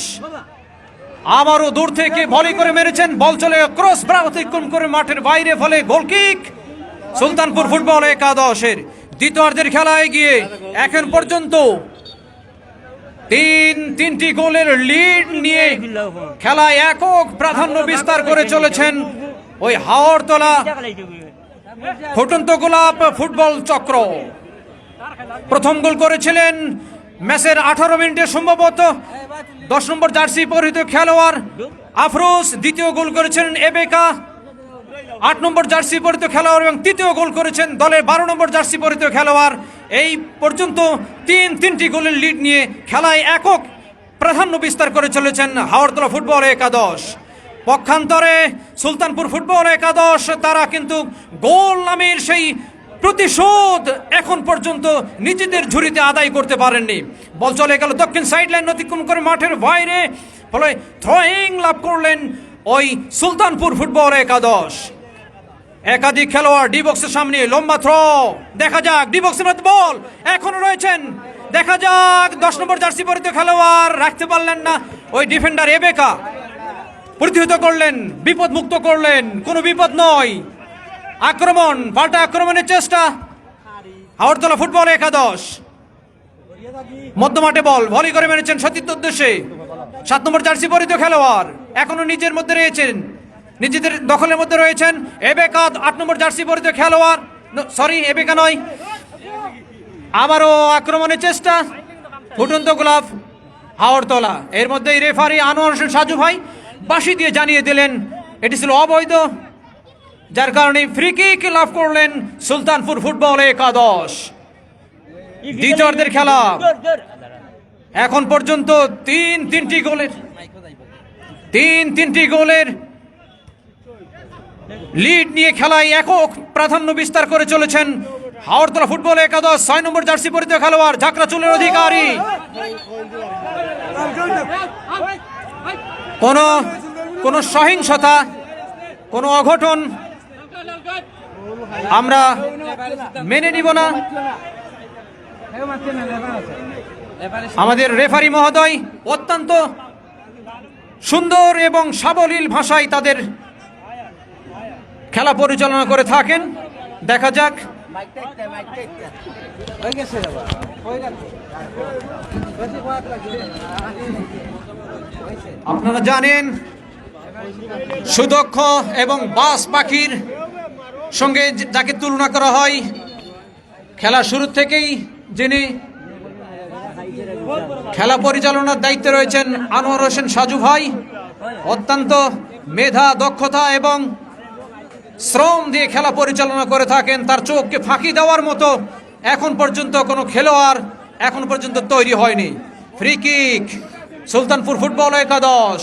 আবারও দূর থেকে ভলি করে মেরেছেন, বল চলে ক্রস অতিক্রম করে মাঠের বাইরে, ফলে গোলকিক সুলতানপুর ফুটবল একাদশের। দ্বিতীয়ার্ধের খেলায় গিয়ে এখন পর্যন্ত তিনটি গোলের লিড নিয়ে খেলায় একক প্রাধান্য বিস্তার করে চলেছেন ওই হাওড়তলা ফুটন্ত গোলাপ ফুটবল চক্র। প্রথম গোল করেছিলেন ম্যাচের 18 মিনিটে সম্ভবত 10 নম্বর জার্সি পরিহিত খেলোয়াড় আফরোজ, দ্বিতীয় গোল করেছেন এবেকা 8 নম্বর জার্সি পরিহিত খেলোয়াড় এবং তৃতীয় গোল করেছেন দলের 12 নম্বর জার্সি পরিহিত খেলোয়াড়। এই পর্যন্ত তিনটি গোলের লিড নিয়ে খেলায় একক প্রাধান্য বিস্তার করে চলেছেন হাওড়তলা ফুটবল একাদশ। পক্ষান্তরে সুলতানপুর ফুটবল একাদশ তারা কিন্তু গোল নামের সেই প্রতিশোধ এখন পর্যন্ত নিজেদের ঝুড়িতে আদায় করতে পারেননি। বল চলে গেল দক্ষিণ সাইড লাইন অতিক্রম করে মাঠের বাইরে, ফলে থ্রোয়িং লাভ করলেন ওই সুলতানপুর ফুটবল একাদশ। একাধিক খেলোয়াড় ডি বক্সের সামনে, লম্বা থ্রো, দেখা যাক ডি বক্সের মধ্যে বল এখনো রয়েছেন, দেখা যাক 10 নম্বর জার্সি পরিহিত খেলোয়াড় রাখতে পারলেন না, ওই ডিফেন্ডার এবেকা প্রতিহত করলেন, বিপদ মুক্ত করলেন, কোনো বিপদ নয়। আক্রমণ, পাল্টা আক্রমণের চেষ্টা হাওড়তলা ফুটবল একাদশ। মধ্যমাঠে বল ভলি করে মেরেছেন সতীর্থ উদ্দেশ্যে 7 নম্বর জার্সি পরিহিত খেলোয়াড়, এখনো নিজের মধ্যে রয়েছেন, নিজেদের দখলের মধ্যে রয়েছেন এবেকা 8 নম্বর জার্সি পরিহিত খেলোয়াড়, সরি এবেকা নয়। আবারও আক্রমণের চেষ্টা ফুটন্ত গোলাপ হাওড়তলা। এর মধ্যেই রেফারি আনোয়ার হোসেন সাজু ভাই বাঁশি দিয়ে জানিয়ে দিলেন এটি ছিল অবৈধ, যার কারণে ফ্রি কিক লাভ করলেন সুলতানপুর ফুটবল একাদশ। দ্বিতীয়ার্ধের খেলা এখন পর্যন্ত তিনটি গোলের লিড নিয়ে খেলায় একক প্রাধান্য বিস্তার করে চলেছেন হাওড়তলা ফুটবল একাদশ। 6 নম্বর জার্সি পরিহিত খেলোয়াড়, ঝাঁকড়া চুলের অধিকারী, কোন সহিংসতা, কোন অঘটন আমরা মেনে নিব না। আমাদের রেফারি মহোদয় অত্যন্ত সুন্দর এবং সাবলীল ভাষায় তাদের খেলা পরিচালনা করে থাকেন। দেখা যাক আপনারা জানেন সুদক্ষ এবং বাস পাখির সঙ্গে যাকে তুলনা করা হয়, খেলা শুরু থেকেই যিনি খেলা পরিচালনার দায়িত্বে রয়েছেন আনোয়ার হোসেন সাজু ভাই, অত্যন্ত মেধা, দক্ষতা এবং শ্রম দিয়ে খেলা পরিচালনা করে থাকেন। তার চোখকে ফাঁকি দেওয়ার মতো এখন পর্যন্ত কোনো খেলোয়াড় এখন পর্যন্ত তৈরি হয়নি। ফ্রি কিক, সুলতানপুর ফুটবল একাদশ,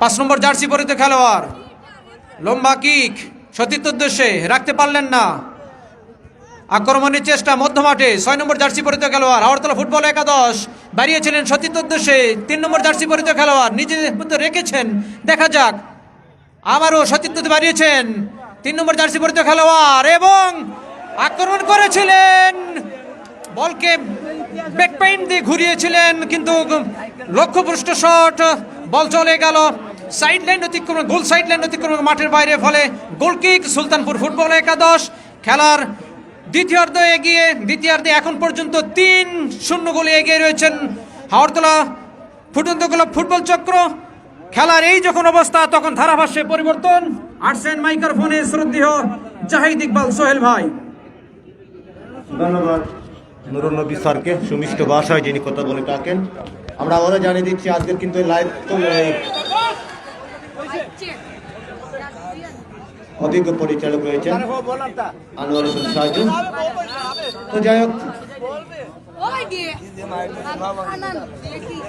5 নম্বর জার্সি পরিহিত খেলোয়াড়, লম্বা কিক সতীর্থ উদ্দেশ্যে, রাখতে পারলেন না। আক্রমণের চেষ্টা মধ্যমাঠে, 6 নম্বর জার্সি পরিহিত খেলোয়াড়, আগরতলা ফুটবল একাদশ, বাড়িয়েছিলেন সতীর্থ উদ্দেশ্যে, 3 নম্বর জার্সি পরিহিত খেলোয়াড় নিজের মধ্যে রেখেছেন, দেখা যাক। আবারও সতীর্থ বাড়িয়েছেন 3 নম্বর জার্সি পরিহিত খেলোয়াড় এবং আক্রমণ করেছিলেন, বলকে ব্যাক পেইন্ট দিয়ে ঘুরিয়েছিলেন, কিন্তু লক্ষ্যভ্রষ্ট শট, বল চলে গেল সাইড লাইন অতিক্রম, গোল সাইড লাইন অতিক্রম মাঠের বাইরে, ফলে গোল কিক সুলতানপুর ফুটবল একাদশ। খেলার দ্বিতীয়ার্ধে এখন পর্যন্ত 3-0 গোলে এগিয়ে রয়েছেন হাওড়তলা ফুটন্ত ক্লাব ফুটবল চক্র। খেলার এই যখন অবস্থা, তখন ধারাভাষ্যে পরিবর্তন। আসছেন মাইক্রোফোনে শ্রদ্ধেয় জাহিদ ইকবাল সোহেল ভাই। ধন্যবাদ নুরুন নবী স্যারকে, সুমিষ্ট ভাষায় যিনি কথা বলে থাকেন। আমরা আবারও জানিয়ে দিচ্ছি আজকের কিন্তু লাইভ অভিজ্ঞ পরিচালক রয়েছেন আনোয়ার হোসেন সাজু। তো যাই হোক,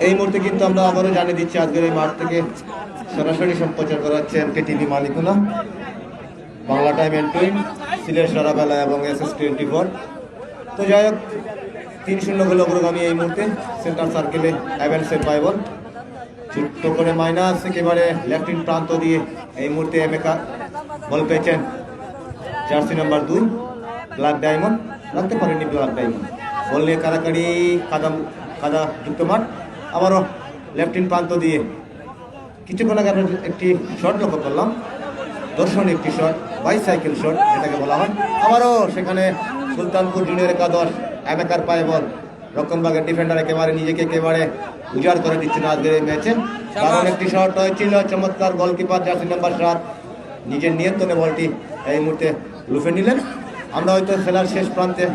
এই মুহূর্তে কিন্তু আমরা আবারও জানিয়ে দিচ্ছি আজকের এই মাঠ থেকে সরাসরি সম্প্রচার করা হচ্ছে MKTV Manikuna, Bangla time N2, Sylhet Sarabela এবং SS24। তো যাই হোক, 3-0 গোলে অগ্রগামী এই মুহূর্তে সেন্টার সার্কেলে অ্যাভেন্সের পাইবল, ছোট্ট করে মাইনাস একেবারে লেফট প্রান্ত দিয়ে এই মুহূর্তে এমেকা বল পেয়েছেন জার্সি নাম্বার 2 ব্ল্যাক ডায়মন্ড, রাখতে পারেনি ব্ল্যাক ডায়মন্ড, বল নিয়ে কারাকারি কাদা যুক্ত মাঠ। আবারও লেফট প্রান্ত দিয়ে কিছুক্ষণ আগে আমরা একটি শট লক্ষ্য করলাম, দর্শনীয় একটি শট, বাইসাইকেল শট যেটাকে বলা হয়। আবারও সেখানে সুলতানপুর জুনিয়র একাদশ এমেকার পায়ে বল, রক্ষণভাগের ডিফেন্ডার একেবারে নিজেকে একেবারে উজাড় করে দিচ্ছেন আজকের এই ম্যাচে। কারণ একটি শট হয়েছিল, চমৎকার গোলকিপার জার্সি নাম্বার 7 নিজের নিয়ন্ত্রণে বলটি এই মুহূর্তে লুফে নিলেন। আমরা হয়তো খেলার শেষ প্রান্তে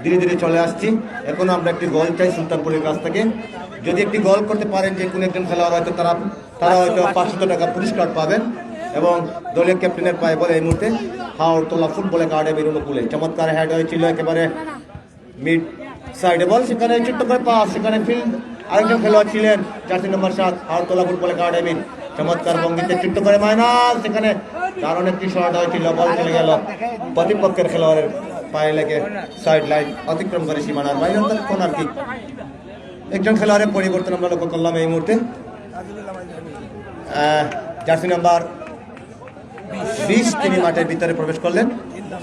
ধীরে ধীরে চলে আসছি, এখনো আমরা একটি গোল চাই সুলতানপুরের কাছ থেকে। যদি একটি গোল করতে পারেন যে কোনো একজন খেলোয়াড়, হয়তো তারা হয়তো 500 টাকা পুরস্কার পাবেন। এবং দলীয় ক্যাপ্টেনের পায়ে বলে এই মুহূর্তে হাওড়তলা ফুটবল একাডেমির অনুকূলে চমৎকার হেড হয়েছিল একেবারে মিড সাইডে বল, সেখানে ছোট্ট করে পাস, সেখানে ফিল্ড আরেকজন খেলোয়াড় ছিলেন জার্সি নম্বর 7 হাওড়তলা ফুটবল একাডেমির, চমৎকার ভঙ্গিতে ছোট্ট করে মাইনাস, সেখানে দারুণ একটি শট হয়েছিল, বল চলে গেল প্রতিপক্ষের খেলোয়াড়ের পায়ে লেগে সাইড লাইন অতিক্রম করে সীমানার বাইরে, অর্থাৎ কর্নার কিক। একজন খেলোয়াড়ের পরিবর্তন আমরা লক্ষ্য করলাম এই মুহূর্তে, জার্সি নাম্বার 20 তিনি মাঠের ভিতরে প্রবেশ করলেন।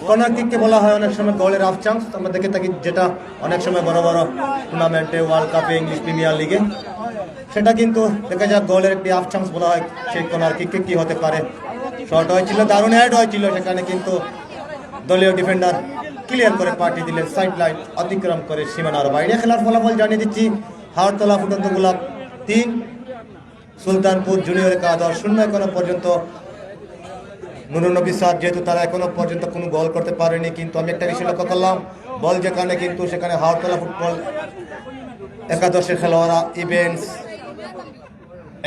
কর্নার কিককে বলা হয় অনেক সময় গোলের হাফ চান্স, আমরা দেখে থাকি, যেটা অনেক সময় বড় বড় টুর্নামেন্টে, ওয়ার্ল্ড কাপে, ইংলিশ প্রিমিয়ার লিগে, সেটা কিন্তু দেখা যাক গোলের একটি হাফ চান্স বলা হয়। সেই কর্নার কিককে কি হতে পারে, শট হয়েছিল, দারুণ হেড হয়েছিল, সেখানে কিন্তু দলীয় ডিফেন্ডার ক্লিয়ার করে পাঠিয়ে দিলেন সাইড লাইন অতিক্রম করে সীমানার বাইরে। খেলার ফলাফল জানিয়ে দিচ্ছি, হাওড়তলা ফুটন্ত গোলাপ 3, সুলতানপুর জুনিয়র একাদশ 0 এখনো পর্যন্ত। নুরুন নবী স্যার যেহেতু তারা এখনো পর্যন্ত কোনো গোল করতে পারেনি, কিন্তু আমি একটা বিষয় লক্ষ্য করলাম, বল যেখানে কিন্তু সেখানে হাওড়তলা ফুটবল একাদশের খেলোয়াড়রা ইভেন্টস,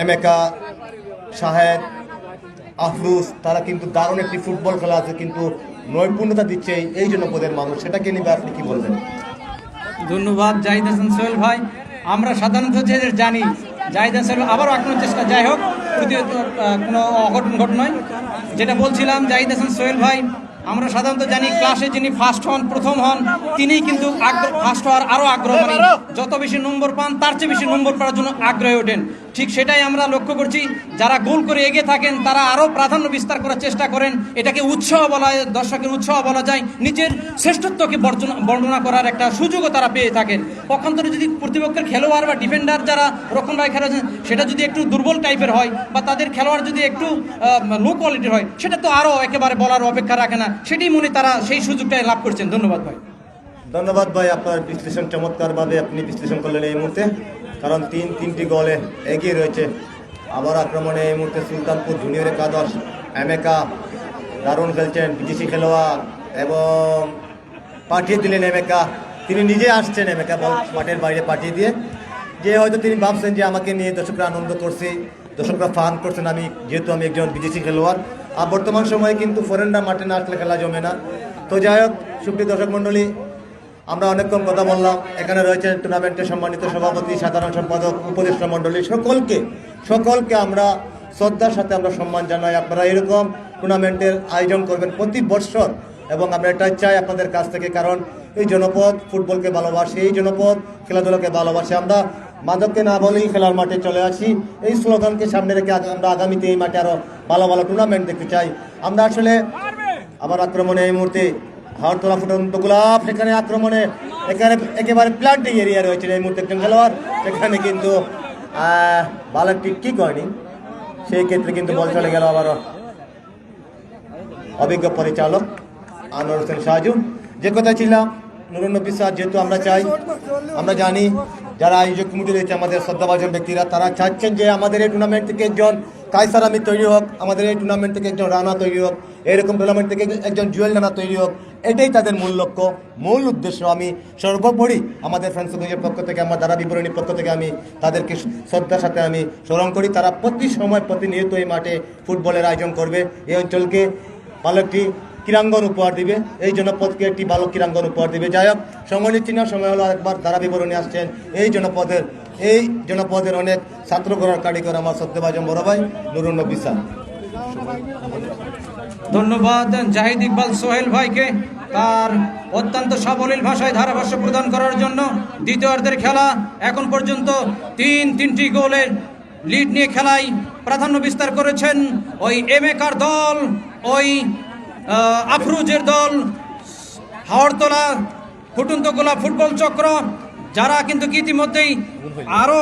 এমেকা, শাহেদ, আফরুজ, তারা কিন্তু দারুণ একটি ফুটবল খেলা আছে, কিন্তু নৈপুণ্যতা দিচ্ছে এই জনপদের মানুষ, সেটাকে নিয়ে আপনি কি বলবেন? ধন্যবাদ জাহিদ হাসান সোহেল ভাই। আমরা সাধারণত যে জানি জাহিদ হাসান আবারও আক্রমণের চেষ্টা, যাই হোক প্রতিহত কোনো অঘটন ঘটনায়, যেটা বলছিলাম জাহিদ হাসান সোহেল ভাই, আমরা সাধারণত জানি ক্লাসে যিনি ফার্স্ট হন, প্রথম হন, তিনিই কিন্তু ফার্স্ট হওয়ার আরও আগ্রহ, মানে যত বেশি নম্বর পান তার চেয়ে বেশি নম্বর পাওয়ার জন্য আগ্রহী ওঠেন। ঠিক সেটাই আমরা লক্ষ্য করছি, যারা গোল করে এগিয়ে থাকেন তারা আরও প্রাধান্য বিস্তার করার চেষ্টা করেন। এটাকে উৎসাহ বলা যায়, দর্শকের উৎসাহ বলা যায়, নিজের শ্রেষ্ঠত্বকে বর্ণনা করার একটা সুযোগও তারা পেয়ে থাকেন। পক্ষান্তরে যদি প্রতিপক্ষের খেলোয়াড় বা ডিফেন্ডার যারা রক্ষণভাগ খেলা, সেটা যদি একটু দুর্বল টাইপের হয় বা তাদের খেলোয়াড় যদি একটু লো কোয়ালিটির হয়, সেটা তো আরও একেবারে বলার অপেক্ষা রাখে না। সেটি মনে তারা সেই সুযোগটাই লাভ করছেন। ধন্যবাদ ভাই। ধন্যবাদ ভাই, আপনার বিশ্লেষণ চমৎকারভাবে আপনি বিশ্লেষণ করলেন এই মুহূর্তে। কারণ তিনটি গোলে এগিয়ে রয়েছে। আবার আক্রমণে এই মুহূর্তে সুলতানপুর জুনিয়র একাদশ এমেকা দারুণ খেলছেন, বিদেশি খেলোয়াড় এবং পাঠিয়ে দিলেন এমেকা। তিনি নিজে আসছেন এমেকা বল মাঠের বাইরে পাঠিয়ে দিয়ে, যে হয়তো তিনি ভাবছেন যে আমাকে নিয়ে দর্শকরা আনন্দ করছে, দর্শকরা ফান করছেন, আমি যেহেতু আমি একজন বিদেশি খেলোয়াড়। আর বর্তমান সময়ে কিন্তু ফরেনরা মাঠে না আসলে খেলা জমে না। তো যাই হোক, সুপ্রিয় দর্শক মণ্ডলী, আমরা অনেকক্ষণ কথা বললাম। এখানে রয়েছেন টুর্নামেন্টের সম্মানিত সভাপতি, সাধারণ সম্পাদক, উপদেষ্টা মণ্ডলী, সকলকে আমরা শ্রদ্ধার সাথে আমরা সম্মান জানাই। আপনারা এরকম টুর্নামেন্টের আয়োজন করবেন প্রতি বৎসর, এবং আমরা এটাই চাই আপনাদের কাছ থেকে। কারণ এই জনপদ ফুটবলকে ভালোবাসে, এই জনপদ খেলাধুলাকে ভালোবাসে। আমরা মাদককে না বলেই খেলার মাঠে চলে আসি, এই স্লোগানকে সামনে রেখে আমরা আগামীতে এই মাঠে আরও ভালো ভালো টুর্নামেন্ট দেখতে চাই। আমরা আসলে আবার আক্রমণে এই মুহূর্তে হাওড়তলা ফুটন্ত গোলাপ, সেখানে আক্রমণে একেবারে প্লান্টিং এরিয়া রয়েছে এই মুহূর্তে একজন খেলোয়াড়, সেখানে কিন্তু ভালো ঠিক হয়নি, সেই ক্ষেত্রে কিন্তু বল চলে গেল আবারও অভিজ্ঞ পরিচালক আনোয়ার হোসেন সাজু। যে কথা ছিলাম, নুরুন নবী স্যার, যেহেতু আমরা জানি যারা আয়োজক কমিটি রয়েছে, আমাদের শ্রদ্ধাভাজন ব্যক্তিরা, তারা চাচ্ছেন যে আমাদের এই টুর্নামেন্ট থেকে একজন কায়সার আমির তৈরি হোক, আমাদের এই টুর্নামেন্ট থেকে একজন রানা তৈরি হোক, এরকম টুর্নামেন্ট থেকে একজন জুয়েল রানা তৈরি হোক। এটাই তাদের মূল লক্ষ্য, মূল উদ্দেশ্য। আমি সর্বোপরি আমাদের ফ্রান্সের পক্ষ থেকে, আমার দ্বারা বিবরণীর পক্ষ থেকে আমি তাদেরকে শ্রদ্ধার সাথে আমি স্মরণ করি। তারা প্রতিনিয়ত এই মাঠে ফুটবলের আয়োজন করবে, এই অঞ্চলকে ভালো একটি ক্রীড়াঙ্গন উপহার দিবে, এই জনপদকে একটি ভালো ক্রীড়াঙ্গন উপহার দিবে। যাই হোক, সময় নিচ্ছি না, সময় হলো একবার ধারা বিবরণী আসছেন এই জনপদের অনেক ছাত্র করার কারিগর আমার শ্রদ্ধাভাজন বড় ভাই নুরুন নবী স্যার। ধন্যবাদ জাহিদ ইকবাল সোহেল ভাইকে তার অত্যন্ত সাবলীল ভাষায় ধারাভাষ্য প্রদান করার জন্য। দ্বিতীয়ার্ধের খেলা এখন পর্যন্ত তিনটি গোলের লিড নিয়ে খেলায় প্রাধান্য বিস্তার করেছেন ওই এমেকার দল, ওই আফরুজের দল, হাওড়তলা ফুটন্ত গোলাপ ফুটবল চক্র, যারা কিন্তু ইতিমধ্যেই আরও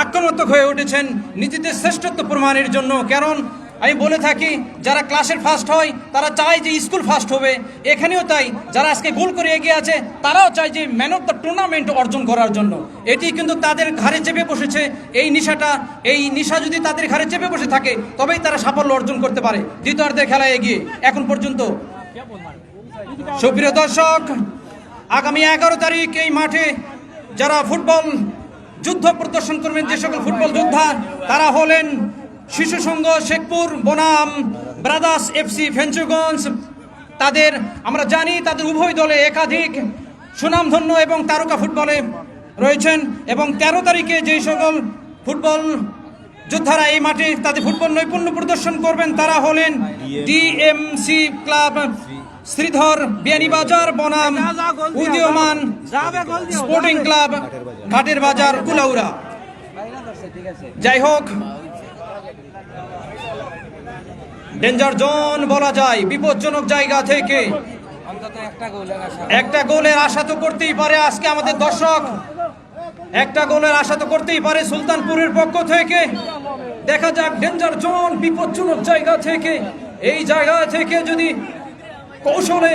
আক্রমণাত্মক হয়ে উঠেছেন নিজেদের শ্রেষ্ঠত্ব প্রমাণের জন্য। কারণ আমি বলে থাকি, যারা ক্লাসের ফার্স্ট হয় তারা চায় যে স্কুল ফার্স্ট হবে, এখানেও তাই। যারা আজকে গোল করে এগিয়ে আছে তারাও চায় যে ম্যান অফ দ্য টুর্নামেন্ট অর্জন করার জন্য। এটি কিন্তু তাদের ঘাড়ে চেপে বসেছে, এই নেশা যদি তাদের ঘাড়ে চেপে বসে থাকে তবেই তারা সাফল্য অর্জন করতে পারে। দ্বিতীয়ার্ধের খেলায় এগিয়ে এখন পর্যন্ত। সুপ্রিয় দর্শক, আগামী 11 তারিখ এই মাঠে যারা ফুটবল যুদ্ধ প্রদর্শন করবেন, যে সকল ফুটবল যোদ্ধা, তারা হলেন শিশু সংঘ শেখপুর বনাম ব্রাদার্স এফসি ফেঞ্চুগঞ্জ। তাদের আমরা জানি তাদের উভয় দলে একাধিক সুনামধন্য এবং তারকা ফুটবলে রয়েছেন, এবং 13 তারিখে যে সকল ফুটবল যোদ্ধারা এই মাঠে তাদের ফুটবল নৈপুণ্য প্রদর্শন করবেন তারা হলেন ডিএমসি ক্লাব শ্রীধর বিয়ানীবাজার বনাম উদীয়মান স্পোর্টিং ক্লাব ঘাটের বাজার কুলাউড়া। যাই হোক, ডেঞ্জার জোন বলা যায়, বিপজ্জনক জায়গা থেকে একটা গোলের আশা তো করতেই পারে আজকে আমাদের দর্শক, একটা গোলের আশা তো করতেই পারে সুলতানপুরের পক্ষ থেকে। দেখা যাক ডেঞ্জার জোন, বিপজ্জনক জায়গা থেকে, এই জায়গা থেকে যদি কৌশলে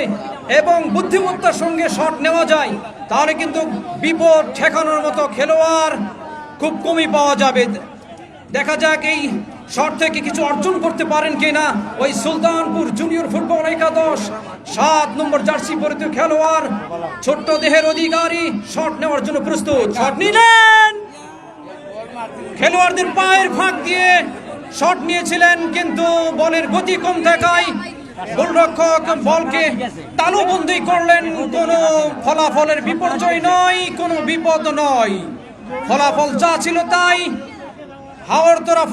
এবং বুদ্ধিমত্তার সঙ্গে শট নেওয়া যায় তাহলে কিন্তু বিপদ ঠেকানোর মতো খেলোয়াড় খুব কমই পাওয়া যাবে। দেখা যাক এই শট থেকে কিছু অর্জন করতে পারেন কিনা ওই সুলতানপুর জুনিয়র ফুটবল একাদশ 7 নম্বর জার্সি পরিহিত খেলোয়াড়, ছোট্ট দেহের অধিকারী, শট নেওয়ার জন্য প্রস্তুত। শট নিলেন, খেলোয়াড়দের পায়ের ফাঁক দিয়ে শট নিয়েছিলেন, কিন্তু বলের গতি কম থাকায় গোলরক্ষক বলকে তালুবন্দি করলেন। কোনো ফলাফলের বিপর্যয় নয়, কোনো বিপদ নয়, ফলাফল যা ছিল তাই। হাওড়তলা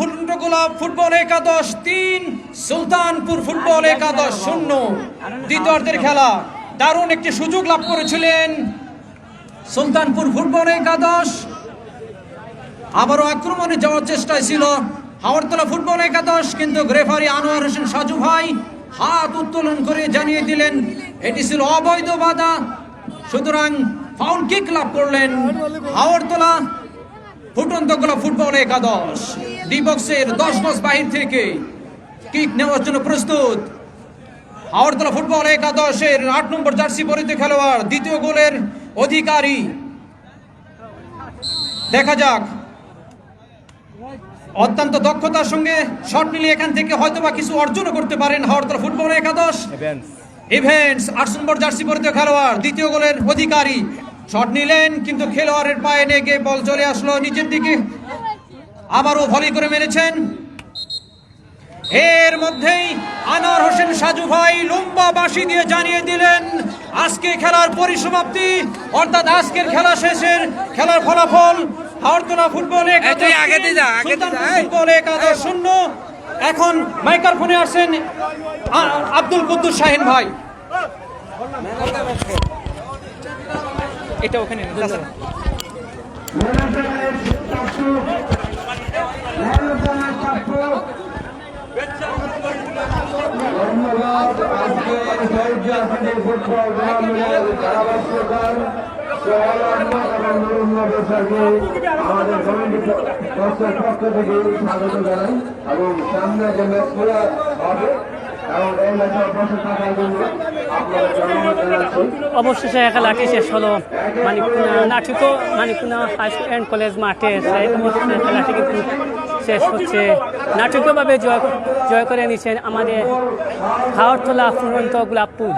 গোলাপ ফুটবল একাদশ 3, সুলতানপুর ফুটবল একাদশ 0। দ্বিতীয়ার্ধের খেলা দারুণ একটি সুযোগ লাভ করেছিলেন সুলতানপুর ফুটবল একাদশ। আবারও আক্রমণে যাওয়ার চেষ্টায় ছিল হাওড়তলা ফুটবল একাদশ, কিন্তু রেফারি আনোয়ার হোসেন সাজু ভাই হাত উত্তোলন করে জানিয়ে দিলেন এটি ছিল অবৈধ বাধা, সুতরাং ফাউল কিক লাভ করলেন হাওড়তলা ফুটন্ত গোলাপ ফুটবল একাদশ। ডি বক্সের 10 গজ বাহির থেকে কিক নেওয়ার জন্য প্রস্তুত হাওড়তলা ফুটবল একাদশের 8 নম্বর জার্সি পরিহিত খেলোয়াড়, দ্বিতীয় গোলের অধিকারী। দেখা যাক, অত্যন্ত দক্ষতার সঙ্গে শট নিলে এখান থেকে হয়তোবা কিছু অর্জনও করতে পারেন হাওড়তলা ফুটবল একাদশ। ইভেন্টস 8 নম্বর জার্সি পরিহিত খেলোয়াড়, দ্বিতীয় গোলের অধিকারী। শট নিলেন কিন্তু খেলোয়াড়ের পায়ে লেগে বল চলে আসলো নিচের দিকে, আবারও ভলি করে মেরেছেন। এর মধ্যেই আনোয়ার হোসেন সাজু ভাই লম্বা বাঁশি দিয়ে জানিয়ে দিলেন আজকে খেলার পরিসমাপ্তি, অর্থাৎ আজকের খেলা শেষের খেলার ফলাফল হাওড়তলা ফুটবল একাদশ 0। এখন মাইক্রোফোনে আসেন আব্দুল কুদ্দুস শাহিন ভাই। এটা ওখানে আমাদের পক্ষ থেকে স্বাগত জানাই এবং সামনে যে ম্যাচগুলো হবে এবং এই ম্যাচে বসে থাকার জন্য অবশেষে খেলাটি শেষ হলো মানিকুনা হাই স্কুল অ্যান্ড কলেজ মাঠে। অবশেষে খেলাটি কিন্তু শেষ হচ্ছে। নাটকীয়ভাবে জয় করে নিচ্ছেন আমাদের হাওড়তলা ফুরন্ত গোলাপপুর।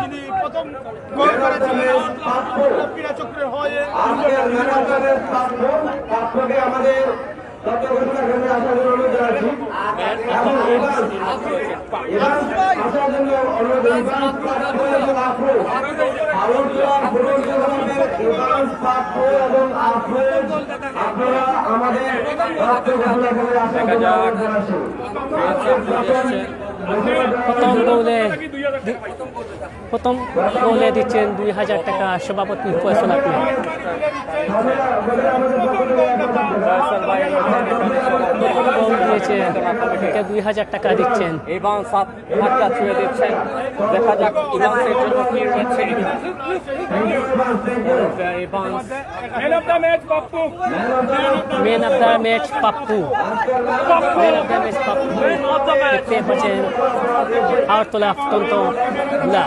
প্রথম গোলে দিচ্ছেন 2000 টাকা সভাপতি ফয়সাল আপনি। দিয়েছেন 2000 টাকা দিচ্ছেন। এবং 7 হাতটা ছুঁয়ে দিচ্ছেন। দেখা যাক ইভান্সের জন্য কি রয়েছে। Man of the match Pappu. Man of the match Pappu. দেখতে পাচ্ছেন হাওড়তলা অত্যন্ত গুলা।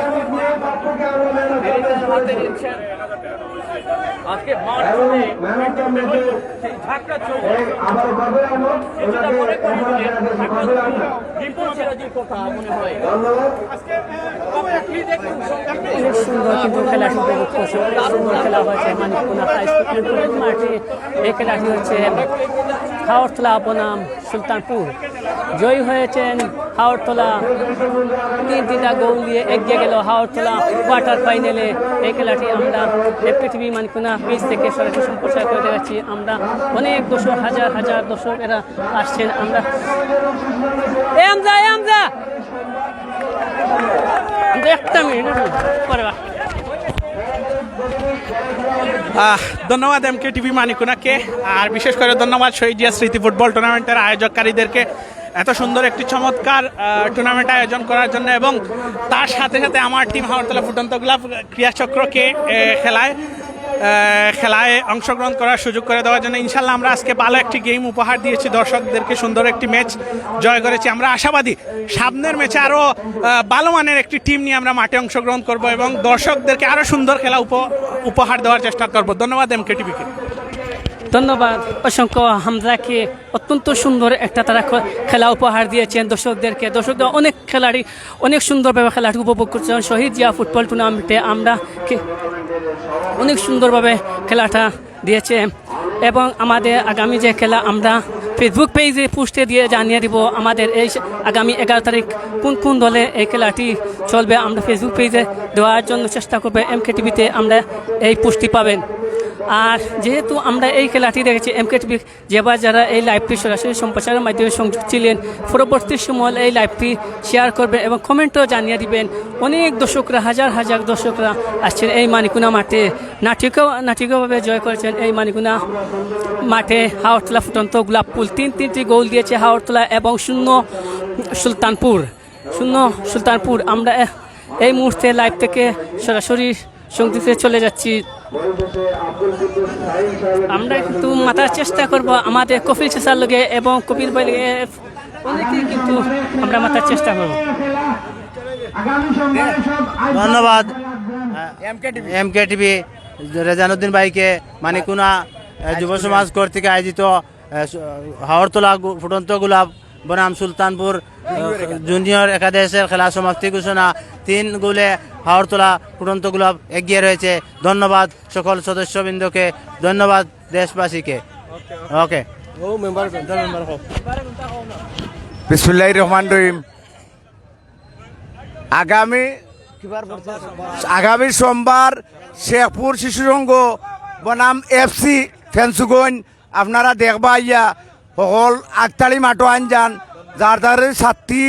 আজকে মাঠ জুড়ে সেই ঝাঁকড়া চোখ কিছুটা মনে করি বিপুল সিরাজের কথা মনে হয়। অনেক সুন্দর কিন্তু খেলাটি উপভোগ করছে। সুন্দর খেলা হয়েছে মানিকপুনা হাই স্কুল কলেজ মাঠে। এই খেলাটি হচ্ছে হাওড়তলা বনাম সুলতানপুর। জয়ী হয়েছেন হাওড়তলা। 3টা গোল দিয়ে এগিয়ে গেল হাওড়তলা কোয়ার্টার ফাইনালে। এই খেলাটি আমরা এফপিটিভি মানিকপুনা পেজ থেকে সরাসরি সম্প্রচার করে দেখাচ্ছি। আমরা অনেক দর্শক, হাজার হাজার দর্শক এরা আসছেন। আমরা একটা মিনিট পরে ধন্যবাদ এমকে টিভি মানিকুনাকে, আর বিশেষ করে ধন্যবাদ শহীদ জিয়া স্মৃতি ফুটবল টুর্নামেন্টের আয়োজককারীদেরকে এত সুন্দর একটি চমৎকার টুর্নামেন্ট আয়োজন করার জন্য, এবং তার সাথে সাথে আমার টিম হাওড়তলা ফুটন্ত গোলাপ ক্রীড়াচক্রকে খেলায় অংশগ্রহণ করার সুযোগ করে দেওয়ার জন্য। ইনশাল্লাহ আমরা আজকে ভালো একটি গেম উপহার দিয়েছি, দর্শকদেরকে সুন্দর একটি ম্যাচ জয় করেছি। আমরা আশাবাদী সামনের ম্যাচে আরও ভালো মানের একটি টিম নিয়ে আমরা মাঠে অংশগ্রহণ করব এবং দর্শকদেরকে আরও সুন্দর খেলা উপহার দেওয়ার চেষ্টা করব। ধন্যবাদ এমকে টিভিকে। ধন্যবাদ অসংখ্য হামজাকে। অত্যন্ত সুন্দর একটা তারা খেলা উপহার দিয়েছেন দর্শকদেরকে। দর্শকদের অনেক খেলাড়ি অনেক সুন্দরভাবে খেলাটি উপভোগ করছেন। শহীদ জিয়া ফুটবল টুর্নামেন্টে আমরা অনেক সুন্দরভাবে খেলাটা দিয়েছে, এবং আমাদের আগামী যে খেলা আমরা ফেসবুক পেজে পোস্টে দিয়ে জানিয়ে দিব। আমাদের এই আগামী 11 তারিখ কোন দলে এই খেলাটি চলবে আমরা ফেসবুক পেজে দেওয়ার জন্য চেষ্টা করবে। এমকে টিভিতে আমরা এই পোস্টটি পাবেন। আর যেহেতু আমরা এই খেলাটি দেখেছি এমকে টিভি যেবার যারা এই লাইভটি সরাসরি সম্প্রচারের মাধ্যমে সংযুক্ত ছিলেন, পরবর্তী সময় এই লাইভটি শেয়ার করবেন এবং কমেন্টও জানিয়ে দিবেন। অনেক দর্শকরা, হাজার হাজার দর্শকরা আসছেন এই মানিকুনা মাঠে। নাটকীয়ভাবে জয় করেছেন এই মানিকুনা মাঠে হাওড়তলা ফুটন্ত গোলাপপুর। 3টি গোল দিয়েছে হাওড়তলা এবং 0 সুলতানপুর। আমরা এই মুহূর্তে লাইভ থেকে সরাসরি সংযুক্তে চলে যাচ্ছি। আমরা একটু মাথার চেষ্টা করব আমাদের কপিল চেষ্টার লগে এবং কপিল ভাই অনেকেই কিন্তু আমরা মাথার চেষ্টা করব। আগামী সোমবারে সব ধন্যবাদ এমকে টিভি রেজানুদ্দিন ভাইকে মানিকুনা যুব সমাজ কর্তৃক আয়োজিত হাওড়তলা ফুটন্ত গোলাপ বনাম সুলতানপুর জুনিয়র একাদশের খেলা সমাপ্তি ঘোষণা 3 গোলে হাওড়তলা ফুটন্ত গোলাপ এগিয়ে রয়েছে। ধন্যবাদ সকল সদস্যবৃন্দকে, ধন্যবাদ দেশবাসীকে। ওকে বিসমিল্লাহির রহমানির রহিম। আগামী সোমবার শেখপুর শিশু সংঘ বনাম FC ফেন্সুগঞ্জ আপনারা দেখবা ইয়া সকল আগতালি মাঠো আনজান, যার দ্বারা ছাত্রী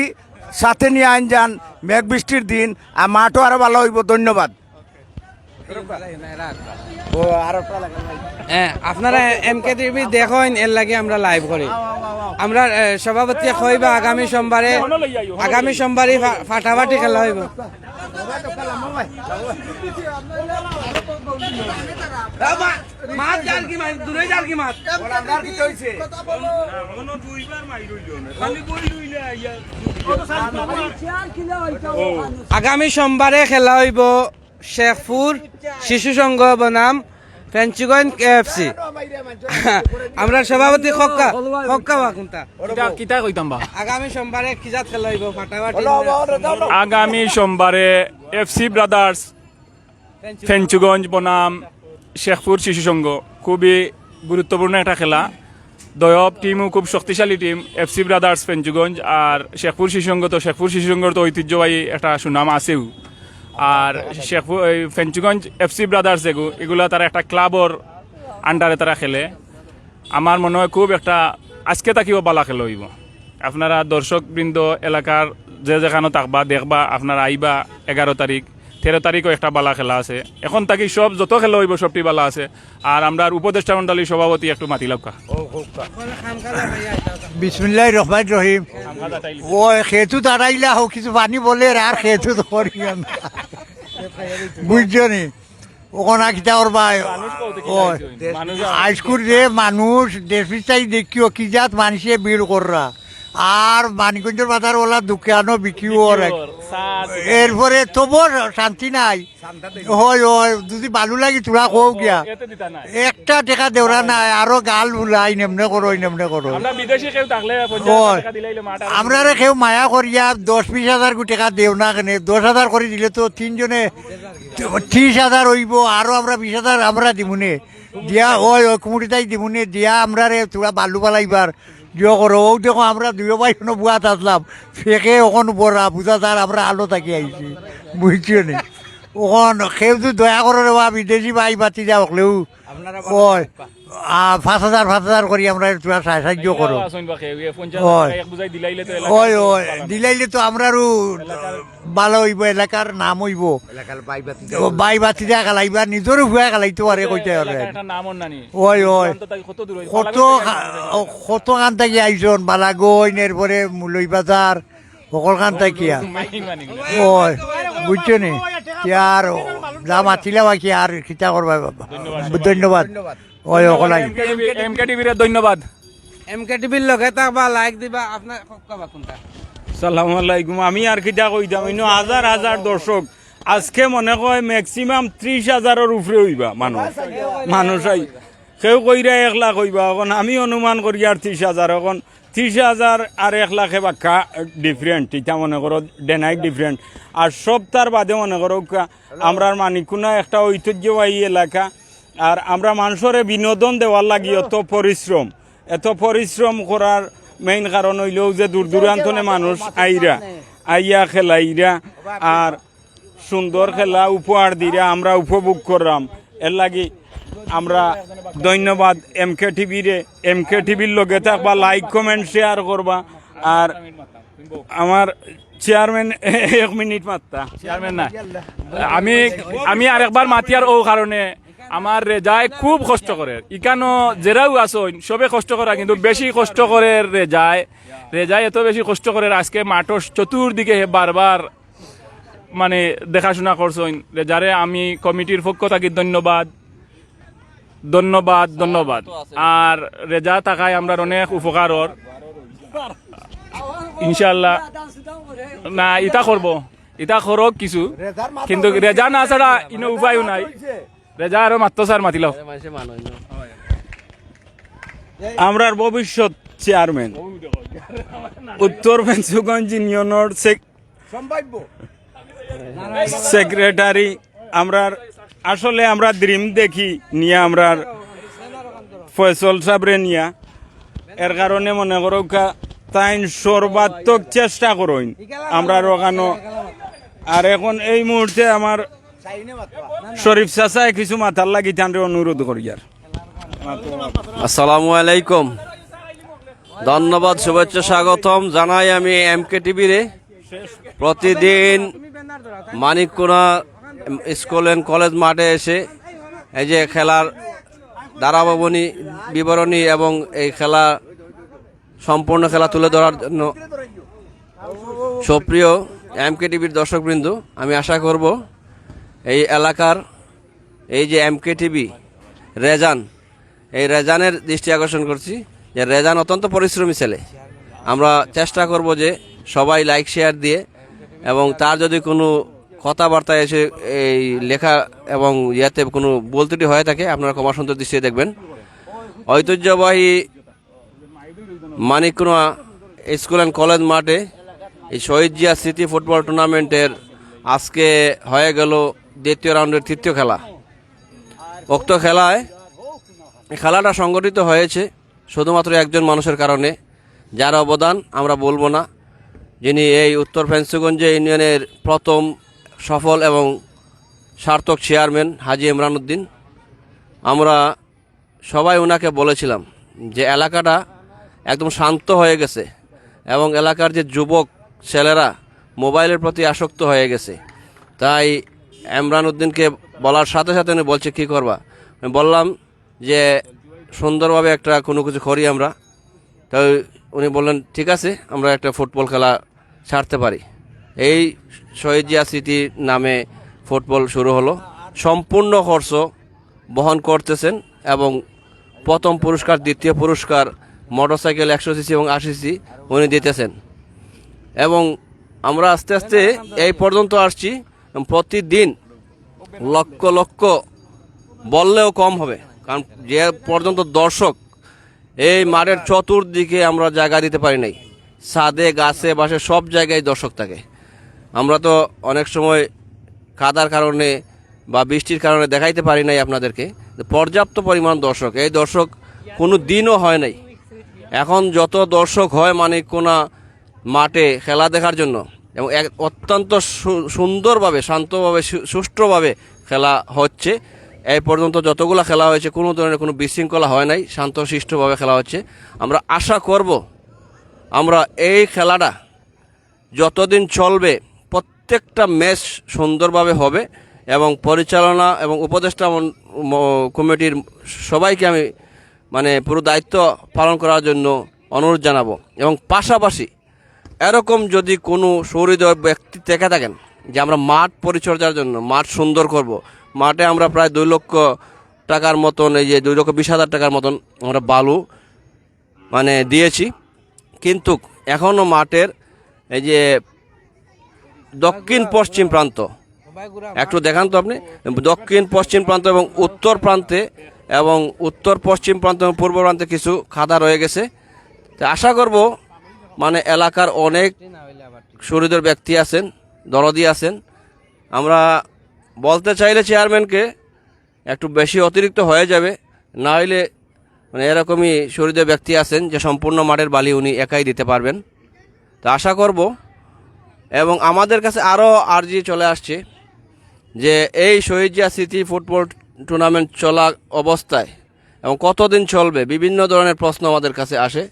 সাথে নিয়ে আনজান। মেঘ বৃষ্টির দিন আর মাঠও আরো ভালো হইব। ধন্যবাদ। আপনারা এমকে টিভি দেখেন, এর লাগে আমরা লাইভ করি। আমরা সভাপতি কইবা আগামী সোমবারে ফাটাফাটি খেলা হইব। আগামী সোমবারে খেলা হইব শেখপুর শিশু সংঘ বনাম ফেঞ্চুগঞ্জ KFC। আমরা সভাপতি আগামী সোমবারে কিজাত খেলা হইব ফাটাফাটি। আগামী সোমবারে FC ব্রাদার্স ফেঞ্চুগঞ্জ বনাম শেখপুর শিশু সংঘ, খুবই গুরুত্বপূর্ণ একটা খেলা। দয়ব টিমও খুব শক্তিশালী টিম, FC ব্রাদার্স ফেঞ্চুগঞ্জ আর শেখপুর শিশু সংঘ। তো শেখপুর শিশু সংঘর তো ঐতিহ্যবাহী একটা সুনাম আছেও। আর শেখপুর ফেঞ্চুগঞ্জ FC ব্রাদার্স এগুলা তারা একটা ক্লাবর আন্ডারে তারা খেলে। আমার মনে হয় খুব একটা আজকে তাকিও বালা খেলা হইব। আপনারা দর্শকবৃন্দ এলাকার যে যেখানে থাকবা দেখবা, আপনারা আইবা। 11 তারিখ 13 তারিখও একটা বালা খেলা আছে। এখন তাকি সব যত খেলা হইব সবটি বালা আছে। আর আমরা উপদেষ্টা মন্ডলীর সভাপতি একটু মাতি লাভকা। বিসমিল্লাহির রহমানির রহিম। ও খেতু দাঁড়াইলা হোক কিছু পানি বলে আর খেতু ধরি বুঝছো নি ওখানে কিতা করবা হাইস্কুল যে মানুষ দেশ পিছাই দেখিও কি জাত মানুষে ভিড় কররা। আর মানিকগঞ্জের বাজার ওলা দোকানও বিক্রিও এরপরে তবুও শান্তি নাই। হয় হয় যদি ভালো লাগি তোরা কও গিয়া একটা টেকা দেওয়া নাই, আরো গাল বুলাই নেমনে করো নেমনে করো। আমরা কেউ মায়া করিয়া 10-20 হাজার টাকা দেও না কেন, 10,000 করে দিলে তো 3 জনে 30,000 হইব। আরো আমরা 20,000 আমরা দিমুনে দিয়া ওই কুমুরিটাই দিমুনে দিয়া আমরা রে তোরা বালু পালাইবার দিও করো। ও দেখো আমরা 2 ভাই বুয়াত আসলাম ফেকে ওখান বড়া বুঝা তার আমরা আলো থাকি আইছি বুঝছো নি। ওখান কেউ তো দয়া করে রে বা বিদেশি ভাই বাতি যা হলেও ওই 5,000 করি আমরা তোরা সাহায্য করো। ওই ওই দিলাইলে তো আমরারও ভালো হইব, এলাকার নাম হইব। বাই বাতি যা খেলাইবা নিজেরও ভুয়া খেলাইতে পারে কইতে পারে। ওই ওই কত গান থাকি আইসন বালাগইন এরপরে মুলই বাজার সকল গান থাকিয়া ওই বুঝছো নি। আর যা মাতিলা বাকি আর খিতা করবা। ধন্যবাদ। ওই ওকলাই এমকে টিভির ধন্যবাদ। এমকে টিভির লগে থাকবা, লাইক দিবা। আপনার কোনটা? সালামু আলাইকুম। আমি আর কিটা কইতাম, ইনো হাজার হাজার দর্শক আজকে মনে হয় ম্যাক্সিমাম 30,000-এর উপরে হইবা মানুষ আই। কেউ কইরা 1 লাখ হইবা। এখন আমি অনুমান করি আর 30,000। এখন 30,000 আর 1 লাখে বাক্কা ডিফারেন্ট। এটা মনে করো ডেনাইক ডিফারেন্ট। আর সব তার বাদে মনে করো আমরা মানিকুনা একটা ঐতিহ্যবাহী এলাকা। আর আমরা মানুষের বিনোদন দেওয়ার লাগি এত পরিশ্রম করার মেইন কারণ হইলেও যে দূর দূরান্তনে মানুষ আইয়া খেলাইরা আর সুন্দর খেলা উপহার দিরা আমরা উপভোগ করলাম। এর লাগি আমরা ধন্যবাদ এমকে টিভির লগে থাকবা, লাইক কমেন্ট শেয়ার করবা। আর আমার চেয়ারম্যান 1 মিনিট মাত্রা চেয়ারম্যান না, আমি আরেকবার মাতি। আর ও কারণে আমার রেজায় খুব কষ্ট করে। ইকানো জেরাও আসন সবে কষ্ট করা, কিন্তু বেশি কষ্ট করে রেজায় এত বেশি কষ্ট করে। আজকে মাঠর চতুর্দিকে বারবার মানে দেখাশোনা করছেন রেজারে। আমি কমিটির পক্ষ থেকে ধন্যবাদ। আর রেজা থাকায় আমরা অনেক উপকার ইনশাল্লাহ না ইটা করব। ইটা খরক কিছু কিন্তু রেজা না ছাড়া ইনো উপায়ও নাই রেজা আরো মাত্র স্যার মাতিল আমরার ভবিষ্যৎ চেয়ারম্যান উত্তর ফেন্সুগঞ্জ ইউনিয়নের সেক্রেটারি আমরার আসলে আমরা ড্রিম দেখি নিয়ে আমরার ফয়সল সাবরে নিয়া এর কারণে মনে করো তাই সর্বাত্মক চেষ্টা করইন আমরা ওখানো আর এখন এই মুহূর্তে আমার শরীফ চাচায় কিছু মাথার লাগি তানরে অনুরোধ করি আর আসসালামু আলাইকুম ধন্যবাদ শুভেচ্ছা স্বাগতম জানাই আমি এমকে টিভিরে প্রতিদিন মানিককুনা স্কুল অ্যান্ড কলেজ মাঠে এসে এই যে খেলার ধারাবাবনী বিবরণী এবং এই খেলা সম্পূর্ণ খেলা তুলে ধরার জন্য সুপ্রিয় এমকে টিভির দর্শকবৃন্দ আমি আশা করব এই এলাকার এই যে এমকে টিভি রেজান এই রেজানের দৃষ্টি আকর্ষণ করছি যে রেজান অত্যন্ত পরিশ্রমী ছেলে আমরা চেষ্টা করব যে সবাই লাইক শেয়ার দিয়ে এবং তার যদি কোনো কথাবার্তা এসে এই লেখা এবং ইয়াতে কোনো ভুল ত্রুটি হয়ে থাকে আপনারা ক্ষমা সুন্দর দৃষ্টিতে দেখবেন ঐতিহ্যবাহী মানিককুনা স্কুল অ্যান্ড কলেজ মাঠে এই শহীদ জিয়া স্মৃতি ফুটবল টুর্নামেন্টের আজকে হয়ে গেল দ্বিতীয় রাউন্ডের তৃতীয় খেলা উক্ত খেলায় খেলাটা সংগঠিত হয়েছে শুধুমাত্র একজন মানুষের কারণে যার অবদান আমরা বলবো না যিনি এই উত্তর ফেন্সুগঞ্জ ইউনিয়নের প্রথম সফল এবং সার্থক চেয়ারম্যান হাজী ইমরান উদ্দিন আমরা সবাই ওনাকে বলেছিলাম যে এলাকাটা একদম শান্ত হয়ে গেছে এবং এলাকার যে যুবক ছেলেরা মোবাইলের প্রতি আসক্ত হয়ে গেছে তাই ইমরান উদ্দিনকে বলার সাথে সাথে উনি বলছে কী করবা আমি বললাম যে সুন্দরভাবে একটা কোনো কিছু করি আমরা তাই উনি বললেন ঠিক আছে আমরা একটা ফুটবল খেলা ছাড়তে পারি এই শহীদ জিয়া স্মৃতি নামে ফুটবল শুরু হলো সম্পূর্ণ খরচ বহন করতেছেন এবং প্রথম পুরস্কার দ্বিতীয় পুরস্কার মোটরসাইকেল 100 সিসি এবং 80 সিসি উনি দিতেছেন এবং আমরা আস্তে আস্তে এই পর্যন্ত আসছি প্রতিদিন লক্ষ লক্ষ বললেও কম হবে কারণ যে পর্যন্ত দর্শক এই মাঠের চতুর্দিকে আমরা জায়গা দিতে পারি নাই ছাদে গাছে বাসে সব জায়গায় দর্শক থাকে আমরা তো অনেক সময় কাদার কারণে বা বৃষ্টির কারণে দেখাইতে পারি নাই আপনাদেরকে পর্যাপ্ত পরিমাণ দর্শক এই দর্শক কোনো দিনও হয় নাই এখন যত দর্শক হয় মানিককুনা মাঠে খেলা দেখার জন্য এবং অত্যন্ত সুন্দরভাবে শান্তভাবে সুষ্ঠুভাবে খেলা হচ্ছে এই পর্যন্ত যতগুলো খেলা হয়েছে কোনো ধরনের কোনো বিশৃঙ্খলা হয় নাই শান্তশিষ্টভাবে খেলা হচ্ছে আমরা আশা করব আমরা এই খেলাটা যতদিন চলবে প্রত্যেকটা ম্যাচ সুন্দরভাবে হবে এবং পরিচালনা এবং উপদেষ্টা কমিটির সবাইকে আমি মানে পুরো দায়িত্ব পালন করার জন্য অনুরোধ জানাবো এবং পাশাপাশি এরকম যদি কোনো সহৃদয় ব্যক্তি থেকে থাকেন যে আমরা মাঠ পরিচর্যার জন্য মাঠ সুন্দর করব মাঠে আমরা প্রায় 2 লক্ষ টাকার মতন এই যে 2,20,000 টাকার মতন আমরা বালু মানে দিয়েছি কিন্তু এখনও মাঠের এই যে দক্ষিণ পশ্চিম প্রান্ত একটু দেখান তো আপনি দক্ষিণ পশ্চিম প্রান্ত এবং উত্তর প্রান্তে এবং উত্তর পশ্চিম প্রান্ত এবং পূর্ব প্রান্তে কিছু খাদা রয়ে গেছে তো আশা করব মানে এলাকার অনেক সুহৃদয় ব্যক্তি আছেন দরদি আছেন আমরা বলতে চাইলে চেয়ারম্যানকে একটু বেশি অতিরিক্ত হয়ে যাবে না হইলে মানে এরকমই সুহৃদয় ব্যক্তি আছেন যে সম্পূর্ণ মাঠের বালি উনি একাই দিতে পারবেন তো আশা করব এবং আমাদের কাছে আরও আর্জি চলে আসছে যে এই শহীদ জিয়া স্মৃতি ফুটবল টুর্নামেন্ট চলা অবস্থায় এবং কতদিন চলবে বিভিন্ন ধরনের প্রশ্ন আমাদের কাছে আসে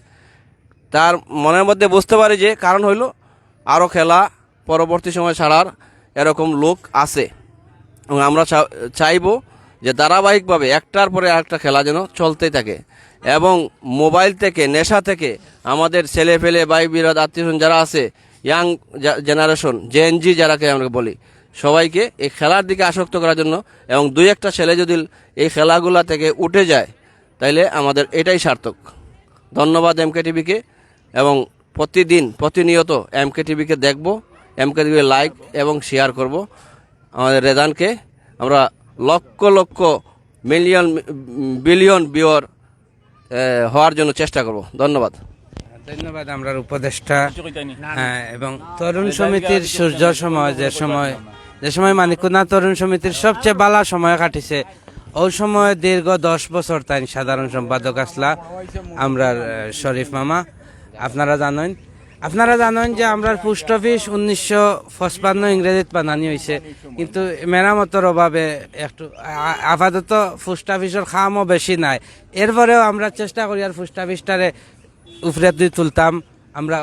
তার মনের মধ্যে বুঝতে পারি যে কারণ হইল আরও খেলা পরবর্তী সময় ছাড়ার এরকম লোক আছে এবং আমরা চাইব যে ধারাবাহিকভাবে একটার পরে আরেকটা খেলা যেন চলতেই থাকে এবং মোবাইল থেকে নেশা থেকে আমাদের ছেলে ফেলে ভাই বিরাদ আত্মীয়স্বজন যারা আছে ইয়াং জেনারেশন জেএনজি যারাকে আমরা বলি সবাইকে এই খেলার দিকে আসক্ত করার জন্য এবং 2-1টা ছেলে যদি এই খেলাগুলা থেকে উঠে যায় তাইলে আমাদের এটাই সার্থক ধন্যবাদ এমকে টিভিকে এবং প্রতিনিয়ত এমকে টিভিকে দেখব MKTV লাইক এবং শেয়ার করব। আমাদের রেজানকে আমরা lakh lakh million billion viewer হওয়ার জন্য চেষ্টা করব। ধন্যবাদ। ধন্যবাদ আমরা উপদেষ্টা এবং তরুণ সমিতির সূর্য সময় যে সময় মানিকুনা তরুণ সমিতির সবচেয়ে বালা সময় কাটিছে ওই সময় দীর্ঘ 10 বছর তাই সাধারণ সম্পাদক আসলা আমরা শরীফ মামা। আপনারা জানেন যে আমরা পোস্ট অফিস 1955 ইংরেজিত বানানি হয়েছে, কিন্তু মেরামতের অভাবে একটু আপাতত পোস্ট অফিসের খামও বেশি নাই। এরপরেও আমরা চেষ্টা করি আর পোস্ট অফিসটারে উপরে দিয়ে তুলতাম। আমরা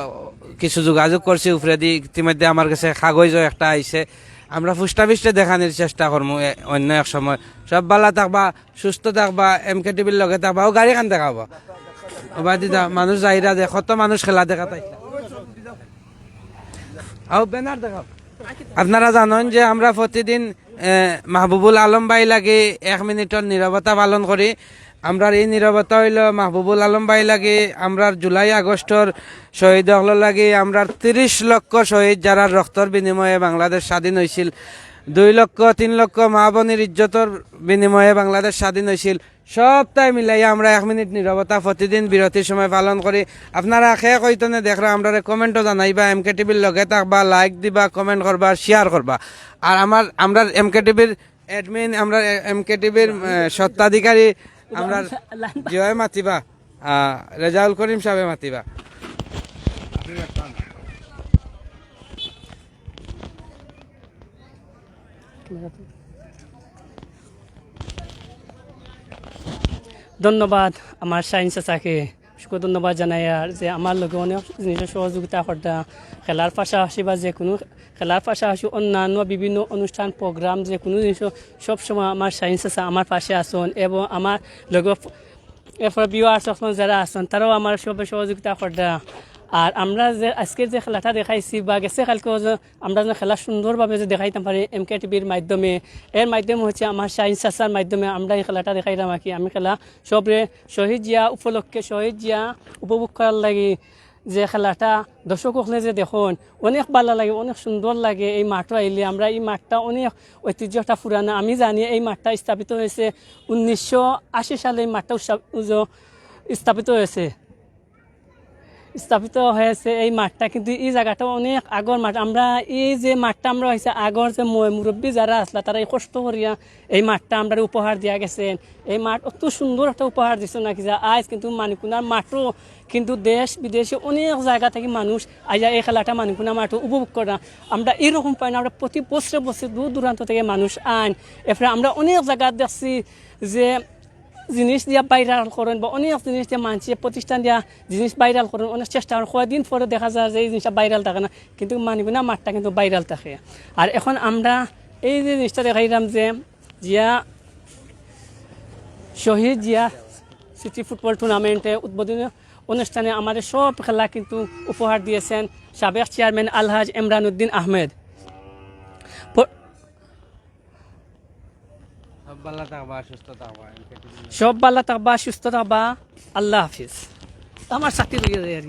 কিছু যোগাযোগ করছি উপরে দিয়ে, ইতিমধ্যে আমার কাছে কাগজও একটা আইছে। আমরা পোস্ট অফিসটা দেখানোর চেষ্টা করবো অন্য এক সময়। সব ভালো থাকবা, সুস্থ থাকবা, MKTVর লগে থাকবা, ও গাড়ি খান দেখাবো দিদা মানুষ যাইরা দে কত মানুষ খেলা দেখা তাই ব্যানার দেখাও। আপনারা জানেন যে আমরা প্রতিদিন মাহবুবুল আলম ভাই লাগে 1 মিনিটের নীরবতা পালন করি। আমরা এই নীরবতা হইল মাহবুবুল আলম ভাই লাগে আমরা জুলাই আগস্টর শহীদ হল লাগে আমরা 30 লক্ষ শহীদ যারা রক্তর বিনিময়ে বাংলাদেশ স্বাধীন হয়েছিল, 2 লক্ষ 3 লক্ষ মা বোনের ইজ্জতর বিনিময়ে বাংলাদেশ স্বাধীন হয়েছিল। সবটাই মিলাইয়া আমরা 1 মিনিট নীরবতা প্রতিদিন বিরতির সময় পালন করি। আপনারা খেয়ে কইতনে দেখরা আমরা কমেন্টও জানাইবা, MKTVর লগে থাকবা, লাইক দিবা, কমেন্ট করবা, শেয়ার করবা। আর আমরা MKTVর অ্যাডমিন, আমরা MKTVর স্বত্বাধিকারী আমরা জয় মাতিবা, রেজাউল করিম সাহেব মাতিবা। ধন্যবাদ আমার শাহিন চাচাকে ধন্যবাদ জানাই আর যে আমার লগে অনেক জিনিসের সহযোগিতা করতা খেলার পাশাপাশি বা যে কোনো খেলার পাশাপাশি অন্যান্য বিভিন্ন অনুষ্ঠান প্রোগ্রাম যে কোনো জিনিস সবসময় আমার শাহিন চাচা আমার পাশে আসুন এবং আমার লগে এরপরে ভিউয়ার্স যারা আসুন তারাও আমার সব সহযোগিতা করতা। আর আমরা যে আজকের যে খেলাটা দেখাইছি বা গেছে কালকে আমরা যে খেলা সুন্দরভাবে যে দেখাইতাম পারি MKTVর মাধ্যমে, এর মাধ্যমে হচ্ছে আমার শাহিন চাচার মাধ্যমে আমরা এই খেলাটা দেখাইতাম আর কি। আমি খেলা সবরে শহীদ জিয়া উপলক্ষে শহীদ জিয়া উপভোগ করার লাগে যে খেলাটা দর্শক হলে যে দেখুন অনেক ভালো লাগে, অনেক সুন্দর লাগে। এই মাঠটা আইলে আমরা এই মাঠটা অনেক ঐতিহ্যটা পুরানো। আমি জানি এই মাঠটা স্থাপিত হয়েছে 1980 সালে এই মাঠটা স্থাপিত হয়েছে এই মাঠটা, কিন্তু এই জায়গাটা অনেক আগর মাঠ। আমরা এই যে মাঠটা আমরা হয়েছে আগর যে মুরব্বী যারা আসলা তারা এই কষ্ট করিয়া এই মাঠটা আমরা উপহার দিয়া গেছেন। এই মাঠ অত সুন্দর একটা উপহার দিচ্ছে নাকি যে আজ কিন্তু মানিকুনার মাঠও কিন্তু দেশ বিদেশে অনেক জায়গা থেকে মানুষ আইয়া এই খেলাটা মানিকুনা মাঠও উপভোগ করা আমরা এইরকম পাই না। আমরা প্রতি বছরে দূর দূরান্ত থেকে মানুষ আন। এরপরে আমরা অনেক জায়গা দেখছি যে জিনিস দিয়া ভাইরাল করেন বা অনেক জিনিস দিয়ে মানছে প্রতিষ্ঠান দিয়া জিনিস ভাইরাল করেন, অনেক চেষ্টা করেন। কয়েকদিন পরে দেখা যায় যে এই জিনিসটা ভাইরাল থাকে না, কিন্তু মানিকুনা মাঠটা কিন্তু ভাইরাল থাকে। আর এখন আমরা এই যে জিনিসটা দেখাইলাম যে শহীদ জিয়া সিটি ফুটবল টুর্নামেন্টে উদ্বোধনী অনুষ্ঠানে আমাদের সব খেলা কিন্তু উপহার দিয়েছেন সাবেক চেয়ারম্যান আলহাজ ইমরান উদ্দিন আহমেদ। সব ভালো থাকবা, সুস্থ থাকবা। আল্লাহ হাফিজ। আমার সাথী লইয়া যাই আর